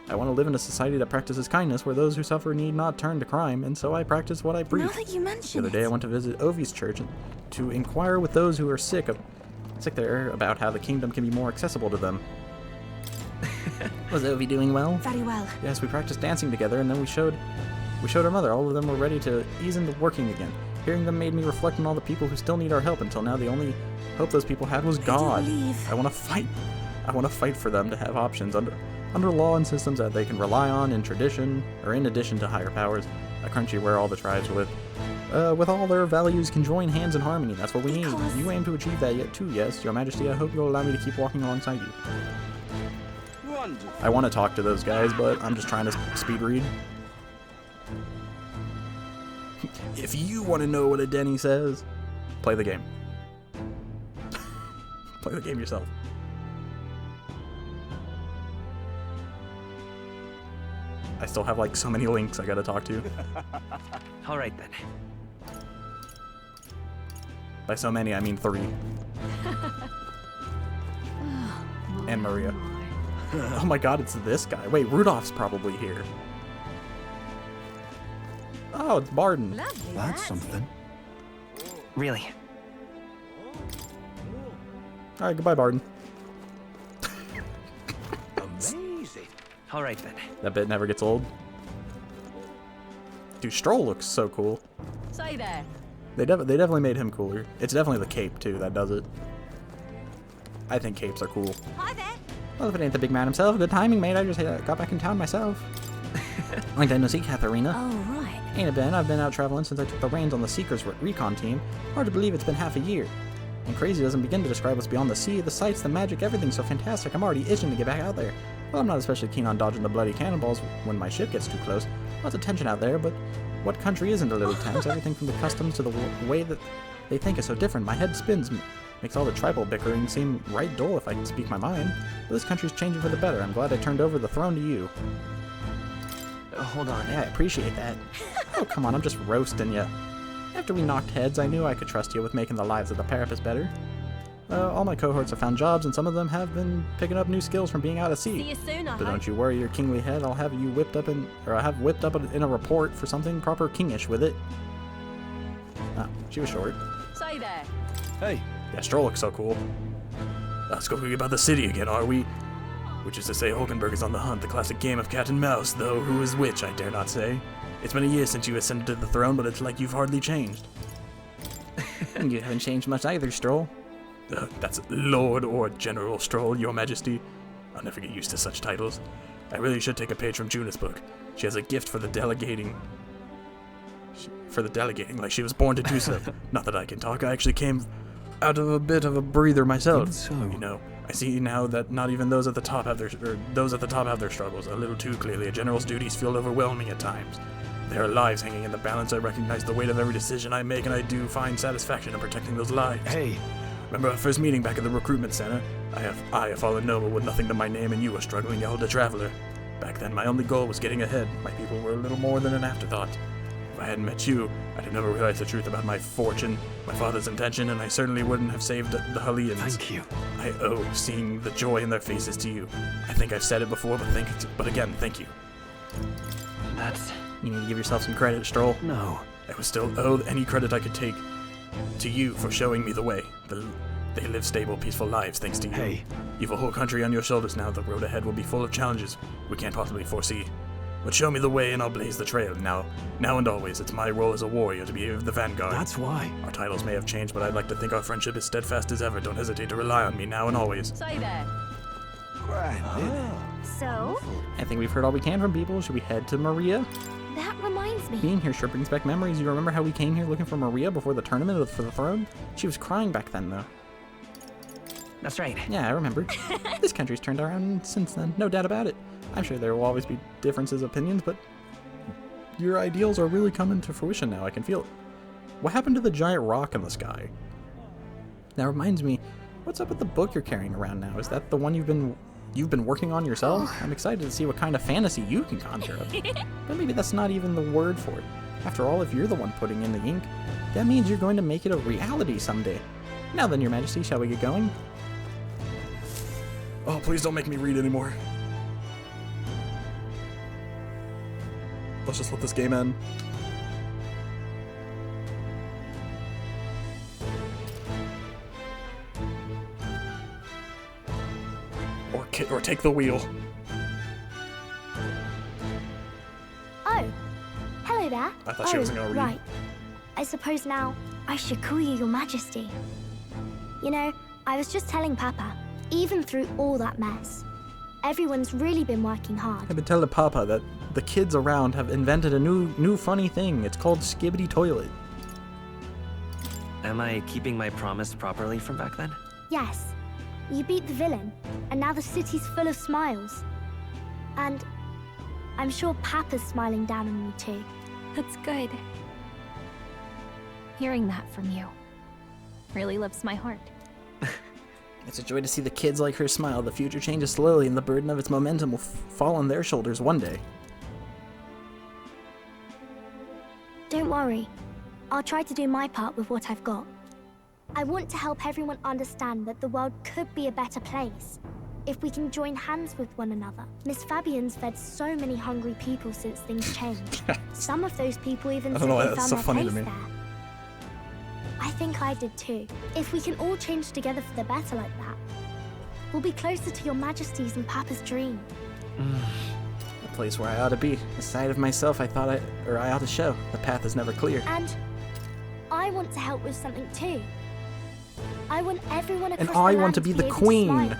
S1: I want to live in a society that practices kindness, where those who suffer need not turn to crime, and so I practice what I preach.
S14: Now that you mention
S1: The other day I went to visit Ovi's church to inquire with those who are sick there about how the kingdom can be more accessible to them. Was Ovi doing well?
S14: Very well.
S1: Yes, we practiced dancing together, and then we showed her mother. All of them were ready to ease into working again. Hearing them made me reflect on all the people who still need our help. Until now, the only hope those people had was God. I want to fight. I want to fight for them to have options under law and systems that they can rely on in tradition, or in addition to higher powers. A country where all the tribes with all their values can join hands in harmony. That's what we need. You aim to achieve that yet too, yes, Your Majesty. I hope you'll allow me to keep walking alongside you.
S17: Wonderful.
S1: I want to talk to those guys, but I'm just trying to speed read. If you want to know what a Denny says, play the game. Play the game yourself. I still have like so many links I gotta talk to.
S13: All right then.
S1: By so many, I mean 3. And Maria. Oh my god, it's this guy. Wait, Rudolph's probably here. Oh, it's Barden.
S19: That's something.
S13: Really?
S1: Alright, goodbye, Barden.
S13: Amazing. All right then.
S1: That bit never gets old. Dude, Stroll looks so cool.
S6: Say there.
S1: They definitely made him cooler. It's definitely the cape, too, that does it. I think capes are cool.
S2: Hi there.
S1: Well, if it ain't the big man himself, good timing, mate. I just got back in town myself. Long time no see, Katharina.
S14: Oh, right.
S1: Ain't it been? I've been out traveling since I took the reins on the Seekers recon team. Hard to believe it's been half a year. And crazy doesn't begin to describe what's beyond the sea, the sights, the magic, everything's so fantastic. I'm already itching to get back out there. Well, I'm not especially keen on dodging the bloody cannonballs when my ship gets too close. Lots of tension out there, but what country isn't a little tense? Everything from the customs to the way that they think is so different. My head spins. Makes all the tribal bickering seem right dull if I can speak my mind. But this country's changing for the better. I'm glad I turned over the throne to you.
S13: Hold on.
S1: Yeah, I appreciate that. Oh, come on, I'm just roasting you. After we knocked heads, I knew I could trust you with making the lives of the Parapets better. All my cohorts have found jobs, and some of them have been picking up new skills from being out at sea.
S2: See you soon, I
S1: But
S2: hope.
S1: don't you worry your kingly head. I'll have you whipped up in a report for something proper kingish with it. Oh, she was short.
S6: Say there.
S17: Hey.
S1: Yeah, Stroll looks so cool.
S4: Let's go about the city again, are we? Which is to say, Hulkenberg is on the hunt, the classic game of cat and mouse, though who is which, I dare not say. It's been a year since you ascended to the throne, but it's like you've hardly changed.
S1: You haven't changed much either, Stroll.
S4: That's Lord or General Stroll, Your Majesty. I'll never get used to such titles. I really should take a page from Juna's book. She has a gift for the delegating. Like she was born to do so. Not that I can talk, I actually came out of a bit of a breather myself.
S18: So.
S4: You know, I see now that not even those at the top have their struggles. A little too clearly. A general's duties feel overwhelming at times. There are lives hanging in the balance. I recognize the weight of every decision I make, and I do find satisfaction in protecting those lives.
S17: Hey.
S4: Remember our first meeting back at the recruitment center? I, a fallen noble with nothing to my name, and you a struggling elder traveler. Back then, my only goal was getting ahead. My people were a little more than an afterthought.
S1: If I hadn't met you, I'd have never realized the truth about my fortune, my father's intention, and I certainly wouldn't have saved the Hellions.
S12: Thank you.
S1: I owe seeing the joy in their faces to you. I think I've said it before, but again, thank you.
S13: That's...
S1: You need to give yourself some credit, Stroll.
S12: No.
S1: I would still owe any credit I could take to you for showing me the way. They live stable, peaceful lives thanks to you.
S12: Hey.
S1: You've a whole country on your shoulders now. The road ahead will be full of challenges we can't possibly foresee. But show me the way and I'll blaze the trail. Now and always, it's my role as a warrior to be the vanguard.
S12: That's why.
S1: Our titles may have changed, but I'd like to think our friendship is steadfast as ever. Don't hesitate to rely on me now and always.
S6: Say there.
S2: So?
S1: I think we've heard all we can from people. Should we head to Maria?
S2: That reminds me.
S1: Being here sure brings back memories. You remember how we came here looking for Maria before the tournament for the throne? She was crying back then, though.
S13: That's right.
S1: Yeah, I remember. This country's turned around since then, no doubt about it. I'm sure there will always be differences of opinions, but your ideals are really coming to fruition now. I can feel it. What happened to the giant rock in the sky? That reminds me, what's up with the book you're carrying around now? Is that the one you've been working on yourself? I'm excited to see what kind of fantasy you can conjure up. But maybe that's not even the word for it. After all, if you're the one putting in the ink, that means you're going to make it a reality someday. Now then, Your Majesty, shall we get going? Oh, please don't make me read anymore. Let's just let this game end. Or take the wheel.
S9: Oh, hello there.
S1: I thought she wasn't gonna read.
S9: Right. I suppose now I should call you Your Majesty. You know, I was just telling Papa, even through all that mess, everyone's really been working hard.
S1: I've been telling Papa that the kids around have invented a new funny thing. It's called Skibbity Toilet.
S13: Am I keeping my promise properly from back then?
S9: Yes. You beat the villain, and now the city's full of smiles. And I'm sure Papa's smiling down on you too.
S2: That's good. Hearing that from you really lifts my heart.
S1: It's a joy to see the kids like her smile. The future changes slowly, and the burden of its momentum will fall on their shoulders one day.
S9: Don't worry. I'll try to do my part with what I've got. I want to help everyone understand that the world could be a better place if we can join hands with one another. Miss Fabian's fed so many hungry people since things changed. Some of those people even said they found their place there. I think I did too. If we can all change together for the better like that, we'll be closer to Your Majesty's and Papa's dream.
S1: A place where I ought to be. A side of myself I ought to show. The path is never clear.
S9: And I want to help with something too. I want everyone across
S1: And
S9: the
S1: I
S9: land
S1: want to be the
S9: able
S1: queen.
S9: smile.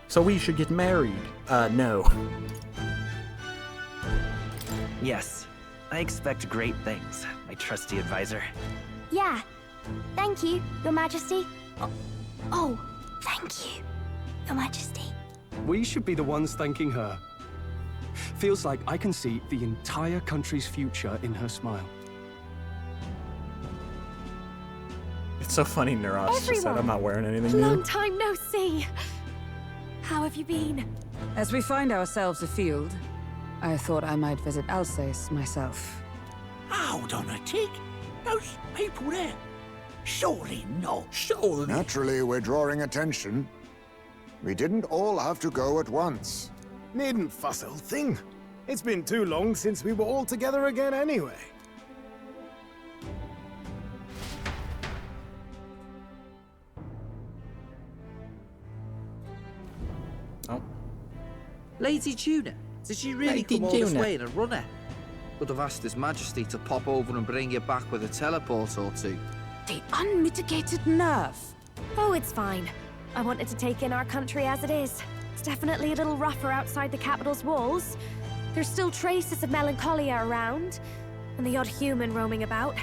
S1: So we should get married. No.
S13: Yes. I expect great things, my trusty advisor.
S9: Yeah. Thank you, Your Majesty. Oh, thank you, Your Majesty.
S3: We should be the ones thanking her. Feels like I can see the entire country's future in her smile.
S1: It's so funny Neuros just said I'm not wearing anything
S14: Long
S1: new.
S14: time no see. How have you been?
S6: As we find ourselves afield, I thought I might visit Alsace myself.
S22: Hold on a tick. Those people there. Surely not.
S1: Surely.
S7: Naturally, we're drawing attention. We didn't all have to go at once.
S11: Needn't fuss, old thing. It's been too long since we were all together again anyway.
S1: Oh.
S8: Lady Tuna, did you really
S1: Lady
S8: come all this
S1: Tuna.
S8: way in a runner? Would have asked His Majesty to pop over and bring you back with a teleport or two.
S6: The unmitigated nerve.
S23: Oh, it's fine. I wanted to take in our country as it is. It's definitely a little rougher outside the capital's walls. There's still traces of melancholia around, and the odd human roaming about.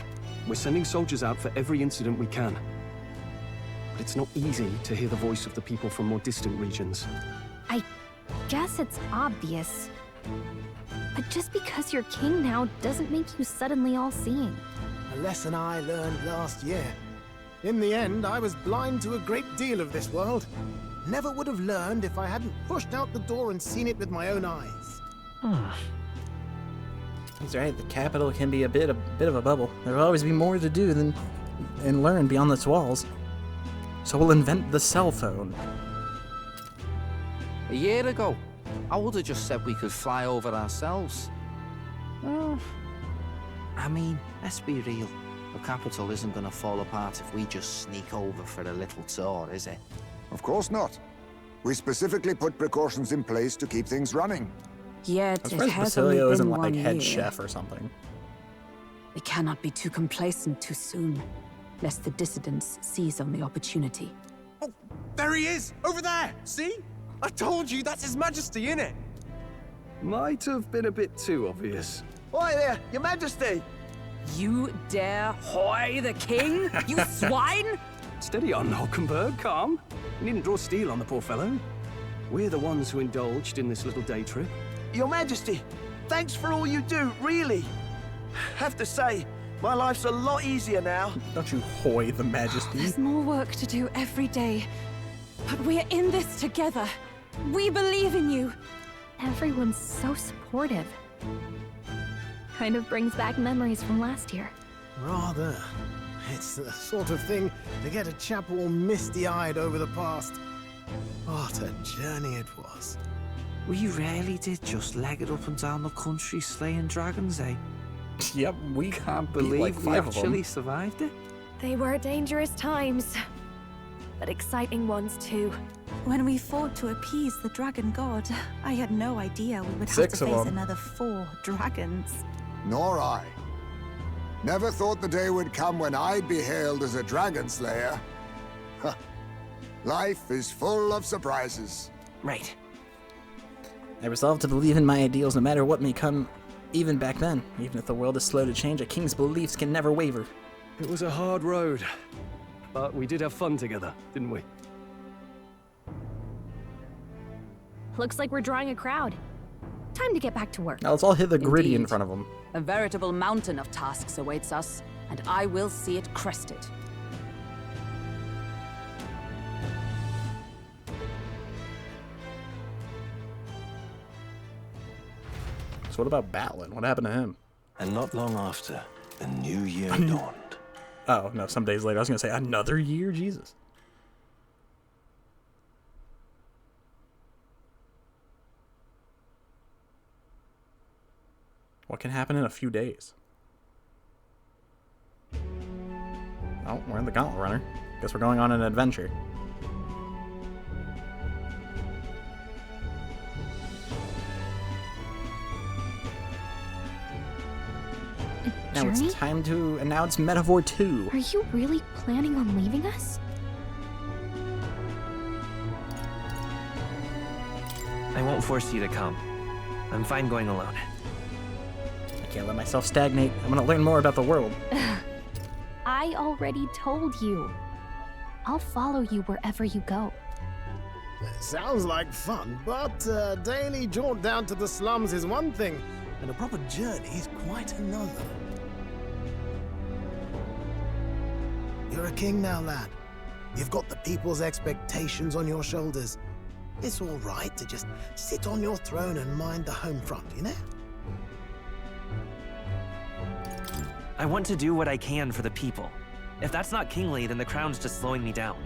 S3: We're sending soldiers out for every incident we can. But it's not easy to hear the voice of the people from more distant regions.
S2: I guess it's obvious. But just because you're king now doesn't make you suddenly all-seeing.
S11: A lesson I learned last year. In the end, I was blind to a great deal of this world. Never would have learned if I hadn't pushed out the door and seen it with my own eyes.
S1: He's right. The capital can be a bit of a bubble. There will always be more to do than and learn beyond its walls. So we'll invent the cell phone.
S8: A year ago, I would have just said we could fly over ourselves. I mean, let's be real. The capital isn't going to fall apart if we just sneak over for a little tour, is it?
S7: Of course not. We specifically put precautions in place to keep things running.
S6: Yet
S1: As
S6: it
S1: far as
S6: has only
S1: Basilio
S6: been
S1: isn't
S6: 1
S1: like head
S6: year.
S1: chef or something.
S6: We cannot be too complacent too soon, lest the dissidents seize on the opportunity.
S3: There he is! Over there! See? I told you, that's His Majesty, innit? Might have been a bit too obvious.
S5: Oi there, Your Majesty!
S6: You dare hoy the king, you swine?
S3: Steady on, Hulkenberg, calm. You needn't draw steel on the poor fellow. We're the ones who indulged in this little day trip.
S5: Your Majesty, thanks for all you do, really. Have to say, my life's a lot easier now.
S1: Don't you hoy the Majesty.
S14: There's more work to do every day. But we're in this together. We believe in you.
S23: Everyone's so supportive. Kind of brings back memories from last year.
S11: Rather. It's the sort of thing to get a chap all misty-eyed over the past. What a journey it was.
S8: We really did just leg it up and down the country slaying dragons, eh?
S1: Yep, we
S8: can't
S1: beat
S8: believe
S1: like
S8: we
S1: 5 of them.
S8: actually survived it.
S23: They were dangerous times, but exciting ones too.
S14: When we fought to appease the dragon god, I had no idea we would have
S7: 6
S14: to
S7: of
S14: face
S7: them.
S14: another 4 dragons.
S7: Nor I. Never thought the day would come when I'd be hailed as a dragon slayer. Huh. Life is full of surprises.
S13: Right.
S1: I resolved to believe in my ideals no matter what may come, even back then. Even if the world is slow to change, a king's beliefs can never waver.
S3: It was a hard road, but we did have fun together, didn't we?
S23: Looks like we're drawing a crowd. Time to get back to work.
S1: Now let's all hit the gritty in
S6: Indeed.
S1: front of them.
S6: A veritable mountain of tasks awaits us, and I will see it crested.
S1: So what about Batlin? What happened to him?
S12: And not long after, the new year dawned.
S1: Oh, no, some days later. I was going to say another year? Jesus. What can happen in a few days? Oh, we're in the Gauntlet Runner. Guess we're going on an adventure. Now
S23: Journey?
S1: it's time to announce Metaphor 2.
S23: Are you really planning on leaving us?
S13: I won't force you to come. I'm fine going alone.
S1: I can't let myself stagnate. I'm gonna learn more about the world.
S23: I already told you. I'll follow you wherever you go.
S11: Sounds like fun, but a daily jaunt down to the slums is one thing, and a proper journey is quite another. You're a king now, lad. You've got the people's expectations on your shoulders. It's all right to just sit on your throne and mind the home front, you know?
S13: I want to do what I can for the people. If that's not kingly, then the crown's just slowing me down.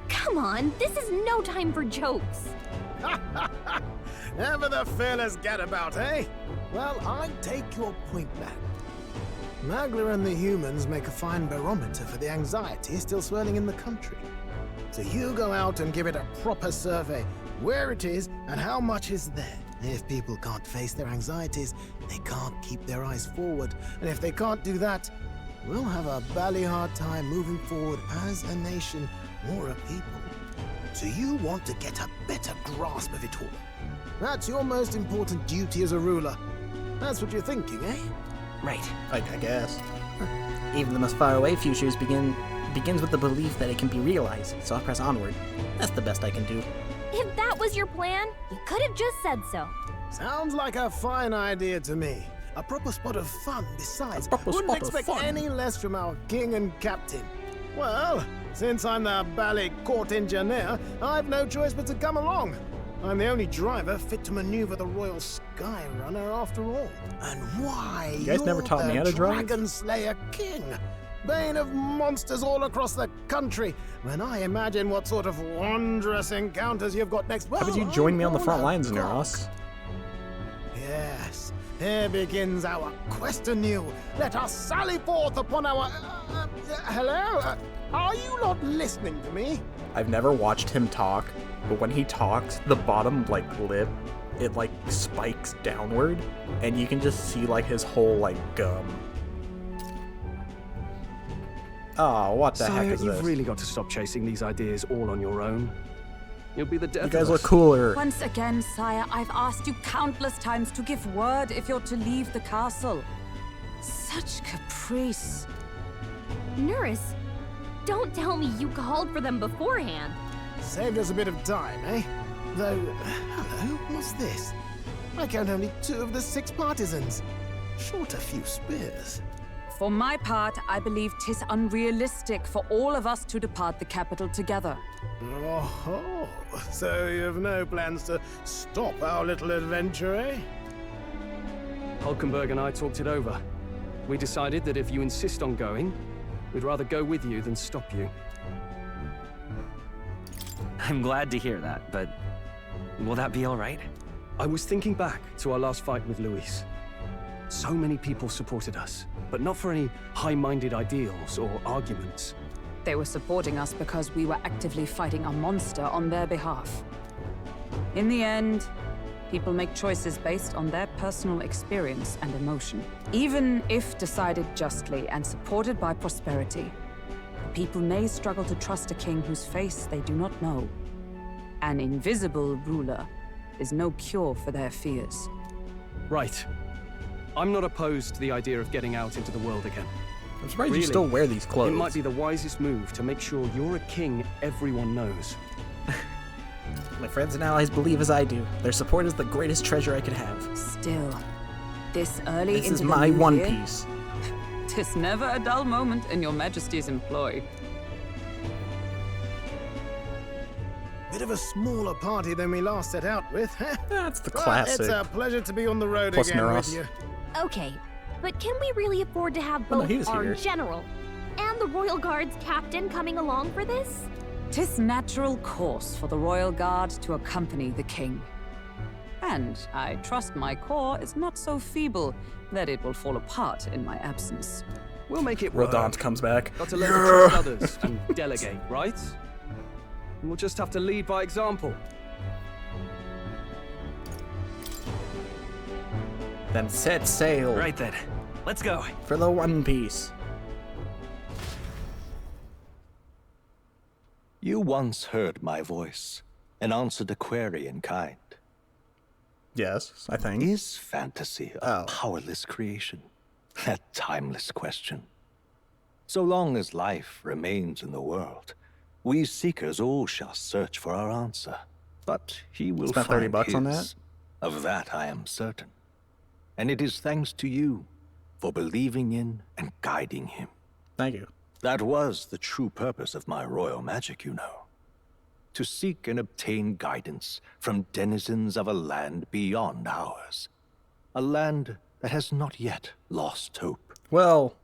S23: Come on, this is no time for jokes.
S11: Ever the fearless gadabout, eh? Well, I take your point back. Magla and the humans make a fine barometer for the anxiety still swirling in the country. So you go out and give it a proper survey, where it is and how much is there. If people can't face their anxieties, they can't keep their eyes forward. And if they can't do that, we'll have a bally hard time moving forward as a nation or a people. So you want to get a better grasp of it all. That's your most important duty as a ruler. That's what you're thinking, eh?
S13: Right.
S1: I guess. Even the most faraway futures begins with the belief that it can be realized, so I'll press onward. That's the best I can do.
S23: If that was your plan, you could have just said so.
S11: Sounds like a fine idea to me. A proper spot of fun, besides. Wouldn't expect any less from our king and captain. Well, since I'm the ballet court engineer, I've no choice but to come along. I'm the only driver fit to maneuver the Royal Skyrunner after all. And why?
S1: You guys never taught me how to drive?
S11: Dragon Slayer King, bane of monsters all across the country. When I imagine what sort of wondrous encounters you've got next, well,
S1: How about you join me on the front lines, Neros?
S11: Yes, here begins our quest anew. Let us sally forth upon our... hello? Are you not listening to me?
S1: I've never watched him talk, but when he talks, the bottom, like, lip, it, like, spikes downward, and you can just see, like, his whole, like, gum. Oh, what the heck is this?
S3: You've really got to stop chasing these ideas all on your own. You'll be the death
S1: You guys
S3: of
S1: look
S3: us.
S1: cooler.
S6: Once again, sire, I've asked you countless times to give word if you're to leave the castle. Such caprice.
S2: Nurse, don't tell me you called for them beforehand.
S11: Saved us a bit of time, eh? Though, hello, what's this? I count only 2 of the 6 partisans. Short a few spears.
S6: For my part, I believe 'tis unrealistic for all of us to depart the capital together.
S11: Oh, so you have no plans to stop our little adventure, eh?
S3: Hulkenberg and I talked it over. We decided that if you insist on going, we'd rather go with you than stop you.
S13: I'm glad to hear that, but will that be all right?
S3: I was thinking back to our last fight with Luis. So many people supported us, but not for any high-minded ideals or arguments.
S6: They were supporting us because we were actively fighting a monster on their behalf. In the end, people make choices based on their personal experience and emotion. Even if decided justly and supported by prosperity, people may struggle to trust a king whose face they do not know. An invisible ruler is no cure for their fears.
S3: Right. I'm not opposed to the idea of getting out into the world again.
S1: I'm surprised you still wear these clothes.
S3: It might be the wisest move to make sure you're a king everyone knows.
S1: My friends and allies believe as I do. Their support is the greatest treasure I could have.
S6: Still, this early
S1: This
S6: into
S1: is
S6: the
S1: my
S6: new
S1: One
S6: year,
S1: Piece.
S6: 'tis never a dull moment in your Majesty's employ.
S11: Bit of a smaller party than we last set out with, huh?
S1: That's the
S11: But
S1: classic.
S11: it's a pleasure to be on the road
S1: Plus
S11: again
S1: Neros.
S11: with you.
S2: Okay, but can we really afford to have
S1: Well, no,
S2: both
S1: he was
S2: our
S1: here.
S2: general and the Royal Guard's captain coming along for this?
S6: 'Tis natural course for the Royal Guard to accompany the king. And I trust my corps is not so feeble that it will fall apart in my absence.
S3: We'll make it work.
S1: Rodant comes back.
S3: Got to learn to trust others and delegate, right? We'll just have to lead by example.
S1: Then set sail.
S13: Right then, let's go.
S1: For the One Piece.
S12: You once heard my voice and answered a query in kind.
S1: Yes, I think.
S12: Is fantasy a powerless creation? That timeless question. So long as life remains in the world, we seekers all shall search for our answer. But he will
S1: Spent
S12: find
S1: $30 on
S12: his. Of that I am certain. And it is thanks to you for believing in and guiding him.
S1: Thank you.
S12: That was the true purpose of my royal magic, you know. To seek and obtain guidance from denizens of a land beyond ours. A land that has not yet lost hope.
S1: Well,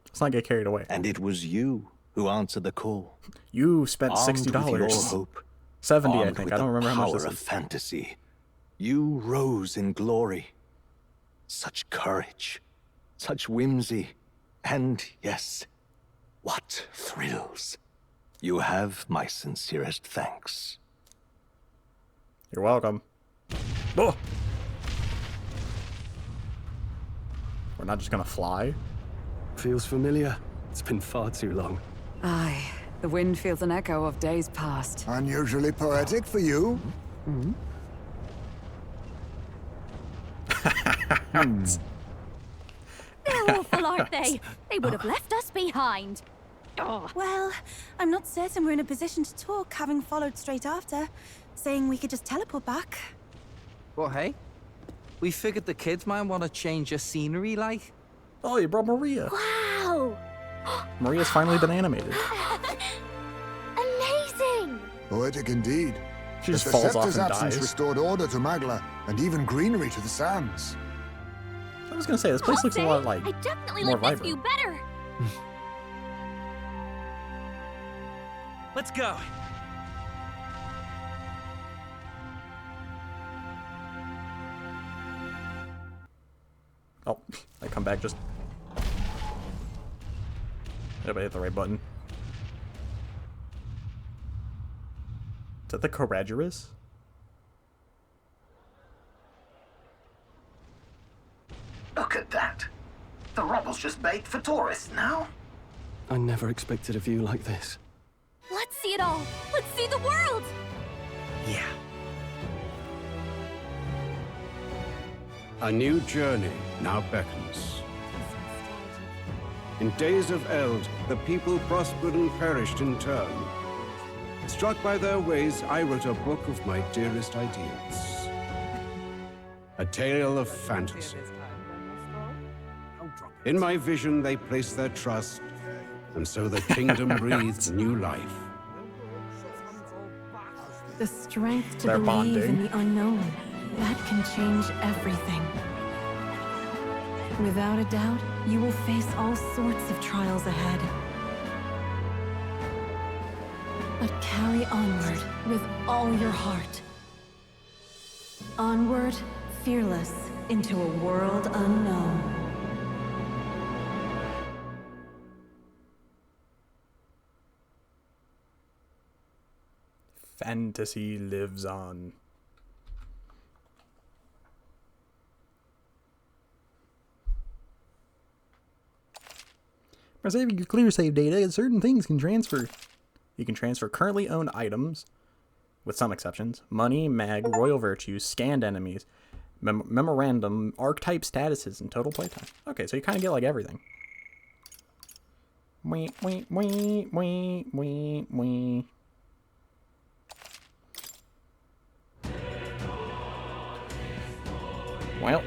S1: let's not get carried away.
S12: And it was you who answered the call.
S1: You spent
S12: Armed with
S1: $60.
S12: your hope,
S1: 70, I
S12: armed
S1: think.
S12: with
S1: I don't
S12: the
S1: remember how much
S12: power
S1: this
S12: of
S1: is.
S12: fantasy. You rose in glory. Such courage, such whimsy, and yes, what thrills. You have my sincerest thanks.
S1: You're welcome. Oh! We're not just gonna fly?
S3: Feels familiar. It's been far too long.
S6: Aye, the wind feels an echo of days past.
S7: Unusually poetic for you.
S2: They're awful, aren't they? They would have left us behind. Oh.
S14: Well, I'm not certain we're in a position to talk, having followed straight after, saying we could just teleport back.
S8: Well, hey, we figured the kids might want to change your scenery, like.
S1: Oh, you brought Maria.
S2: Wow!
S1: Maria's finally been animated.
S2: Amazing!
S7: Poetic indeed.
S1: She just
S7: the
S1: falls off
S7: Scepter's
S1: and
S7: absence
S1: dies.
S7: restored order to Magla, and even greenery to the sands.
S1: I was gonna say, this place looks a lot like
S2: I definitely
S1: more
S2: like this
S1: vibrant.
S2: view better.
S13: Let's go.
S1: Oh, I come back just... Everybody hit the right button. Is that the Courageous?
S10: Look at that. The rubble's just bait for tourists now.
S15: I never expected a view like this.
S2: Let's see it all. Let's see the world.
S13: Yeah.
S16: A new journey now beckons. In days of eld, the people prospered and perished in turn. Struck by their ways, I wrote a book of my dearest ideals. A tale of fantasy. In my vision, they placed their trust, and so the kingdom breathed new life.
S14: The strength to
S1: They're
S14: believe
S1: bonding.
S14: in the unknown. That can change everything. Without a doubt, you will face all sorts of trials ahead. But carry onward with all your heart. Onward, fearless, into a world unknown.
S1: Fantasy lives on. By saving your clear save data, certain things can transfer. You can transfer currently owned items, with some exceptions, money, mag, royal virtues, scanned enemies, memorandum, archetype statuses, and total playtime. Okay, so you kind of get like everything. Wee, wee, wee, wee, wee, wee. Well.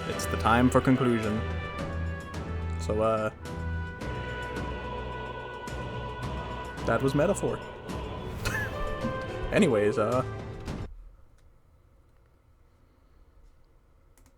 S1: It's the time for conclusion. So, that was metaphor. Anyways,